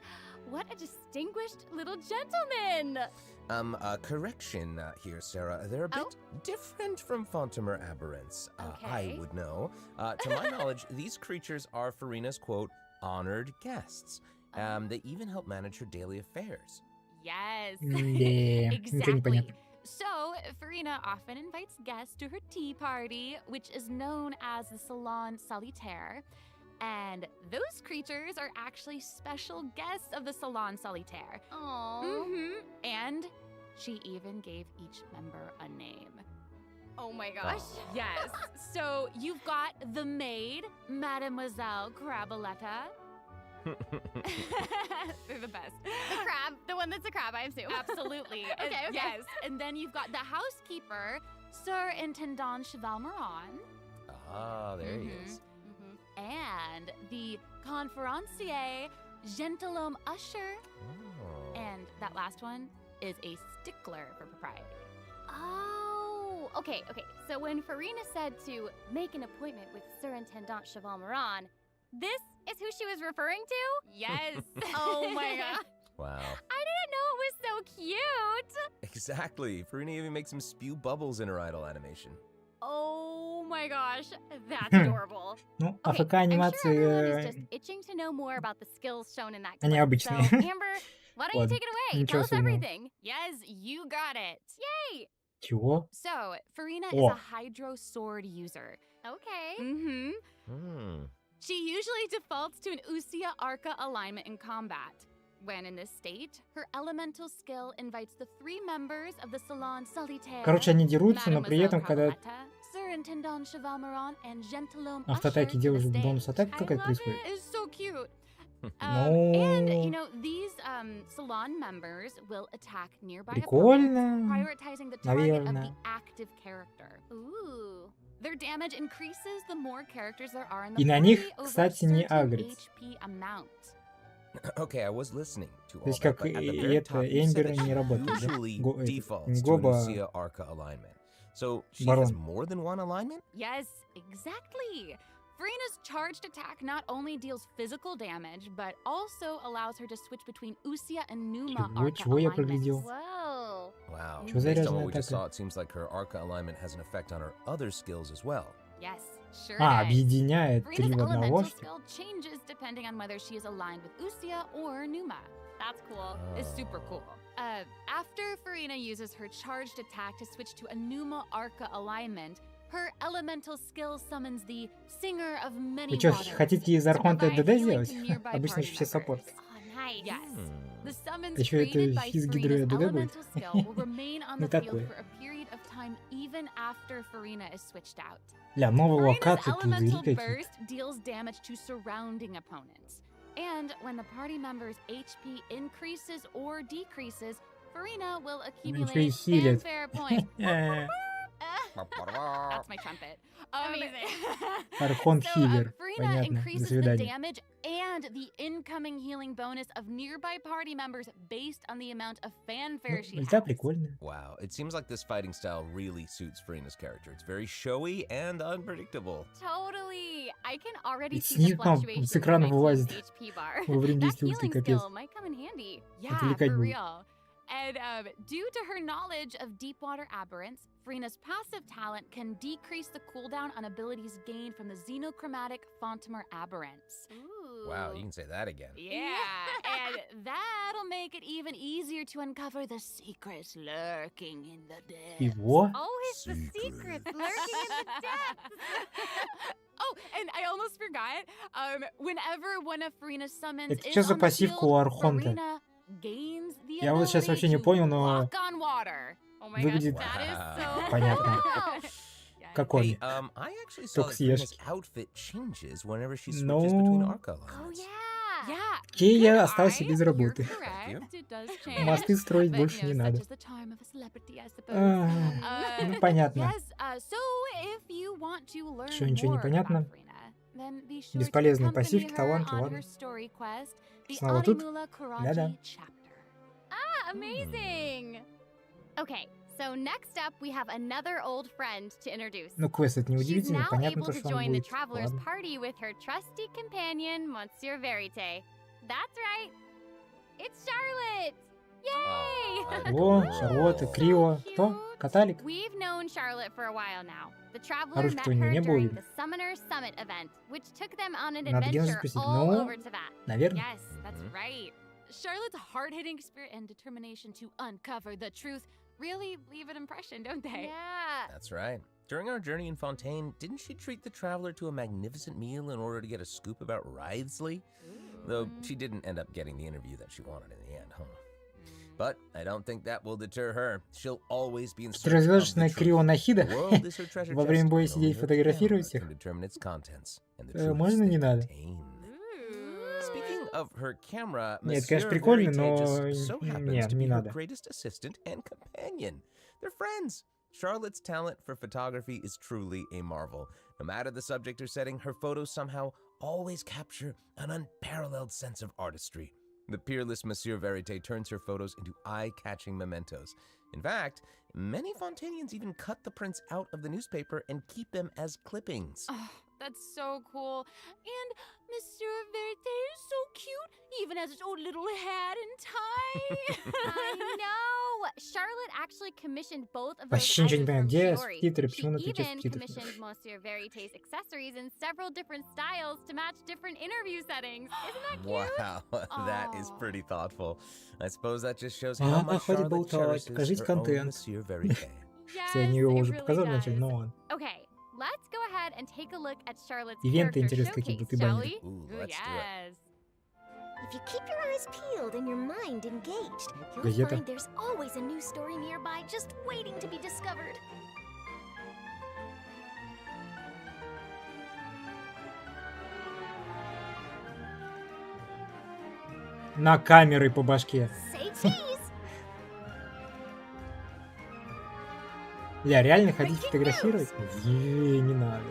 Speaker 3: What a distinguished little gentleman!
Speaker 13: Correction here, Sarah. They're a bit different from Fontamer aberrants. I
Speaker 3: Okay.
Speaker 13: would know. To my knowledge, these creatures are Farina's, quote, honored guests. They even help manage her daily affairs.
Speaker 12: Yes.
Speaker 1: Да, ничего не
Speaker 12: Exactly.
Speaker 1: понятно.
Speaker 12: So, Farina often invites guests to her tea party, which is known as the Salon Solitaire. And those creatures are actually special guests of the Salon Solitaire.
Speaker 3: Aww.
Speaker 12: And she even gave each member a name.
Speaker 3: Oh my gosh.
Speaker 12: Yes. So you've got the maid, Mademoiselle Craboletta. They're the best.
Speaker 3: The crab, the one that's a crab, I assume.
Speaker 12: Absolutely.
Speaker 3: Okay, okay.
Speaker 12: Yes. And then you've got the housekeeper, Sir Intendant Cheval Moran.
Speaker 13: Ah, there he is.
Speaker 12: And the conférencier, Gentilhomme Usher.
Speaker 13: Oh.
Speaker 12: And that last one is a stickler for propriety.
Speaker 3: Oh, okay. So when Farina said to make an appointment with Sir Intendant Cheval Moran, this is who she was referring to?
Speaker 12: Yes.
Speaker 3: Oh my god.
Speaker 13: Wow.
Speaker 3: I didn't know it was so cute.
Speaker 13: Exactly. Farina even makes him spew bubbles in her idle animation.
Speaker 3: Oh my gosh, that's adorable.
Speaker 1: Ну,
Speaker 3: Okay,
Speaker 1: АФК
Speaker 3: I'm sure everyone is
Speaker 1: анимации
Speaker 3: just itching to know more about the skills shown in that
Speaker 1: они
Speaker 3: clip.
Speaker 1: обычные.
Speaker 3: So, Amber, why don't you
Speaker 1: Ладно,
Speaker 3: take it away?
Speaker 1: ничего
Speaker 3: Tell us
Speaker 1: особенного.
Speaker 3: everything.
Speaker 12: Yes, you got it.
Speaker 3: Yay!
Speaker 1: Чего?
Speaker 12: So, Farina is
Speaker 1: О.
Speaker 12: a Hydro Sword user.
Speaker 3: Okay.
Speaker 12: Mm-hmm.
Speaker 13: Hmm.
Speaker 12: She usually defaults to an Usia Arca alignment in combat. When in this state, her elemental skill invites the 3 members of the Salon Solitaire.
Speaker 1: Короче, они дерутся, но при этом, когда
Speaker 12: Craboletta, Sir Intendant Cheval Moran, and Gentilhomme
Speaker 1: автоатаки
Speaker 12: Usher to the
Speaker 1: делают
Speaker 12: stage.
Speaker 1: бонус-атака
Speaker 12: I
Speaker 1: какая-то
Speaker 12: love
Speaker 1: происходит.
Speaker 12: it. It's so cute.
Speaker 1: Ну,
Speaker 12: And, you know, these salon members will attack nearby
Speaker 1: прикольно.
Speaker 12: opponents, prioritizing the target of the
Speaker 1: Наверное.
Speaker 12: active character.
Speaker 3: Ooh.
Speaker 12: Their damage increases the more characters there are in
Speaker 1: И
Speaker 12: the
Speaker 1: на
Speaker 12: party
Speaker 1: них,
Speaker 12: over a
Speaker 1: кстати, не
Speaker 12: certain
Speaker 1: агрить.
Speaker 12: HP amount.
Speaker 13: Okay, I was listening to
Speaker 1: То
Speaker 13: all
Speaker 1: есть
Speaker 13: that,
Speaker 1: как
Speaker 13: but at the
Speaker 1: и
Speaker 13: very
Speaker 1: это
Speaker 13: top you said
Speaker 1: Эмбер
Speaker 13: that
Speaker 1: не
Speaker 13: she
Speaker 1: работает, да?
Speaker 13: usually
Speaker 1: Этот,
Speaker 13: defaults
Speaker 1: не
Speaker 13: to
Speaker 1: Гоба,
Speaker 13: Lucia Arca alignment. So she has
Speaker 1: Барон.
Speaker 13: more than one alignment?
Speaker 12: Yes, exactly. Farina's charged attack not only deals physical damage, but also allows her to switch between Usia and Numa Arca
Speaker 1: Чего я
Speaker 12: alignments.
Speaker 1: проглядел?
Speaker 3: Whoa.
Speaker 13: Wow.
Speaker 1: Чего за
Speaker 13: Based on
Speaker 1: ряженая
Speaker 13: what we just
Speaker 1: атака?
Speaker 13: saw, it seems like her Arca alignment has an effect on her other skills as well.
Speaker 12: Yes, sure
Speaker 1: А,
Speaker 12: does.
Speaker 1: объединяет три
Speaker 12: Farina's
Speaker 1: в одного,
Speaker 12: elemental
Speaker 1: что ли?
Speaker 12: skill changes depending on whether she is aligned with Usia or Numa. That's cool. It's super cool. After Farina uses her charged attack to switch to a Numa Arca alignment, her elemental skill summons the Singer of Many
Speaker 1: Вы что,
Speaker 12: Waters
Speaker 1: хотите из
Speaker 12: to
Speaker 1: Архонта
Speaker 12: provide
Speaker 1: ДД
Speaker 12: healing
Speaker 1: сделать?
Speaker 12: to nearby
Speaker 1: Обычно
Speaker 12: party
Speaker 1: же все
Speaker 12: members.
Speaker 1: саппорты.
Speaker 3: Oh, nice.
Speaker 12: Yes. The summons
Speaker 1: Еще это
Speaker 12: created by
Speaker 1: физ гидроя
Speaker 12: Farina's
Speaker 1: ДД будет?
Speaker 12: elemental skill will remain on
Speaker 1: Ну
Speaker 12: the field
Speaker 1: такое.
Speaker 12: for a period of time even after Farina is switched out.
Speaker 1: Ля, новые
Speaker 12: Farina's
Speaker 1: локации, пузыри
Speaker 12: elemental
Speaker 1: какие-то.
Speaker 12: burst deals damage to surrounding opponents. And when the party member's HP increases or decreases, Farina will
Speaker 1: Еще и
Speaker 12: accumulate
Speaker 1: хилит.
Speaker 12: fanfare points. That's my trumpet.
Speaker 3: Amazing.
Speaker 1: Архонт хилер.
Speaker 12: Farina
Speaker 1: Понятно. До
Speaker 12: increases the
Speaker 1: свидания.
Speaker 12: damage and the incoming healing bonus of nearby party members based on the amount of fanfare she
Speaker 1: Ульта
Speaker 12: has.
Speaker 1: прикольная.
Speaker 13: Wow, it seems like this fighting style really suits Farina's character. It's very showy and unpredictable.
Speaker 12: Totally. I can already
Speaker 1: Ведь
Speaker 12: see
Speaker 1: снизу
Speaker 12: the
Speaker 1: там
Speaker 12: fluctuations
Speaker 1: с экрана
Speaker 12: in my
Speaker 1: вылазит
Speaker 12: team's HP bar.
Speaker 1: во время
Speaker 12: That
Speaker 1: действия ульты,
Speaker 12: healing
Speaker 1: капец.
Speaker 12: skill might come in handy. Yeah,
Speaker 1: Отвлекать
Speaker 12: for
Speaker 1: будет.
Speaker 12: real. And due to her knowledge of Deepwater Aberrants, Farina's passive talent can decrease the cooldown on abilities gained from the Xenochromatic Fontamer Aberrants.
Speaker 13: Wow, you can say that again.
Speaker 12: Yeah, and that'll make it even easier to uncover the secrets lurking in the depths.
Speaker 1: Его?
Speaker 3: Always the secrets lurking in the depths.
Speaker 12: Oh, and I almost forgot. Whenever one of Farina's summons
Speaker 1: Это
Speaker 12: is
Speaker 1: что за
Speaker 12: on the
Speaker 1: пассивка у
Speaker 12: field,
Speaker 1: Архонта?
Speaker 12: Farina gains the
Speaker 1: Я вот сейчас
Speaker 12: ability
Speaker 1: вообще не
Speaker 12: to
Speaker 1: понял, но
Speaker 12: walk on water. Oh my
Speaker 1: выглядит
Speaker 12: gosh, that is so
Speaker 1: понятно.
Speaker 12: cool.
Speaker 1: Как
Speaker 13: Hey,
Speaker 1: он.
Speaker 13: I actually saw
Speaker 1: Только
Speaker 13: that Farina's
Speaker 1: съешь.
Speaker 13: outfit changes whenever she switches between
Speaker 1: Ну,
Speaker 13: Arca
Speaker 3: Oh,
Speaker 13: alignments.
Speaker 3: yeah.
Speaker 12: Yeah,
Speaker 1: Кея
Speaker 12: good
Speaker 1: остался
Speaker 12: eye.
Speaker 1: без
Speaker 12: You're
Speaker 1: работы.
Speaker 12: correct. It does change.
Speaker 1: Мосты строить
Speaker 12: But,
Speaker 1: больше не надо.
Speaker 12: such is the charm of a celebrity, I suppose.
Speaker 1: Ну, понятно.
Speaker 12: Yes, so if you want to learn
Speaker 1: Что, ничего не
Speaker 12: more
Speaker 1: понятно?
Speaker 12: about Farina, then be sure to
Speaker 1: Бесполезные
Speaker 12: accompany
Speaker 1: пассивки,
Speaker 12: her
Speaker 1: таланты,
Speaker 12: on
Speaker 1: ладно.
Speaker 12: her story quest, the
Speaker 1: Снова тут?
Speaker 12: Animula Kuraji
Speaker 1: Да-да.
Speaker 12: chapter.
Speaker 3: Ah, amazing. Okay, so next up we have another old friend to introduce.
Speaker 1: Ну, квест это
Speaker 3: She's
Speaker 1: неудивительно,
Speaker 3: now
Speaker 1: понятно
Speaker 3: able
Speaker 1: то,
Speaker 3: to
Speaker 1: что он
Speaker 3: join the
Speaker 1: будет.
Speaker 3: traveler's
Speaker 1: Ладно.
Speaker 3: party with her trusty companion, Monsieur Verite. That's right. It's Charlotte. Yay!
Speaker 1: О, Шарлотта, Крио. Кто? Каталик?
Speaker 3: We've known Charlotte for a while now. The traveler
Speaker 1: Оружие
Speaker 3: met
Speaker 1: у нее
Speaker 3: her
Speaker 1: не было
Speaker 3: during
Speaker 1: видно.
Speaker 3: the Summoner Summit event, which took them on an
Speaker 1: Надо Геншин
Speaker 3: adventure
Speaker 1: спросить.
Speaker 3: all
Speaker 1: Ну,
Speaker 3: over Tibet.
Speaker 1: наверное.
Speaker 12: Yes, that's right. Charlotte's hard-hitting spirit and determination to uncover the truth really leave an impression, don't they?
Speaker 3: Yeah.
Speaker 13: That's right. During our journey in Fontaine, didn't she treat the traveler to a magnificent meal in order to get a scoop about Wriothesley? Though she didn't end up getting the interview that she wanted in the end, huh? But I don't think that will deter her. She'll always be in
Speaker 1: Что,
Speaker 13: search of
Speaker 1: развяжешь
Speaker 13: the
Speaker 1: на
Speaker 13: truth.
Speaker 1: Крио Нахида?
Speaker 13: The world is her treasure
Speaker 1: Во
Speaker 13: chest,
Speaker 1: время боя
Speaker 13: and
Speaker 1: сидеть
Speaker 13: only her
Speaker 1: фотографировать
Speaker 13: camera
Speaker 1: их?
Speaker 13: can determine its contents and the truths
Speaker 1: Можно,
Speaker 13: they
Speaker 1: не надо?
Speaker 13: contain. Speaking of her camera,
Speaker 1: Нет, конечно,
Speaker 13: Monsieur
Speaker 1: прикольно,
Speaker 13: Verite
Speaker 1: но
Speaker 13: just so happens
Speaker 1: нет,
Speaker 13: to be
Speaker 1: не
Speaker 13: her
Speaker 1: надо.
Speaker 13: greatest assistant and companion. They're friends. Charlotte's talent for photography is truly a marvel. No matter the subject or setting, her photos somehow always capture an unparalleled sense of artistry. The peerless Monsieur Verite turns her photos into eye-catching mementos. In fact, many Fontainians even cut the prints out of the newspaper and keep them as clippings.
Speaker 12: Oh, that's so cool. And Monsieur Verite is so cute, even has his own little hat and tie.
Speaker 3: I know. Charlotte actually commissioned both of those
Speaker 1: Вообще ничего не
Speaker 3: items
Speaker 1: понимаю,
Speaker 3: from
Speaker 1: где
Speaker 3: Shiori.
Speaker 1: субтитры,
Speaker 3: She
Speaker 1: почему на Твиче
Speaker 3: even
Speaker 1: субтитры?
Speaker 3: commissioned Monsieur Verite's accessories in several different styles to match different interview settings. Isn't that cute?
Speaker 13: Wow, that is pretty thoughtful. I suppose that just shows
Speaker 1: А,
Speaker 13: how much
Speaker 1: хватит
Speaker 13: Charlotte
Speaker 1: болтать,
Speaker 13: cherishes
Speaker 1: покажите
Speaker 13: her own
Speaker 1: контент.
Speaker 13: Monsieur Verite.
Speaker 1: Я
Speaker 3: Yes,
Speaker 1: не его
Speaker 3: it
Speaker 1: уже
Speaker 3: really
Speaker 1: показал
Speaker 3: does.
Speaker 1: вначале, но ладно.
Speaker 3: Okay, let's go ahead and take a look at Charlotte's
Speaker 1: Ивенты
Speaker 3: character
Speaker 1: интересные какие
Speaker 3: showcase,
Speaker 1: будут, и
Speaker 3: shall
Speaker 1: баннеры.
Speaker 3: we?
Speaker 13: Ooh, let's do it.
Speaker 12: Yes.
Speaker 11: If you keep your eyes peeled and your mind engaged, you'll
Speaker 1: Газета.
Speaker 11: find there's always a new story nearby just waiting to be discovered.
Speaker 1: На камеры по башке.
Speaker 11: Say cheese!
Speaker 1: Ля, реально ходить фотографировать? Не надо.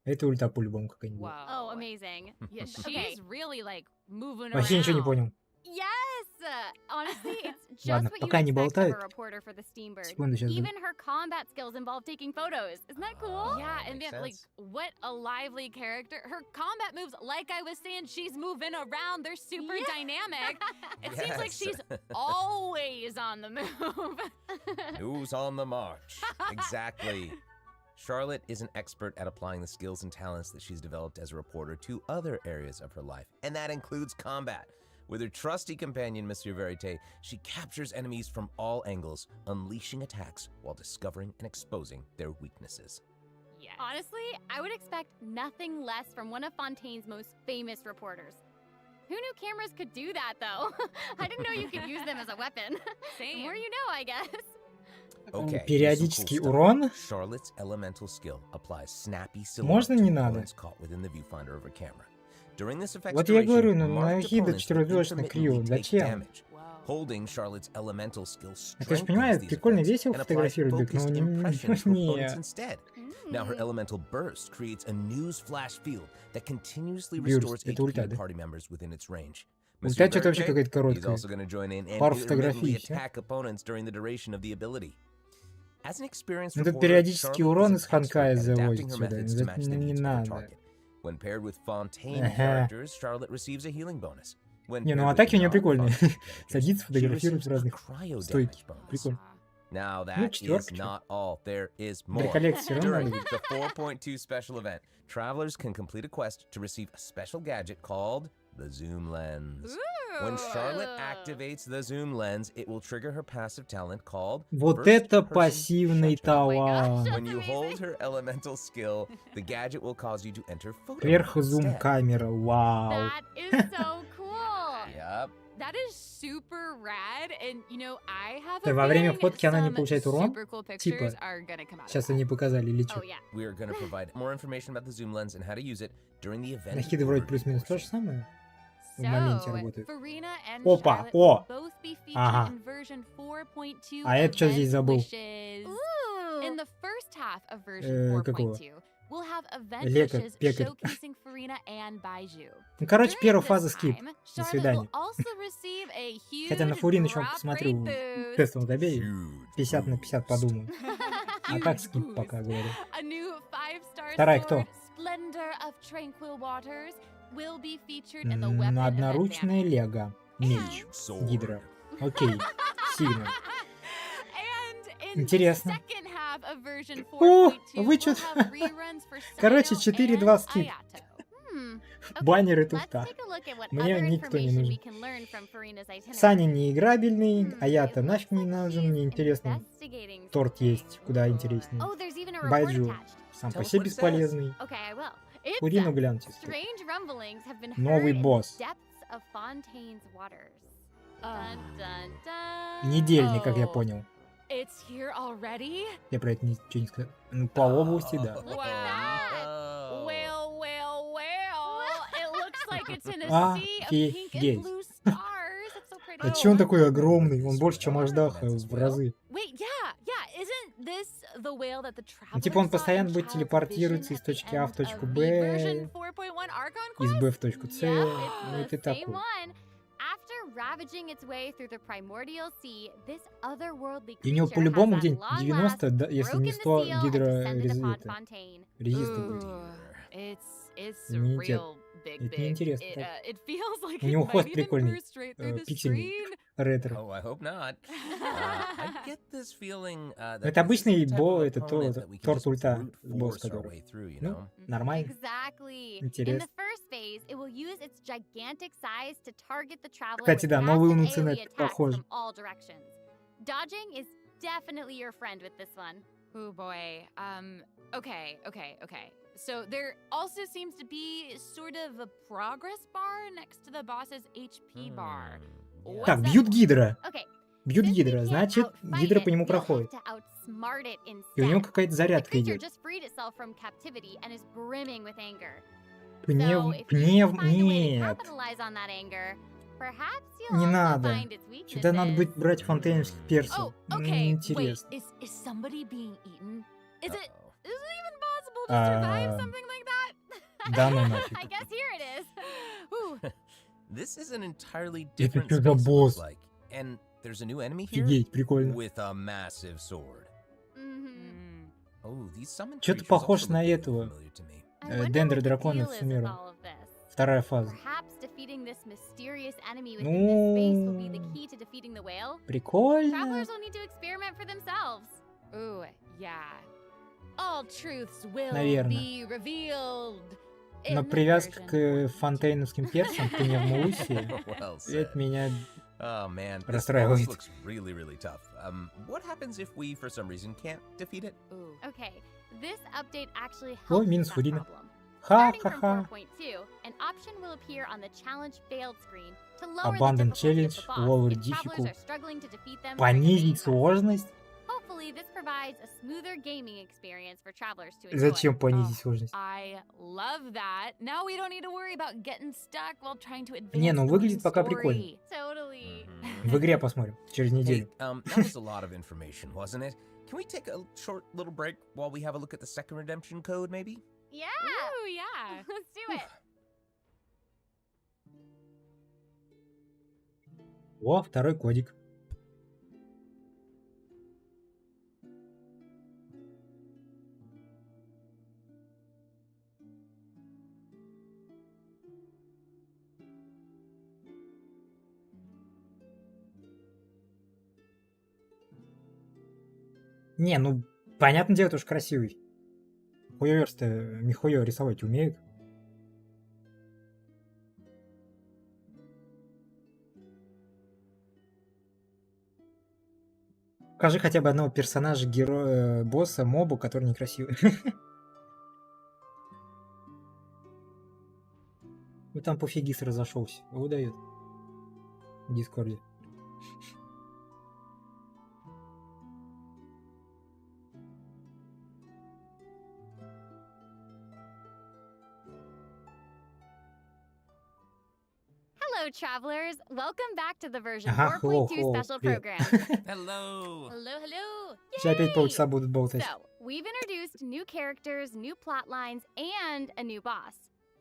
Speaker 1: Это ульта по-любому какая-нибудь.
Speaker 3: Oh,
Speaker 12: Oh, amazing. Yeah, she's really like moving
Speaker 1: Вообще ничего не
Speaker 12: around.
Speaker 1: понял.
Speaker 12: Yes! Honestly, it's just
Speaker 1: Ладно,
Speaker 12: what
Speaker 1: пока
Speaker 12: you
Speaker 1: не
Speaker 12: expect of
Speaker 1: болтает.
Speaker 12: a reporter for the Steambird.
Speaker 1: Секунду, сейчас.
Speaker 12: Even her combat skills involve taking photos. Isn't that cool? Yeah, and
Speaker 13: makes
Speaker 12: then, like,
Speaker 13: sense.
Speaker 12: what a lively character. Her combat moves, like I was saying, she's moving around. They're super dynamic. It seems like
Speaker 13: Yes.
Speaker 12: she's always on the move.
Speaker 13: Who's on the march? Exactly. Charlotte is an expert at applying the skills and talents that she's developed as a reporter to other areas of her life, and that includes combat. With her trusty companion, Monsieur Verite, she captures enemies from all angles, unleashing attacks while discovering and exposing their weaknesses.
Speaker 12: Yes. Honestly, I would expect nothing less from one of Fontaine's most famous reporters. Who knew cameras could do that, though? I didn't know you could use them as a weapon. The more you know, I guess.
Speaker 13: Okay,
Speaker 1: Периодический
Speaker 13: here's some cool
Speaker 1: урон.
Speaker 13: stuff. Charlotte's elemental skill applies snappy
Speaker 1: Можно
Speaker 13: silhouette
Speaker 1: не
Speaker 13: to
Speaker 1: надо?
Speaker 13: opponents caught within the viewfinder of her camera. During this effect's
Speaker 1: Вот я
Speaker 13: duration,
Speaker 1: говорю, на
Speaker 13: marked
Speaker 1: Хида
Speaker 13: opponents will
Speaker 1: 4-звездочно криво.
Speaker 13: intermittently take
Speaker 1: Зачем?
Speaker 13: damage. Holding Charlotte's elemental skill
Speaker 1: Я, конечно, понимаю,
Speaker 13: strengthens these
Speaker 1: прикольно,
Speaker 13: effects
Speaker 1: весело
Speaker 13: and applies
Speaker 1: фотографировать, Бек, но
Speaker 13: focused impression to opponents
Speaker 1: не...
Speaker 13: instead. Now her elemental burst creates a news flash field that continuously
Speaker 1: Бюрст,
Speaker 13: restores
Speaker 1: это ульта,
Speaker 13: HP
Speaker 1: да?
Speaker 13: party members within its range.
Speaker 1: Ульта что-то вообще
Speaker 13: Verite,
Speaker 1: какая-то
Speaker 13: he's
Speaker 1: короткая.
Speaker 13: also going to join in and
Speaker 1: Пару
Speaker 13: intermittently
Speaker 1: фотографий, всё.
Speaker 13: attack opponents during the duration of the ability. As an experienced
Speaker 1: Ну тут
Speaker 13: reporter,
Speaker 1: периодический
Speaker 13: Charlotte
Speaker 1: урон
Speaker 13: is
Speaker 1: из
Speaker 13: an expert
Speaker 1: Хонкая
Speaker 13: at adapting
Speaker 1: завозит
Speaker 13: her
Speaker 1: сюда.
Speaker 13: methods to match the
Speaker 1: Не
Speaker 13: needs of her
Speaker 1: надо.
Speaker 13: target. When paired with Fontaine
Speaker 1: Ага.
Speaker 13: characters, Charlotte receives a healing bonus. When
Speaker 1: Не, ну
Speaker 13: paired with
Speaker 1: атаки у нее прикольные.
Speaker 13: non-Fontaine characters,
Speaker 1: Садится,
Speaker 13: she
Speaker 1: фотографирует в
Speaker 13: receives a
Speaker 1: разных
Speaker 13: cryo
Speaker 1: стойки.
Speaker 13: damage bonus.
Speaker 1: Прикольно.
Speaker 13: Now
Speaker 1: Ну,
Speaker 13: that is
Speaker 1: четверка, чё.
Speaker 13: not all. There is
Speaker 1: Для
Speaker 13: more.
Speaker 1: коллекции всё равно
Speaker 13: During
Speaker 1: надо.
Speaker 13: the 4.2 special event, travelers can complete a quest to receive a special gadget called the zoom lens. When Charlotte activates the zoom lens, it will trigger her passive talent called
Speaker 1: Вот
Speaker 13: First
Speaker 1: это
Speaker 13: Person
Speaker 1: пассивный
Speaker 13: Shutter.
Speaker 1: талант.
Speaker 13: When you hold her elemental skill, the gadget will cause you to enter photo
Speaker 1: Вверх
Speaker 13: mode
Speaker 1: зум
Speaker 13: instead.
Speaker 1: камера. Вау.
Speaker 12: That is so cool.
Speaker 13: Yep.
Speaker 12: That is super rad, and you know, I have
Speaker 1: Да,
Speaker 12: a
Speaker 1: во время
Speaker 12: feeling
Speaker 1: фотки она не
Speaker 12: some
Speaker 1: получает урон.
Speaker 12: super cool
Speaker 1: Типа,
Speaker 12: pictures are gonna come out of
Speaker 1: сейчас
Speaker 12: that.
Speaker 1: они показали или что?
Speaker 12: Oh, yeah.
Speaker 13: We are going to provide more information about the zoom lens and how to use it during the event.
Speaker 1: На Хида вроде
Speaker 13: overview
Speaker 1: плюс-минус то
Speaker 13: portion.
Speaker 1: же самое. В моменте
Speaker 12: So,
Speaker 1: работает.
Speaker 12: Farina and
Speaker 1: Опа,
Speaker 12: Charlotte
Speaker 1: о!
Speaker 12: will both be featured
Speaker 1: Ага.
Speaker 12: in version 4.2
Speaker 1: А это что
Speaker 12: event
Speaker 1: здесь забыл?
Speaker 12: wishes. In the first half of version
Speaker 1: Какого?
Speaker 12: 4.2, we'll have event
Speaker 1: Лекарь,
Speaker 12: wishes
Speaker 1: пекарь.
Speaker 12: showcasing Farina and Baiju.
Speaker 1: Ну, короче,
Speaker 12: During
Speaker 1: первая
Speaker 12: this
Speaker 1: фаза скип.
Speaker 12: time,
Speaker 1: До
Speaker 12: Charlotte
Speaker 1: свидания.
Speaker 12: will also receive a huge
Speaker 1: Хотя на Фурин еще
Speaker 12: drop
Speaker 1: посмотрю,
Speaker 12: rate boost.
Speaker 1: тестом забей.
Speaker 13: Huge
Speaker 1: 50 на 50 подумаю. А так
Speaker 12: Huge
Speaker 1: скип
Speaker 12: boost.
Speaker 1: пока говорю.
Speaker 12: A new 5-star
Speaker 1: Вторая
Speaker 12: sword,
Speaker 1: кто?
Speaker 12: Splendor of Tranquil Waters, will be featured in the weapon
Speaker 1: На
Speaker 12: event
Speaker 1: одноручное
Speaker 12: banner.
Speaker 1: лего. Меч.
Speaker 13: Sword.
Speaker 1: Гидра. Окей. Сильно.
Speaker 12: And in
Speaker 1: Интересно.
Speaker 12: the second half of version
Speaker 1: О,
Speaker 12: 4.2,
Speaker 1: вы
Speaker 12: we'll
Speaker 1: чё...
Speaker 12: have reruns for
Speaker 1: Короче,
Speaker 12: Saito
Speaker 1: 4-2
Speaker 12: and
Speaker 1: скип.
Speaker 12: Ayato. Okay,
Speaker 1: Баннеры
Speaker 12: let's
Speaker 1: туфта.
Speaker 12: take a look at what
Speaker 1: Мне
Speaker 12: other
Speaker 1: никто не
Speaker 12: information
Speaker 1: нужен.
Speaker 12: we can learn from Farina's itinerary.
Speaker 1: Саня неиграбельный, а я-то
Speaker 12: it
Speaker 1: нафиг
Speaker 12: looks
Speaker 1: не
Speaker 12: like
Speaker 1: нужен,
Speaker 12: she's
Speaker 1: мне интересно.
Speaker 12: investigating
Speaker 1: Торт
Speaker 12: something.
Speaker 1: есть, куда интереснее.
Speaker 12: Oh, there's even a report
Speaker 1: Байджу
Speaker 12: attached.
Speaker 1: сам
Speaker 13: Tell
Speaker 1: по
Speaker 13: us
Speaker 1: себе
Speaker 13: what it says.
Speaker 1: бесполезный.
Speaker 12: Okay, I will. It
Speaker 1: Фурину
Speaker 12: says,
Speaker 1: гляньте.
Speaker 12: strange rumblings have been
Speaker 1: Новый
Speaker 12: heard in
Speaker 1: босс.
Speaker 12: the depths of Fontaine's waters. Dun, dun, dun.
Speaker 1: Недельный, как я
Speaker 12: Oh,
Speaker 1: понял.
Speaker 12: It's here already?
Speaker 1: Я про это ничего не сказал. Ну, по области, да.
Speaker 12: Look at that! Well, well, well. It looks like it's in a sea of pink and
Speaker 1: Офигеть.
Speaker 12: blue stars. It's so pretty.
Speaker 1: А че он такой огромный? Он больше, чем Аждаха в разы.
Speaker 12: Wait, yeah. Isn't this the whale that the
Speaker 1: Ну,
Speaker 12: traveler
Speaker 1: типа он
Speaker 12: saw
Speaker 1: постоянно
Speaker 12: in
Speaker 1: будет
Speaker 12: Child's
Speaker 1: телепортироваться
Speaker 12: vision
Speaker 1: из
Speaker 12: at the
Speaker 1: точки А в
Speaker 12: end
Speaker 1: точку
Speaker 12: of
Speaker 1: Б,
Speaker 12: version 4.1 Archon
Speaker 1: из
Speaker 12: quest?
Speaker 1: Б в точку С.
Speaker 12: Yep,
Speaker 1: Ну,
Speaker 12: it's
Speaker 1: это
Speaker 12: the
Speaker 1: такой.
Speaker 12: same one. After ravaging its way through the primordial sea, this otherworldly
Speaker 1: И у него
Speaker 12: creature has
Speaker 1: по-любому
Speaker 12: at
Speaker 1: где-нибудь
Speaker 12: long
Speaker 1: 90,
Speaker 12: last
Speaker 1: да, если не
Speaker 12: broken
Speaker 1: 100
Speaker 12: the seal and
Speaker 1: гидро
Speaker 12: descended upon
Speaker 1: это,
Speaker 12: Fontaine.
Speaker 1: резиста будет.
Speaker 12: It's
Speaker 1: Мне не
Speaker 12: real big.
Speaker 1: это неинтересно.
Speaker 12: It feels like
Speaker 1: У него
Speaker 12: it
Speaker 1: хвост
Speaker 12: might even
Speaker 1: прикольный,
Speaker 12: burst right through the
Speaker 1: пиксельный,
Speaker 12: screen.
Speaker 1: ретро.
Speaker 13: Oh, I hope not. I get this feeling that
Speaker 1: Это обычный
Speaker 13: this is the type
Speaker 1: бо,
Speaker 13: of
Speaker 1: это
Speaker 13: opponent that we can
Speaker 1: торт
Speaker 13: just
Speaker 1: ульта,
Speaker 13: brute
Speaker 1: босс
Speaker 13: force our
Speaker 1: который.
Speaker 13: way through, you
Speaker 1: Ну,
Speaker 13: know?
Speaker 1: нормально.
Speaker 12: Exactly. In
Speaker 1: Интересно.
Speaker 12: the first phase, it will use its gigantic size to target the traveler
Speaker 1: Кстати,
Speaker 12: with
Speaker 1: да, новый
Speaker 12: massive
Speaker 1: Унуцин
Speaker 12: AoE
Speaker 1: это
Speaker 12: attacks
Speaker 1: похож.
Speaker 12: from all directions. Dodging is definitely your friend with this one. Oh boy. Okay. So there also seems to be sort of a progress bar next to the boss's HP bar. What's
Speaker 1: Так,
Speaker 12: that
Speaker 1: бьют
Speaker 12: for?
Speaker 1: гидра.
Speaker 12: Okay.
Speaker 1: Бьют
Speaker 12: Since you
Speaker 1: гидра,
Speaker 12: can't
Speaker 1: значит,
Speaker 12: outfight
Speaker 1: гидра
Speaker 12: it,
Speaker 1: по нему
Speaker 12: you'll have
Speaker 1: проходит.
Speaker 12: to outsmart it
Speaker 1: И у него
Speaker 12: instead.
Speaker 1: какая-то
Speaker 12: The
Speaker 1: зарядка
Speaker 12: creature
Speaker 1: идет.
Speaker 12: just freed itself from captivity and is brimming with anger.
Speaker 1: Пнев,
Speaker 12: So, if you
Speaker 1: пнев,
Speaker 12: can find a way to
Speaker 1: нет.
Speaker 12: capitalize on that anger, perhaps you'll
Speaker 1: Не
Speaker 12: also
Speaker 1: надо.
Speaker 12: find its
Speaker 1: Сюда надо
Speaker 12: weaknesses.
Speaker 1: будет брать фонтейновских персов.
Speaker 12: Oh, okay. Wait,
Speaker 1: Интересно.
Speaker 12: is somebody being eaten? Is it
Speaker 13: Uh-oh.
Speaker 12: even possible to survive
Speaker 1: А,
Speaker 12: something like that?
Speaker 1: Да ну нафиг.
Speaker 12: I guess here it is. Ooh.
Speaker 13: This is an entirely
Speaker 1: Это
Speaker 13: different
Speaker 1: что за
Speaker 13: space, it
Speaker 1: босс?
Speaker 13: looks like. And there's a new enemy here
Speaker 1: Офигеть, прикольно.
Speaker 13: with a massive sword.
Speaker 12: Mm-hmm.
Speaker 13: Oh, these summon
Speaker 1: Что-то
Speaker 13: creatures
Speaker 1: похож
Speaker 13: also
Speaker 1: на
Speaker 13: look
Speaker 1: этого.
Speaker 13: familiar to me.
Speaker 1: Дендро дракона в Сумеру. Вторая фаза.
Speaker 12: Perhaps defeating this mysterious enemy within this space will be the key to defeating the whale.
Speaker 1: Прикольно.
Speaker 12: Travelers will need to experiment for themselves. Ooh, yeah. All truths will be revealed.
Speaker 1: Но привязка к фонтейновским перцам к Невмусе, это меня расстраивает.
Speaker 13: Looks really, really tough. What happens if we, for some reason, can't defeat it?
Speaker 12: Okay, this update actually
Speaker 1: Ой,
Speaker 12: helps
Speaker 1: минус
Speaker 12: that
Speaker 1: Фурина.
Speaker 12: problem. Starting from
Speaker 1: Ха-ха-ха.
Speaker 12: 4.2, an option will appear on the challenge failed screen to lower
Speaker 1: Abandon
Speaker 12: the difficulty of
Speaker 1: challenge,
Speaker 12: the boss
Speaker 1: lower
Speaker 12: if travelers
Speaker 1: difficult.
Speaker 12: are struggling to defeat them during the main
Speaker 1: Понизить
Speaker 12: quest.
Speaker 1: сложность?
Speaker 12: Hopefully, this provides a smoother gaming experience for travelers to enjoy.
Speaker 1: Зачем понизить сложность?
Speaker 12: I love that. Now we don't need to worry about getting stuck while trying to advance.
Speaker 1: Не, ну
Speaker 12: the
Speaker 1: выглядит
Speaker 12: main
Speaker 1: пока
Speaker 12: story.
Speaker 1: прикольно.
Speaker 12: Totally.
Speaker 1: В игре посмотрим через неделю.
Speaker 13: Hey, that was a lot of information, wasn't it? Can we take a short little break while we have a look at the second redemption code, maybe?
Speaker 12: Yeah. Ooh, yeah. Let's do it.
Speaker 1: О, второй кодик. Не, ну, понятное дело, тоже красивый. Хуёверс-то Михуё рисовать умеют. Покажи хотя бы одного персонажа, героя, босса, мобу, который некрасивый. Ну там пофигист разошелся. Выдает. В Дискорде.
Speaker 12: Hello, travelers. Welcome back to the version
Speaker 1: Ага,
Speaker 12: 4.2 special
Speaker 1: привет.
Speaker 12: program.
Speaker 7: Hello.
Speaker 12: Hello.
Speaker 1: Сейчас опять полчаса будут болтать.
Speaker 12: So, we've introduced new characters, new plot lines, and a new boss.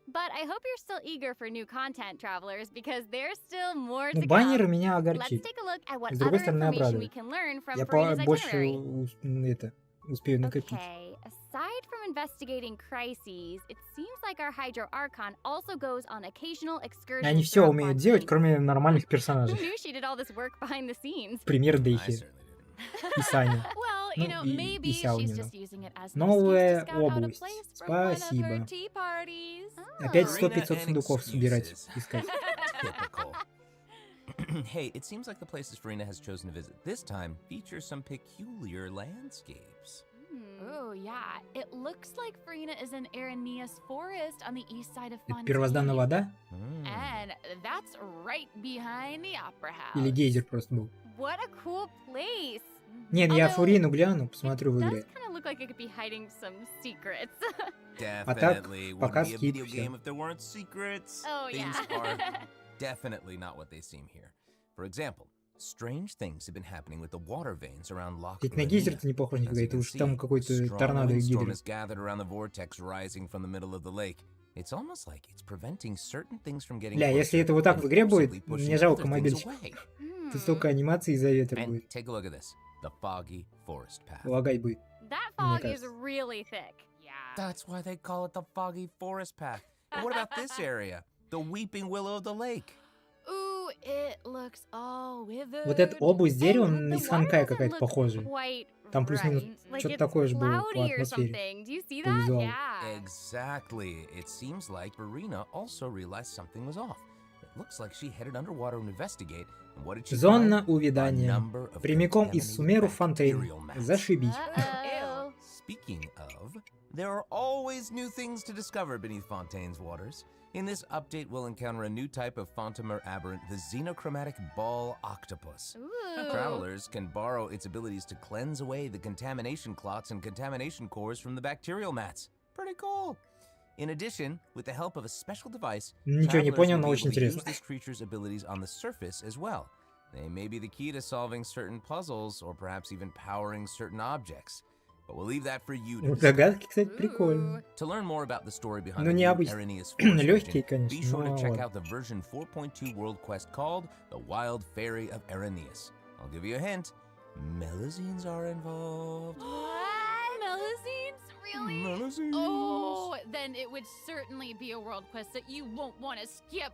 Speaker 12: But I hope you're still eager for new content, travelers, because there's still more
Speaker 1: Ну,
Speaker 12: to
Speaker 1: баннеры
Speaker 12: come.
Speaker 1: меня
Speaker 12: Let's
Speaker 1: огорчили.
Speaker 12: take a look at what
Speaker 1: С другой
Speaker 12: other
Speaker 1: стороны,
Speaker 12: information we
Speaker 1: обрадует.
Speaker 12: can learn from
Speaker 1: Я
Speaker 12: Farina's
Speaker 1: больше
Speaker 12: itinerary.
Speaker 1: успею накопить.
Speaker 12: Okay, aside from investigating crises, it seems like our Hydro Archon also goes on occasional excursions.
Speaker 1: Они все
Speaker 12: throughout
Speaker 1: умеют
Speaker 12: Fontaine.
Speaker 1: делать, кроме нормальных
Speaker 12: Who
Speaker 1: персонажей.
Speaker 12: knew she did all this work behind the scenes?
Speaker 1: Пример Дейхи. И Саня.
Speaker 12: Well,
Speaker 1: Ну,
Speaker 12: you know,
Speaker 1: и
Speaker 12: maybe she's
Speaker 1: Сяонина.
Speaker 12: just using it as an
Speaker 1: Новая
Speaker 12: excuse to scout out a
Speaker 1: область.
Speaker 12: place for one of her
Speaker 1: Спасибо.
Speaker 12: tea parties.
Speaker 1: Опять
Speaker 13: Farina
Speaker 1: 100-500
Speaker 13: and
Speaker 1: сундуков собирать,
Speaker 13: excuses.
Speaker 1: искать.
Speaker 13: Typical. Hey, it seems like the places Farina has chosen to visit this time feature some peculiar landscapes.
Speaker 12: Oh, yeah. It looks like Farina is in Aranea's forest on the east side of
Speaker 1: Это
Speaker 12: Fontaine.
Speaker 1: первозданная вода?
Speaker 12: And that's right behind the opera house.
Speaker 1: Или гейзер просто был?
Speaker 12: What a cool place.
Speaker 1: Не, ну я
Speaker 12: Although,
Speaker 1: Фурину гляну, посмотрю в
Speaker 12: does
Speaker 1: игре.
Speaker 12: kind of look like it could be hiding some secrets.
Speaker 13: Definitely
Speaker 1: пока
Speaker 13: wouldn't be a
Speaker 1: скип
Speaker 13: video
Speaker 1: всё.
Speaker 13: game if there weren't secrets.
Speaker 12: Oh,
Speaker 13: Things
Speaker 12: yeah.
Speaker 13: are definitely not what they seem here. For example, strange things have been happening with the water veins around Loch
Speaker 1: Ведь на гейзер-то не похож никогда, это уж там какой-то торнадо и
Speaker 13: storm
Speaker 1: гидра.
Speaker 13: is gathered around the vortex rising from the middle of the lake. It's almost like it's preventing certain things from getting
Speaker 1: Бля, если
Speaker 13: closer
Speaker 1: это вот так
Speaker 13: and
Speaker 1: в игре будет,
Speaker 13: forcibly pushing
Speaker 1: мне жалко
Speaker 13: other things
Speaker 1: мобильчик.
Speaker 13: away.
Speaker 1: Тут столько анимаций из-за ветра
Speaker 13: And
Speaker 1: будет.
Speaker 13: take a look at this. The foggy forest path.
Speaker 1: Лагать будет.
Speaker 12: That
Speaker 1: Мне
Speaker 12: fog is
Speaker 1: кажется.
Speaker 12: really thick. Yeah.
Speaker 13: That's why they call it the foggy forest path. And what about this area? The weeping willow of the lake.
Speaker 12: Ooh, it looks all withered.
Speaker 1: Вот эта область дерева
Speaker 12: And the
Speaker 1: из
Speaker 12: water
Speaker 1: Хонкая
Speaker 12: doesn't
Speaker 1: какая-то
Speaker 12: look
Speaker 1: похожая.
Speaker 12: quite
Speaker 1: Там плюс-минус
Speaker 12: right. Like
Speaker 1: что-то
Speaker 12: it's
Speaker 1: такое же было по
Speaker 12: cloudy or
Speaker 1: атмосфере.
Speaker 12: something. Do you see
Speaker 1: По
Speaker 12: that?
Speaker 1: визуалу.
Speaker 12: Yeah.
Speaker 13: Exactly. It seems like Farina also realized something was off. It looks like she headed underwater to investigate. And what did she
Speaker 1: Зона
Speaker 13: find?
Speaker 1: увядания.
Speaker 13: A number of
Speaker 1: Прямиком из
Speaker 13: contaminated
Speaker 1: Сумеру в Фонтейн.
Speaker 13: bacterial mats.
Speaker 1: Зашибись.
Speaker 12: Uh-oh.
Speaker 13: Speaking of, there are always new things to discover beneath Fontaine's waters. In this update, we'll encounter a new type of Fontamer aberrant, the xenochromatic ball octopus.
Speaker 12: Ooh.
Speaker 13: Travelers can borrow its abilities to cleanse away the contamination clots and contamination cores from the bacterial mats. Pretty cool. In addition, with the help of a special device,
Speaker 1: Ничего не
Speaker 13: travelers
Speaker 1: понял,
Speaker 13: will
Speaker 1: но
Speaker 13: be
Speaker 1: очень
Speaker 13: able to use
Speaker 1: интересно.
Speaker 13: this creature's abilities on the surface as well. They may be the key to solving certain puzzles, or perhaps even powering certain objects. but we'll leave that for you to decide.
Speaker 1: Загадки, кстати, прикольные.
Speaker 13: To learn more about the story behind
Speaker 1: Ну,
Speaker 13: the new
Speaker 1: необычно.
Speaker 13: Arrhenius Forest
Speaker 1: Легкие,
Speaker 13: region, be
Speaker 1: конечно,
Speaker 13: sure to
Speaker 1: но
Speaker 13: check
Speaker 1: ладно.
Speaker 13: out the version 4.2 world quest called The Wild Fairy of Arrhenius. I'll give you a hint. Melazines are involved.
Speaker 12: What? Melazines? Really?
Speaker 13: Melazines.
Speaker 12: Oh, then it would certainly be a world quest that you won't want to skip.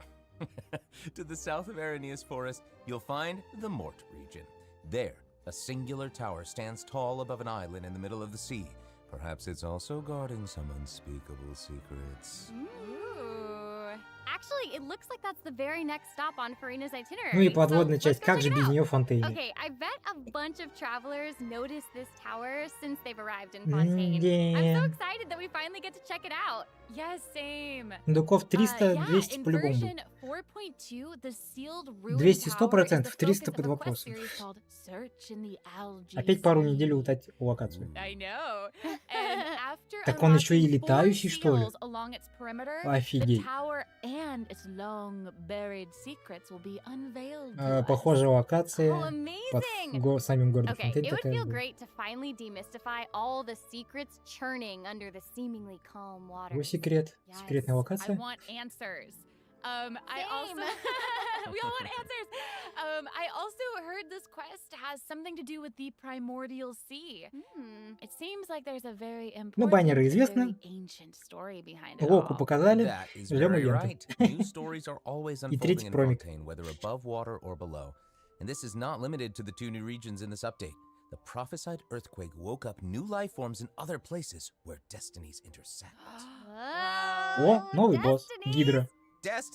Speaker 13: To the south of Arrhenius Forest, you'll find the Mort region. There, a singular tower stands tall above an island in the middle of the sea. Perhaps it's also guarding some unspeakable secrets.
Speaker 3: Ooh. Actually, it looks like that's the very next stop on Farina's itinerary.
Speaker 1: Ну и подводная
Speaker 3: So,
Speaker 1: часть.
Speaker 3: let's go
Speaker 1: Как же
Speaker 3: check it
Speaker 1: без
Speaker 3: out.
Speaker 1: нее Фонтейне?
Speaker 3: Okay, I bet a bunch of travelers noticed this tower since they've arrived in Fontaine. I'm so
Speaker 1: Да.
Speaker 3: excited that we finally get to check it out.
Speaker 12: Yes, same.
Speaker 1: Дуков 300,
Speaker 12: Yeah,
Speaker 1: 200
Speaker 12: in
Speaker 1: по-любому
Speaker 12: version
Speaker 1: будет.
Speaker 12: 4.2, the sealed ruined
Speaker 1: 200
Speaker 12: tower is the
Speaker 1: 100%,
Speaker 12: focus
Speaker 1: 300
Speaker 12: of
Speaker 1: под
Speaker 12: a quest
Speaker 1: вопросом.
Speaker 12: series called Search in the Algae
Speaker 1: Опять пару
Speaker 12: Sea.
Speaker 1: недель лутать локацию.
Speaker 12: I know. And after
Speaker 1: Так он еще и
Speaker 12: unlocking four
Speaker 1: летающий, что ли?
Speaker 12: seals along its perimeter,
Speaker 1: Офигеть.
Speaker 12: the tower and its long buried secrets will be unveiled to us.
Speaker 1: Похожая локация
Speaker 3: Oh,
Speaker 1: под
Speaker 3: amazing!
Speaker 1: самим городом
Speaker 3: Okay,
Speaker 1: Фонтейн.
Speaker 3: it would
Speaker 1: Такая
Speaker 3: feel
Speaker 1: будет.
Speaker 3: great to finally demystify all the secrets churning under the seemingly calm
Speaker 1: Его
Speaker 3: waters.
Speaker 1: секрет.
Speaker 12: Yes,
Speaker 1: Секретная
Speaker 12: I
Speaker 1: локация.
Speaker 12: want answers. I also
Speaker 3: Same.
Speaker 12: we all want answers. I also heard this quest has something to do with the primordial sea. It seems like there's a very important,
Speaker 1: баннеры известны.
Speaker 12: very ancient story behind it
Speaker 1: Локу
Speaker 12: all.
Speaker 1: показали.
Speaker 13: That is
Speaker 1: Ждем
Speaker 13: very
Speaker 1: ивента.
Speaker 13: right. New stories are always
Speaker 1: И третий
Speaker 13: unfolding in
Speaker 1: промик.
Speaker 13: Fontaine, whether above water or below. And this is not limited to the two new regions in this update. The prophesied earthquake woke up new life forms in other places where destinies intersect.
Speaker 1: О, новый босс. Гидра.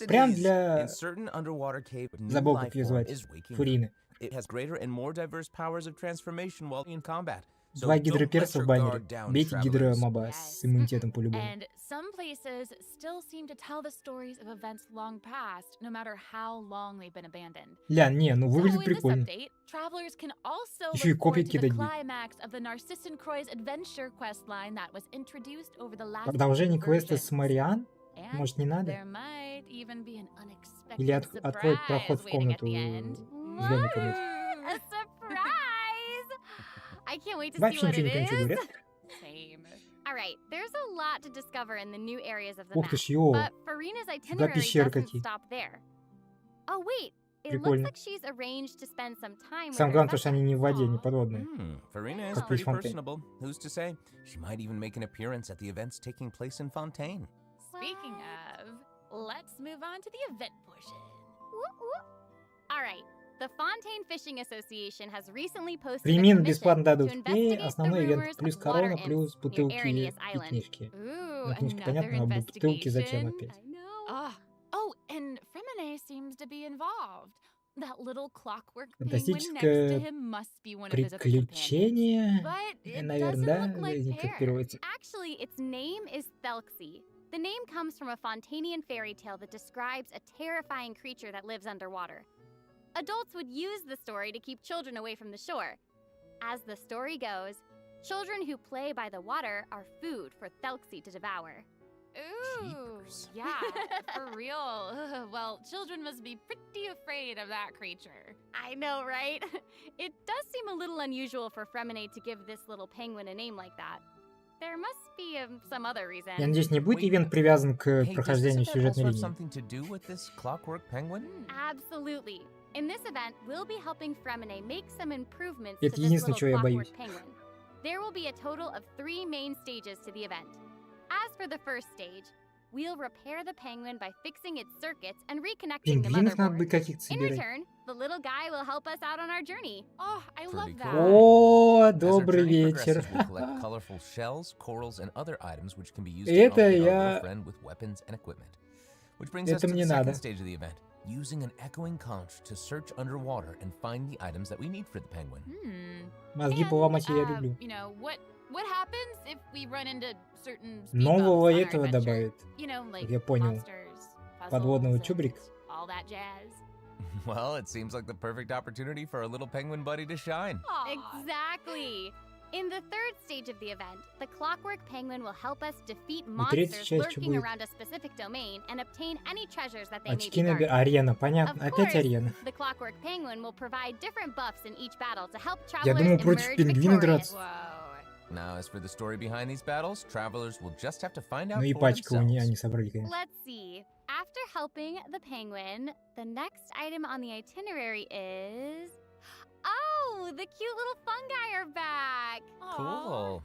Speaker 1: Прям
Speaker 13: Destinies!
Speaker 1: для
Speaker 13: In certain underwater cave, new
Speaker 1: забавы,
Speaker 13: life
Speaker 1: как ее
Speaker 13: form
Speaker 1: звать.
Speaker 13: is waking up.
Speaker 1: Фурины.
Speaker 13: It has greater and more diverse powers of transformation while in combat. So
Speaker 1: Два
Speaker 13: don't let
Speaker 1: гидроперса
Speaker 13: your
Speaker 1: в баннере.
Speaker 13: guard down,
Speaker 1: Бейте гидро
Speaker 13: travelers.
Speaker 1: моба с иммунитетом по-любому.
Speaker 12: And some places still seem to tell the stories of events long past, no matter how long they've been abandoned.
Speaker 1: Ля, не, ну
Speaker 12: So
Speaker 1: выглядит
Speaker 12: in this
Speaker 1: прикольно.
Speaker 12: update, travelers can also
Speaker 1: Еще и
Speaker 12: look
Speaker 1: копии
Speaker 12: forward to the
Speaker 1: кидать будет.
Speaker 12: climax of the Narcissan Croy's adventure quest line that was introduced over the last
Speaker 1: Продолжение
Speaker 12: few
Speaker 1: квеста
Speaker 12: versions.
Speaker 1: с Мариан?
Speaker 12: And
Speaker 1: Может, не надо?
Speaker 12: there might even be an unexpected
Speaker 1: Или откроет проход
Speaker 12: surprise
Speaker 1: в
Speaker 12: waiting at
Speaker 1: комнату
Speaker 12: the end.
Speaker 1: в доме комнате.
Speaker 3: A surprise! I can't wait to see
Speaker 1: Вообще
Speaker 3: what
Speaker 1: ничего
Speaker 3: it
Speaker 1: никто ничего
Speaker 3: is.
Speaker 1: говорят.
Speaker 12: Same.
Speaker 3: All right, there's a lot to discover in the new areas of the
Speaker 1: Ух
Speaker 3: map,
Speaker 1: ты ж, ё.
Speaker 3: but Farina's itinerary
Speaker 1: пещеры
Speaker 3: doesn't
Speaker 1: какие.
Speaker 3: stop there. Oh wait, it
Speaker 1: Прикольно.
Speaker 3: looks like she's arranged to spend some time with
Speaker 1: Самое
Speaker 3: her
Speaker 1: главное, то, что они
Speaker 3: subjects.
Speaker 1: не в воде, не подводные.
Speaker 13: Farina is
Speaker 1: Как
Speaker 13: pretty
Speaker 1: весь Фонтейн.
Speaker 13: personable. Who's to say? She might even make an appearance at the events taking place in Fontaine.
Speaker 12: Speaking of, let's move on to the event portion.
Speaker 3: All right. The Fontaine Fishing Association has recently posted a
Speaker 1: Премию
Speaker 3: commission
Speaker 1: бесплатно
Speaker 3: to
Speaker 1: дадут. И
Speaker 3: investigate the
Speaker 1: основной ивент.
Speaker 3: rumors
Speaker 1: Плюс
Speaker 3: of water
Speaker 1: корона,
Speaker 3: imps
Speaker 1: плюс
Speaker 3: near
Speaker 1: бутылки
Speaker 3: Arrhenius
Speaker 1: и
Speaker 3: Island.
Speaker 1: книжки.
Speaker 12: Ooh,
Speaker 1: Ну, книжки,
Speaker 12: another
Speaker 1: понятно, а бутылки зачем
Speaker 12: investigation.
Speaker 1: опять?
Speaker 12: Oh, and Fremine seems to be involved. That little clockwork penguin next to
Speaker 1: Фантастическое
Speaker 12: him must be one of his other companions.
Speaker 1: приключение.
Speaker 12: But it
Speaker 1: Наверное,
Speaker 12: doesn't
Speaker 1: да?
Speaker 12: look like
Speaker 1: Не как
Speaker 12: pear.
Speaker 1: переводится.
Speaker 3: Actually, its name is Thelxie. The name comes from a Fontanian fairy tale that describes a terrifying creature that lives underwater. Adults would use the story to keep children away from the shore. As the story goes, children who play by the water are food for Thelxie to devour.
Speaker 12: Ooh, yeah, for real. Ugh, well, children must be pretty afraid of that creature.
Speaker 3: I know, right? It does seem a little unusual for Fremine to give this little penguin a name like that. There must be some other reason.
Speaker 1: Я надеюсь, не будет ивент привязан к
Speaker 13: Hey, does this
Speaker 1: прохождению
Speaker 13: event
Speaker 1: сюжетной
Speaker 13: also have
Speaker 1: линии.
Speaker 13: something to do with this clockwork penguin?
Speaker 3: Absolutely. In this event, we'll be helping Fremine make some improvements
Speaker 1: Это
Speaker 3: to this
Speaker 1: единственное,
Speaker 3: little
Speaker 1: чего я
Speaker 3: clockwork
Speaker 1: боюсь.
Speaker 3: penguin. There will be a total of 3 main stages to the event. As for the first stage, we'll repair the penguin by fixing its circuits and reconnecting the
Speaker 1: Пингвинов надо будет
Speaker 3: motherboard.
Speaker 1: каких-то
Speaker 3: In
Speaker 1: собирать.
Speaker 3: return, the little guy will help us out on our journey.
Speaker 12: Oh, I love that.
Speaker 1: О,
Speaker 13: As our
Speaker 1: добрый
Speaker 13: journey
Speaker 1: вечер.
Speaker 13: progresses, we'll collect colorful shells, corals, and other items which can be used to
Speaker 1: Это
Speaker 13: upgrade our
Speaker 1: я-
Speaker 13: little friend with weapons and equipment. Which brings us
Speaker 1: Это
Speaker 13: to the
Speaker 1: мне
Speaker 13: second
Speaker 1: надо.
Speaker 13: stage of the event, using an echoing conch to search underwater and find the items that we need for the penguin.
Speaker 1: Мозги поломать я люблю.
Speaker 12: You know, what happens if we run into certain speed
Speaker 1: Нового
Speaker 12: bumps on our
Speaker 1: этого
Speaker 12: adventure?
Speaker 1: добавят.
Speaker 12: You know, like
Speaker 1: Как я понял.
Speaker 12: monsters,
Speaker 1: Подводного
Speaker 12: puzzles,
Speaker 1: чубрика.
Speaker 12: and all that jazz.
Speaker 13: Well, it seems like the perfect opportunity for our little penguin buddy to shine.
Speaker 3: Exactly. In the third stage of the event, the clockwork penguin will help us defeat
Speaker 1: третья
Speaker 3: monsters
Speaker 1: часть что
Speaker 3: lurking
Speaker 1: будет?
Speaker 3: around a specific domain and obtain any treasures that they may
Speaker 1: Очки
Speaker 3: be
Speaker 1: на
Speaker 3: guarding.
Speaker 1: арена,
Speaker 3: Of
Speaker 1: понятно. Опять
Speaker 3: course,
Speaker 1: арена.
Speaker 3: the clockwork penguin will provide different buffs in each battle to help
Speaker 1: Я
Speaker 3: travelers
Speaker 1: думал, против
Speaker 3: emerge
Speaker 1: пингвина
Speaker 3: victorious.
Speaker 1: драться.
Speaker 13: Now, as for the story behind these battles, travelers will just have to find out
Speaker 1: Ну и
Speaker 13: for
Speaker 1: пачку они
Speaker 13: themselves.
Speaker 1: собрали, конечно.
Speaker 12: Let's see. After helping the penguin, the next item on the itinerary is... Oh, the cute little fungi are back!
Speaker 13: Cool.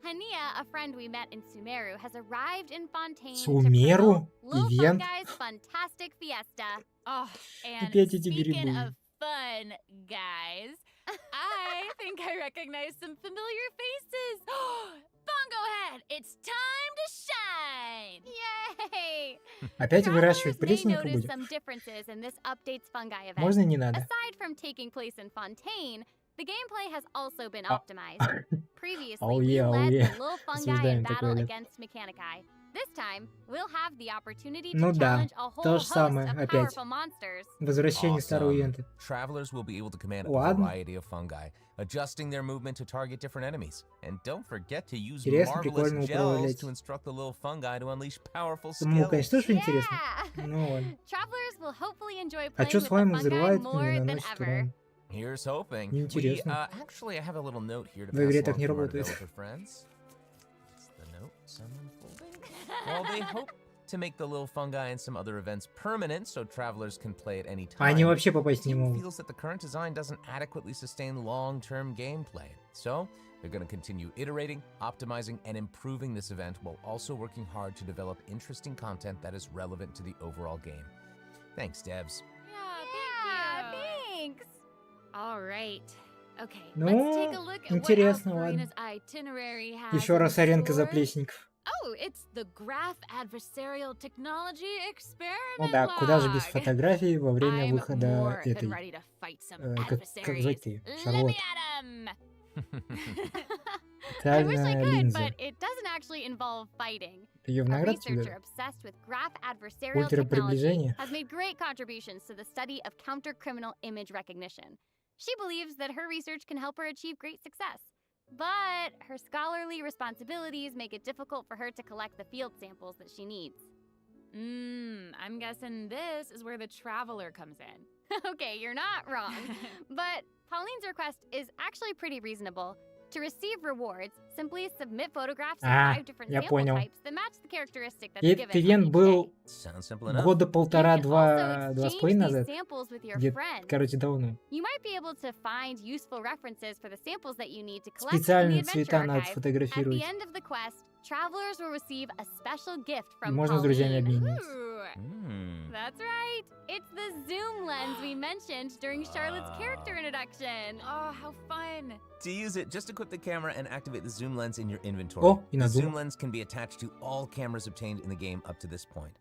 Speaker 12: Hania, a friend we met in Sumeru, has arrived in Fontaine
Speaker 1: Sumeru?
Speaker 12: to promote Little
Speaker 1: Ивент?
Speaker 12: Fungi's Fantastic Fiesta. Oh, and
Speaker 1: Опять эти
Speaker 12: speaking
Speaker 1: грибы.
Speaker 12: of fun, guys, I think I recognize some familiar faces. Bongo Head, it's time to shine! Yay!
Speaker 1: Опять выращивать
Speaker 12: Travelers may
Speaker 1: пресненку
Speaker 12: notice
Speaker 1: будем?
Speaker 12: some differences in this update's fungi event.
Speaker 1: Можно не надо?
Speaker 12: Aside from taking place in Fontaine, the gameplay has also been
Speaker 1: Ah.
Speaker 12: optimized. Previously,
Speaker 1: Oh
Speaker 12: we
Speaker 1: yeah, oh
Speaker 12: led
Speaker 1: yeah.
Speaker 12: the little fungi
Speaker 1: Осуждаем
Speaker 12: in battle
Speaker 1: такое, да.
Speaker 12: against Mechanici. This time, we'll have the opportunity to
Speaker 1: Ну да,
Speaker 12: challenge a whole
Speaker 1: то же
Speaker 12: host
Speaker 1: самое,
Speaker 12: of
Speaker 1: опять.
Speaker 12: powerful monsters.
Speaker 1: Возвращение старого
Speaker 13: Awesome.
Speaker 1: ивента.
Speaker 13: Travelers will be able to command a
Speaker 1: Ладно.
Speaker 13: variety of fungi, adjusting their movement to target different enemies. And don't forget to use
Speaker 1: Интересно,
Speaker 13: marvelous
Speaker 1: прикольно
Speaker 13: gels
Speaker 1: управлять.
Speaker 13: to instruct the little fungi to unleash powerful
Speaker 1: Самому,
Speaker 13: skills.
Speaker 1: конечно, тоже интересно.
Speaker 12: Yeah!
Speaker 1: Ну ладно.
Speaker 12: Travelers will hopefully enjoy
Speaker 1: А
Speaker 12: playing
Speaker 1: что
Speaker 12: with
Speaker 1: с
Speaker 12: the
Speaker 1: вами
Speaker 12: fungi
Speaker 1: взрывает
Speaker 12: more
Speaker 1: или
Speaker 12: than
Speaker 1: наносит
Speaker 12: ever.
Speaker 1: урон?
Speaker 13: Here's hoping.
Speaker 1: Неинтересно.
Speaker 13: Actually, I have a little note here to
Speaker 1: В игре
Speaker 13: pass
Speaker 1: так
Speaker 13: along
Speaker 1: не
Speaker 13: from our
Speaker 1: работает.
Speaker 13: developer friends. It's the note, someone folding. While they hope to make the little fungi and some other events permanent so travelers can play at any time,
Speaker 1: Они вообще попасть
Speaker 13: the
Speaker 1: не
Speaker 13: team
Speaker 1: могут.
Speaker 13: feels that the current design doesn't adequately sustain long-term gameplay. So, they're going to continue iterating, optimizing, and improving this event while also working hard to develop interesting content that is relevant to the overall game. Thanks, devs.
Speaker 12: Yeah, thanks. All right. Okay,
Speaker 1: Ну,
Speaker 12: let's take a look at
Speaker 1: интересно,
Speaker 12: what else
Speaker 1: ладно.
Speaker 12: Farina's itinerary has
Speaker 1: Еще
Speaker 12: in
Speaker 1: раз аренка
Speaker 12: store.
Speaker 1: заплечников.
Speaker 12: Oh, it's the Graph Adversarial Technology Experiment
Speaker 1: Ну да, куда же без
Speaker 12: log.
Speaker 1: фотографий во время
Speaker 12: I'm
Speaker 1: выхода
Speaker 12: more than
Speaker 1: этой...
Speaker 12: ready to fight some
Speaker 1: как
Speaker 12: adversaries.
Speaker 1: звать ее?
Speaker 12: Let
Speaker 1: Шарлотт.
Speaker 12: me at 'em! I wish I
Speaker 1: Специальная
Speaker 12: could,
Speaker 1: линза.
Speaker 12: but it doesn't actually involve fighting.
Speaker 1: Ее в
Speaker 12: A
Speaker 1: награду тебе
Speaker 12: researcher
Speaker 1: дали?
Speaker 12: obsessed with graph adversarial technology
Speaker 1: Ультраприближение.
Speaker 12: has made great contributions to the study of counter-criminal image recognition. She believes that her research can help her achieve great success. But her scholarly responsibilities make it difficult for her to collect the field samples that she needs. I'm guessing this is where the traveler comes in. Okay, you're not wrong. But Pauline's request is actually pretty reasonable. To receive rewards, simply submit photographs of 5 different
Speaker 1: я
Speaker 12: sample
Speaker 1: понял.
Speaker 12: types that match the characteristic that's
Speaker 1: И
Speaker 12: given
Speaker 1: этот
Speaker 12: on
Speaker 1: ивент
Speaker 12: each
Speaker 1: был
Speaker 12: day.
Speaker 13: Sounds simple enough.
Speaker 1: года
Speaker 12: You can
Speaker 1: полтора-два,
Speaker 12: also
Speaker 1: два с
Speaker 12: exchange
Speaker 1: половиной
Speaker 12: these
Speaker 1: назад.
Speaker 12: samples with your
Speaker 1: Где,
Speaker 12: friends.
Speaker 1: короче, давно.
Speaker 12: You might be able to find useful references for the samples that you need to collect in the
Speaker 1: Специальные
Speaker 12: adventure
Speaker 1: цвета надо
Speaker 12: archive. At the
Speaker 1: сфотографировать.
Speaker 12: end of the quest, travelers will receive a special gift
Speaker 1: И
Speaker 12: from
Speaker 1: можно с друзьями
Speaker 12: Pauline.
Speaker 1: обмениваться.
Speaker 12: That's right. It's the zoom lens we mentioned during Charlotte's character introduction. Oh, how fun.
Speaker 13: To use it, just equip the camera and activate the zoom lens in your inventory.
Speaker 1: О, и
Speaker 13: The
Speaker 1: на
Speaker 13: zoom
Speaker 1: зум.
Speaker 13: lens can be attached to all cameras obtained in the game up to this point.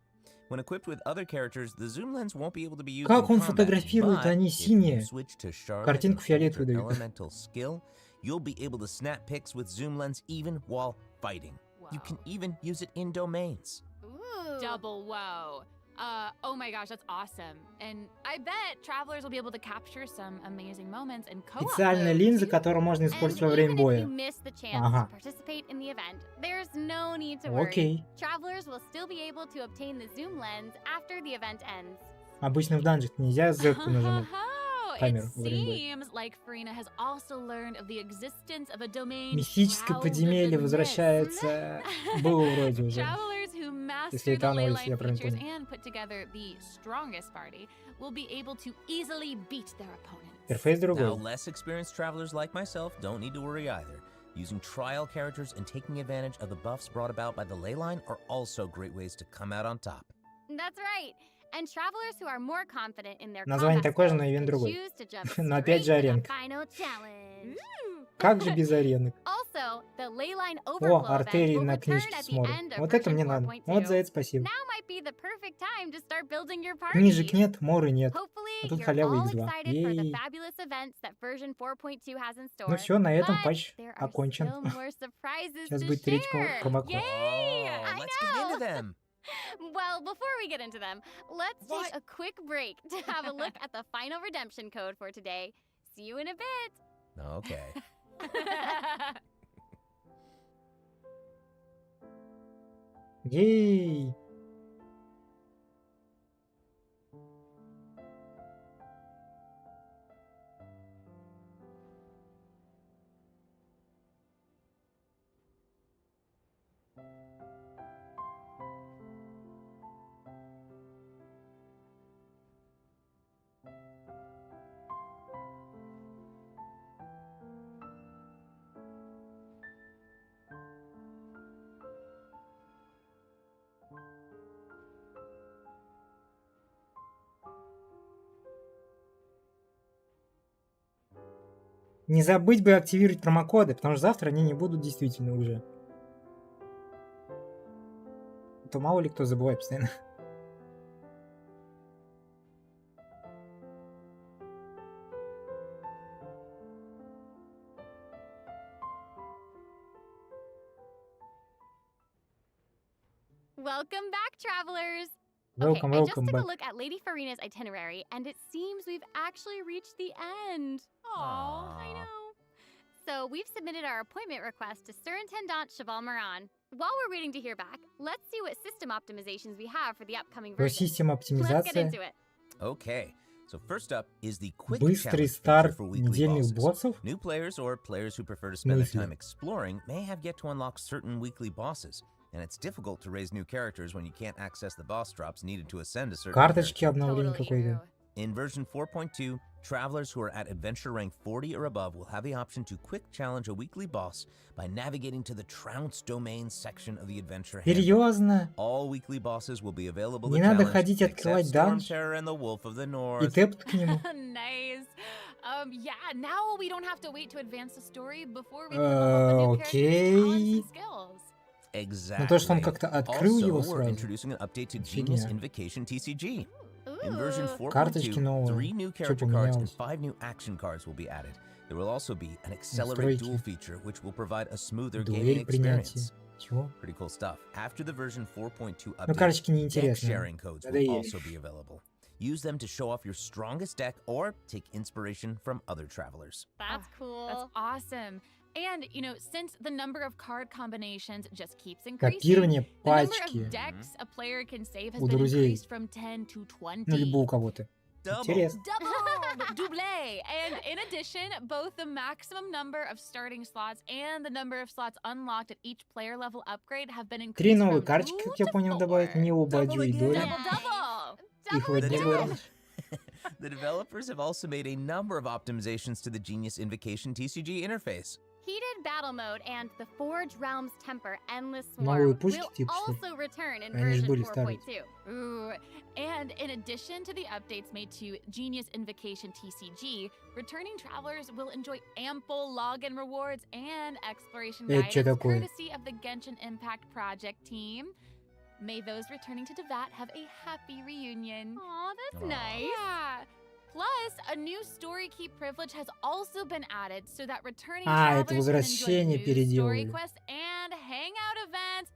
Speaker 13: When equipped with other characters, the zoom lens won't be able to be used
Speaker 1: Как
Speaker 13: in
Speaker 1: он
Speaker 13: combat,
Speaker 1: фотографирует,
Speaker 13: but
Speaker 1: они
Speaker 13: if you
Speaker 1: синие.
Speaker 13: switch to Charlotte
Speaker 1: Картинку
Speaker 13: and hold
Speaker 1: фиолетовую
Speaker 13: her
Speaker 1: дают.
Speaker 13: elemental skill, you'll be able to snap pics with zoom lens even while fighting. You can even use it in domains.
Speaker 12: Ooh. Double whoa. Oh my gosh, that's awesome. And I bet travelers will be able to capture some amazing moments in co-op
Speaker 1: Специальная
Speaker 12: mode,
Speaker 1: линза,
Speaker 12: too.
Speaker 1: которую можно
Speaker 12: And
Speaker 1: использовать во время
Speaker 12: even if
Speaker 1: боя.
Speaker 12: you miss the chance
Speaker 1: Ага.
Speaker 12: to participate in the event, there's no need to worry.
Speaker 1: Окей.
Speaker 12: Travelers will still be able to obtain the zoom lens after the event ends.
Speaker 1: Обычно в данжах нельзя Z-ку нажимать.
Speaker 12: Oh, it
Speaker 1: Камеру во время боя.
Speaker 12: seems like Farina has also learned of the existence of a domain
Speaker 1: Мистическое
Speaker 12: shrouded
Speaker 1: подземелье
Speaker 12: in
Speaker 1: возвращается. Было вроде уже.
Speaker 12: Travelers who master
Speaker 1: Если
Speaker 12: the
Speaker 1: это оно,
Speaker 12: ley
Speaker 1: если я
Speaker 12: line
Speaker 1: правильно
Speaker 12: features
Speaker 1: понял.
Speaker 12: and put together the strongest party will be able to easily beat their opponents.
Speaker 1: Интерфейс
Speaker 13: Now,
Speaker 1: другой.
Speaker 13: less experienced travelers like myself don't need to worry either. Using trial characters and taking advantage of the buffs brought about by the ley line are also great ways to come out on top.
Speaker 12: That's right. And travelers who are more confident in their
Speaker 1: Название
Speaker 12: combat
Speaker 1: такое же,
Speaker 12: skills
Speaker 1: но ивент
Speaker 12: can
Speaker 1: другой.
Speaker 12: choose to jump
Speaker 1: Но опять
Speaker 12: straight
Speaker 1: же
Speaker 12: to the
Speaker 1: аренка.
Speaker 12: final challenge.
Speaker 1: Как же без аренок?
Speaker 12: Also, the ley line
Speaker 1: О,
Speaker 12: overflow event
Speaker 1: артерии
Speaker 12: will
Speaker 1: на
Speaker 12: return
Speaker 1: книжке
Speaker 12: at the
Speaker 1: смотрим.
Speaker 12: end of
Speaker 1: Вот это
Speaker 12: version
Speaker 1: мне надо.
Speaker 12: 4.2.
Speaker 1: Вот за это спасибо.
Speaker 12: Now might be the perfect time to start building your
Speaker 1: Книжек
Speaker 12: party.
Speaker 1: нет, моры нет.
Speaker 12: Hopefully,
Speaker 1: А тут
Speaker 12: you're
Speaker 1: халява
Speaker 12: all
Speaker 1: X2.
Speaker 12: excited for the
Speaker 1: Ей.
Speaker 12: fabulous events that version 4.2 has in store.
Speaker 1: Ну все, на этом
Speaker 12: But
Speaker 1: патч
Speaker 12: there are
Speaker 1: окончен.
Speaker 12: still more surprises
Speaker 1: Сейчас
Speaker 12: to
Speaker 1: будет третий
Speaker 12: share.
Speaker 1: промокод.
Speaker 12: Yay!
Speaker 13: Oh,
Speaker 12: I
Speaker 13: let's get
Speaker 12: know.
Speaker 13: into them.
Speaker 12: Well, before we get into them, let's take a quick break to have a look at the final redemption code for today. See you in a bit.
Speaker 13: Okay.
Speaker 1: Ей. Не забыть бы активировать промокоды, потому что завтра они не будут действительно уже. А то мало ли кто забывает постоянно.
Speaker 12: Welcome back, travelers!
Speaker 1: Welcome,
Speaker 12: okay, I just
Speaker 1: welcome
Speaker 12: took
Speaker 1: back.
Speaker 12: a look at Lady Farina's itinerary, and it seems we've actually reached the end. Aww, I know. So we've submitted our appointment request to Surintendant Cheval Moran. While we're waiting to hear back, let's see what system optimizations we have for the upcoming
Speaker 1: Про
Speaker 12: version.
Speaker 1: систему
Speaker 12: Let's get
Speaker 1: оптимизации.
Speaker 12: into it.
Speaker 13: Okay, so first up is the quick
Speaker 1: Быстрый
Speaker 13: challenge feature
Speaker 1: старт
Speaker 13: for weekly
Speaker 1: недельных
Speaker 13: bosses.
Speaker 1: боссов.
Speaker 13: New players or players who prefer to spend their
Speaker 1: Мысли.
Speaker 13: time exploring may have yet to unlock certain weekly bosses, and it's difficult to raise new characters when you can't access the boss drops needed to ascend a certain
Speaker 1: Карточки
Speaker 13: character.
Speaker 1: обновления какой-то.
Speaker 13: In version 4.2, travelers who are at adventure rank 40 or above will have the option to quick challenge a weekly boss by navigating to the Trounce domain section of the adventure handbook.
Speaker 1: Серьезно?
Speaker 13: All weekly bosses will be available
Speaker 1: Не
Speaker 13: to
Speaker 1: надо
Speaker 13: challenge,
Speaker 1: ходить открывать
Speaker 13: except Storm
Speaker 1: данж
Speaker 13: Terror and the Wolf of the
Speaker 1: и
Speaker 13: North.
Speaker 1: тэпать к нему.
Speaker 12: Nice. Yeah, now we don't have to wait to advance the story before we can level up a new character's talents
Speaker 1: Окей.
Speaker 12: and skills.
Speaker 13: Exactly.
Speaker 1: Ну то, что он как-то открыл его
Speaker 13: Also, we're
Speaker 1: сразу.
Speaker 13: introducing an update to Genius
Speaker 1: Фигня.
Speaker 13: Invocation TCG. In version
Speaker 1: Карточки
Speaker 13: 4.2,
Speaker 1: новые.
Speaker 13: 3 new
Speaker 1: Что
Speaker 13: character cards and
Speaker 1: поменялось?
Speaker 13: 5 new action cards will be added. There will also be an accelerate duel feature, which will provide a smoother gaming
Speaker 1: Дуэль принятия.
Speaker 13: experience.
Speaker 1: Чего?
Speaker 13: Pretty cool stuff. After the version 4.2
Speaker 1: Ну, карточки
Speaker 13: update, deck
Speaker 1: неинтересные.
Speaker 13: sharing codes will
Speaker 1: Надоели.
Speaker 13: also be available. Use them to show off your strongest deck or take inspiration from other travelers.
Speaker 12: That's cool. That's awesome. And, you know, since the number of card combinations just keeps increasing,
Speaker 1: Копирование
Speaker 12: the number
Speaker 1: пачки.
Speaker 12: of decks a player can save has
Speaker 1: У
Speaker 12: been
Speaker 1: друзей.
Speaker 12: increased from 10 to 20.
Speaker 1: Ну, либо у кого-то. Интересно.
Speaker 12: Double! And in addition, both the maximum number of starting slots and the number of slots unlocked at each player level upgrade have been
Speaker 1: Три
Speaker 12: increased
Speaker 1: новые
Speaker 12: from
Speaker 1: карточки,
Speaker 12: 2
Speaker 1: как я
Speaker 12: to
Speaker 1: понял,
Speaker 12: 4.
Speaker 1: добавить. Милу, Бадю и Дори.
Speaker 12: Double!
Speaker 1: Их в одни вырвать.
Speaker 13: The developers have also made a number of optimizations to the Genius Invocation TCG interface.
Speaker 12: Heated Battle Mode and the Forge Realms Temper Endless
Speaker 1: Новые
Speaker 12: Swarm
Speaker 1: пушки
Speaker 12: will
Speaker 1: типа, что ли?
Speaker 12: also return in
Speaker 1: Они же
Speaker 12: version
Speaker 1: были старые.
Speaker 12: 4.2. Ooh. And in addition to the updates made to Genius Invocation TCG, returning travelers will enjoy ample login rewards and exploration
Speaker 1: Это чё
Speaker 12: guidance
Speaker 1: такое?
Speaker 12: courtesy of the Genshin Impact project team. May those returning to Devat have a happy reunion. Aw, that's nice. Yeah. Plus, a new story key privilege has also been added so that returning
Speaker 1: А, это
Speaker 12: travelers can enjoy
Speaker 1: возвращение
Speaker 12: new story
Speaker 1: переделали.
Speaker 12: quests and hangout events.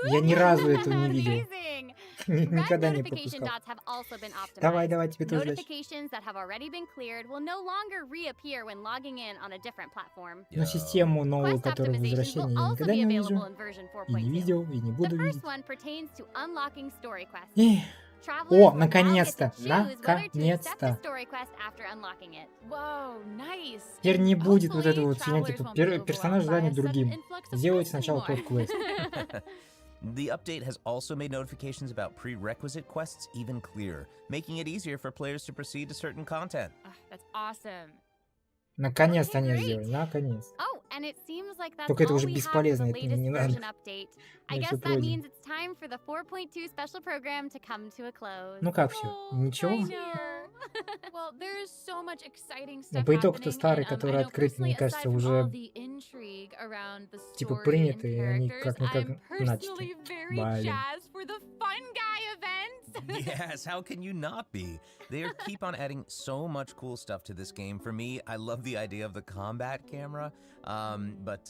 Speaker 1: Я ни разу этого не видел.
Speaker 12: Amazing.
Speaker 1: Никогда
Speaker 12: Red
Speaker 1: не
Speaker 12: notification
Speaker 1: пропускал.
Speaker 12: dots have also been optimized.
Speaker 1: Давай, тебе тоже дальше.
Speaker 12: Notifications that have already been cleared will no longer reappear when logging in on a different platform.
Speaker 1: Но систему новую,
Speaker 12: Quest
Speaker 1: которая
Speaker 12: optimizations
Speaker 1: возвращение,
Speaker 12: will
Speaker 1: я
Speaker 12: also
Speaker 1: никогда
Speaker 12: be
Speaker 1: не
Speaker 12: available
Speaker 1: вижу.
Speaker 12: in version
Speaker 1: И не
Speaker 12: 4.2.
Speaker 1: видел, и не
Speaker 12: The
Speaker 1: буду
Speaker 12: first
Speaker 1: видеть.
Speaker 12: one pertains to unlocking story quests.
Speaker 1: Эх.
Speaker 12: Travelers
Speaker 1: О,
Speaker 12: will now get to
Speaker 1: наконец-то!
Speaker 12: choose whether to accept the
Speaker 1: Наконец-то!
Speaker 12: story quest after unlocking it. Whoa, nice.
Speaker 1: Теперь не будет вот
Speaker 12: Hopefully,
Speaker 1: этого фигня,
Speaker 12: travelers
Speaker 1: типа
Speaker 12: won't be
Speaker 1: персонаж
Speaker 12: overwhelmed
Speaker 1: занят
Speaker 12: by a sudden
Speaker 1: другим.
Speaker 12: influx of
Speaker 1: Сделайте
Speaker 12: quests
Speaker 1: сначала тот
Speaker 12: anymore.
Speaker 1: квест.
Speaker 13: The update has also made notifications about prerequisite quests even clearer, making it easier for players to proceed to certain content.
Speaker 12: That's awesome.
Speaker 1: Наконец-то они
Speaker 12: great.
Speaker 1: сделали, наконец.
Speaker 12: Oh, and it seems like that's
Speaker 1: Только это
Speaker 12: all
Speaker 1: уже
Speaker 12: we have
Speaker 1: бесполезно,
Speaker 12: for the
Speaker 1: это мне не
Speaker 12: latest
Speaker 1: надо.
Speaker 12: version update. I
Speaker 1: Мы
Speaker 12: guess
Speaker 1: всё
Speaker 12: that
Speaker 1: пройдем.
Speaker 12: means it's time for the 4.2 special program to come to a close.
Speaker 1: Ну как все? Ничего?
Speaker 12: Well, there's so much exciting
Speaker 1: Но
Speaker 12: stuff
Speaker 1: по итогу-то
Speaker 12: happening,
Speaker 1: старый,
Speaker 12: and,
Speaker 1: который
Speaker 12: I know
Speaker 1: открыт, мне
Speaker 12: personally,
Speaker 1: кажется,
Speaker 12: aside from
Speaker 1: уже
Speaker 12: all the intrigue around the
Speaker 1: типа
Speaker 12: story
Speaker 1: приняты,
Speaker 12: and
Speaker 1: и они
Speaker 12: characters,
Speaker 1: как-никак
Speaker 12: I'm
Speaker 1: начаты.
Speaker 12: personally very
Speaker 1: Блин.
Speaker 12: jazzed for the Fun Guy event.
Speaker 13: Yes, how can you not be? They keep on adding so much cool stuff to this game. For me, I love the idea of the combat camera. But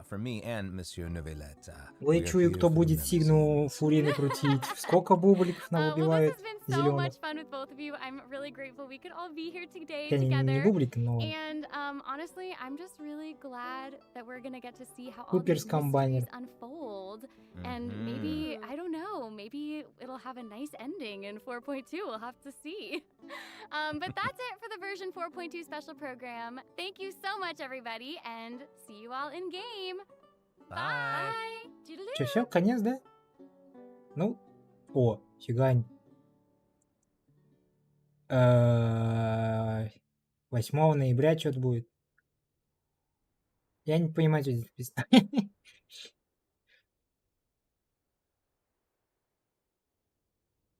Speaker 13: for me and Monsieur Novelette,
Speaker 1: Ой, чую, кто будет сигну Фурины крутить. Сколько бубликов нам
Speaker 12: Well, this
Speaker 1: выбивает
Speaker 12: has been so
Speaker 1: зеленых.
Speaker 12: much fun with both of you. I'm really grateful we could all be here today
Speaker 1: Я не
Speaker 12: together.
Speaker 1: бублик, но
Speaker 12: And honestly, I'm just really glad that we're gonna get to see how all
Speaker 1: Купер
Speaker 12: these
Speaker 1: скомбайнер.
Speaker 12: mysteries unfold. And maybe, I don't know, maybe it'll have a nice ending in 4.2. We'll have to see. But that's it for the version 4.2 special program. Thank you so much, everybody, and see you all in game.
Speaker 13: Bye.
Speaker 12: Toodaloo.
Speaker 1: Че, все, конец, да? Ну, о, фигань. 8 ноября что-то будет. Я не понимаю, что здесь написано.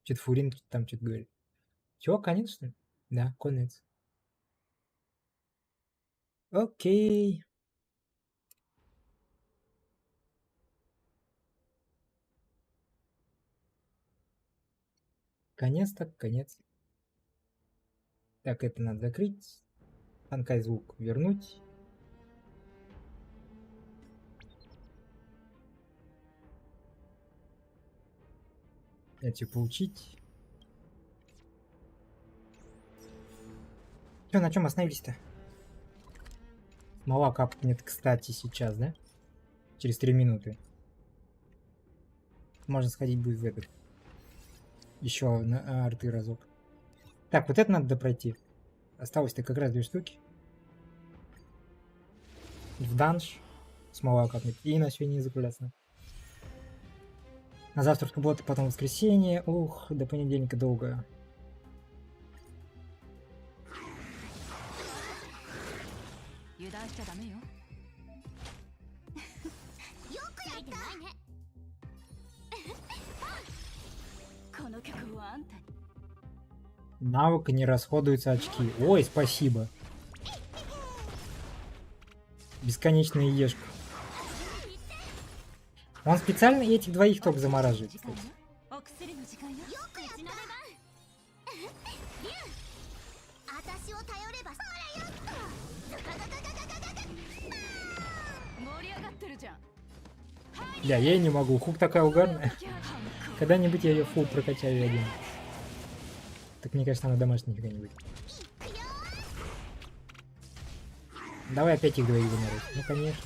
Speaker 1: Что-то Фурин там что-то говорит. Чего, конец, что ли? Да, конец. Окей. Конец-то, конец. Так, это надо закрыть. Хонкай звук вернуть. Эти получить. Чё, на чем остановились-то? Смола капнет, кстати, сейчас, да? Через 3 минуты. Можно сходить будет в этот. Еще на арты разок. Так, вот это надо пройти. Осталось-то как раз 2 штуки. В данж. Смола капнет. И на сегодня не закругляться. На завтра суббота, потом воскресенье. Ух, до понедельника долго. Навык, не расходуются очки. Ой, спасибо. Бесконечная ешка. Он специально этих двоих только замораживает, кстати. Бля, я и не могу. Хук такая угарная. Когда-нибудь я ее фул прокачаю один. Так мне кажется, она домашняя когда-нибудь. Давай опять их двоих заморозить. Ну конечно.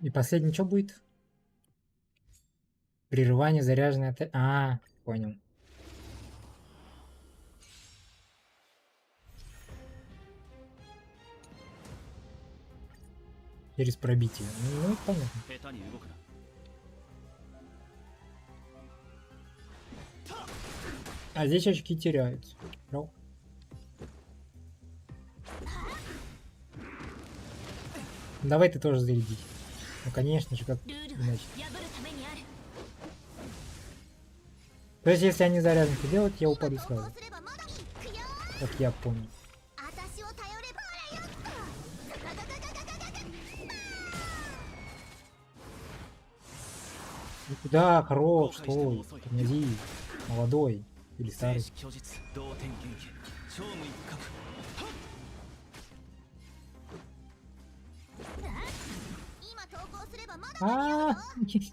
Speaker 1: И последний что будет? Прерывание заряженной атаки. А, понял. Через пробитие. Ну, понятно. А здесь очки теряются. Брал. Давай ты тоже зарядись. Ну, конечно же, как иначе. То есть, если они зарядку делают, я упаду сразу. Как я понял. Да, хорош, стой, тормози, молодой или старый.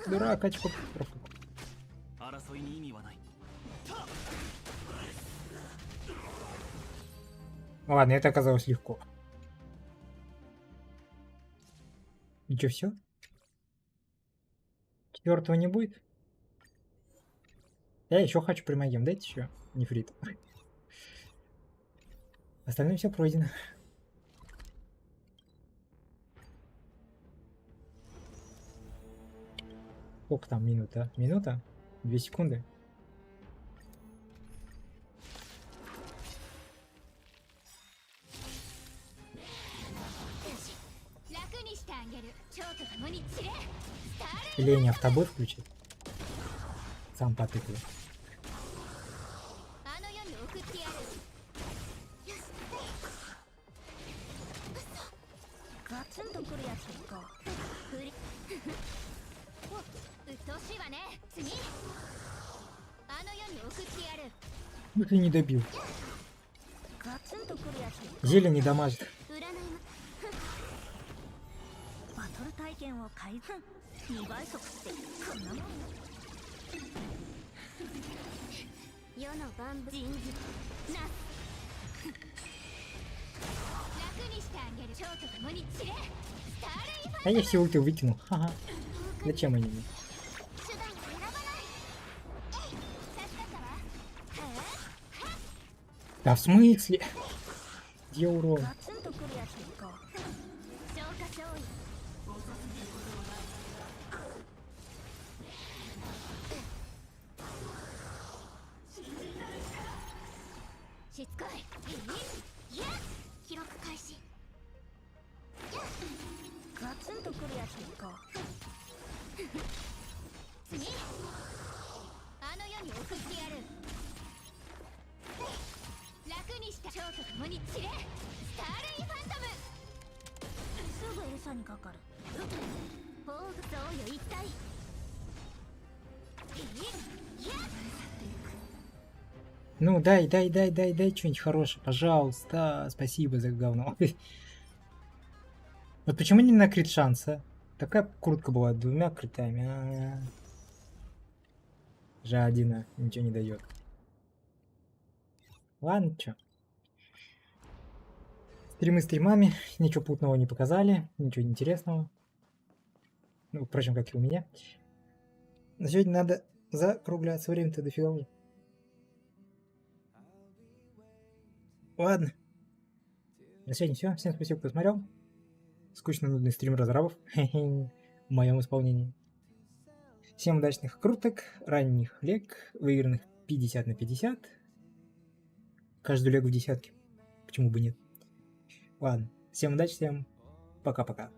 Speaker 1: Дурак, очко. Ладно, это оказалось легко. И чё, все? Четвертого не будет? Я еще хочу примагем, дайте еще нефрит. Остальное все пройдено. Сколько там минута? Минута? 2 секунды? Лень автобой включить. Сам потыкаю. Ну ты не добил. Зелень не дамажит. А я все ульты выкинул. Ха-ха. Зачем они мне? Да в смысле? Где урон?
Speaker 3: 記録開始。ガツンとくるやつですか。次、あの世に送ってやる。楽にした蝶と共に散れ、スターレイファントム。すぐエルサにかかる。フォークと応用一体。
Speaker 1: Ну, дай что-нибудь хорошее, пожалуйста. Спасибо за говно. Вот почему не на крит шанса? Такая куртка была двумя критами. Жадина, ничего не дает. Ладно, чё. Стримы стримами, ничего путного не показали, ничего интересного. Ну, впрочем, как и у меня. На сегодня надо закругляться, время-то дофига уже. Ладно. На сегодня все. Всем спасибо, кто смотрел. Скучно-нудный стрим разрабов в моем исполнении. Всем удачных круток, ранних лег, выигранных 50 на 50. Каждую легу в десятке. Почему бы нет? Ладно. Всем удачи, всем пока-пока.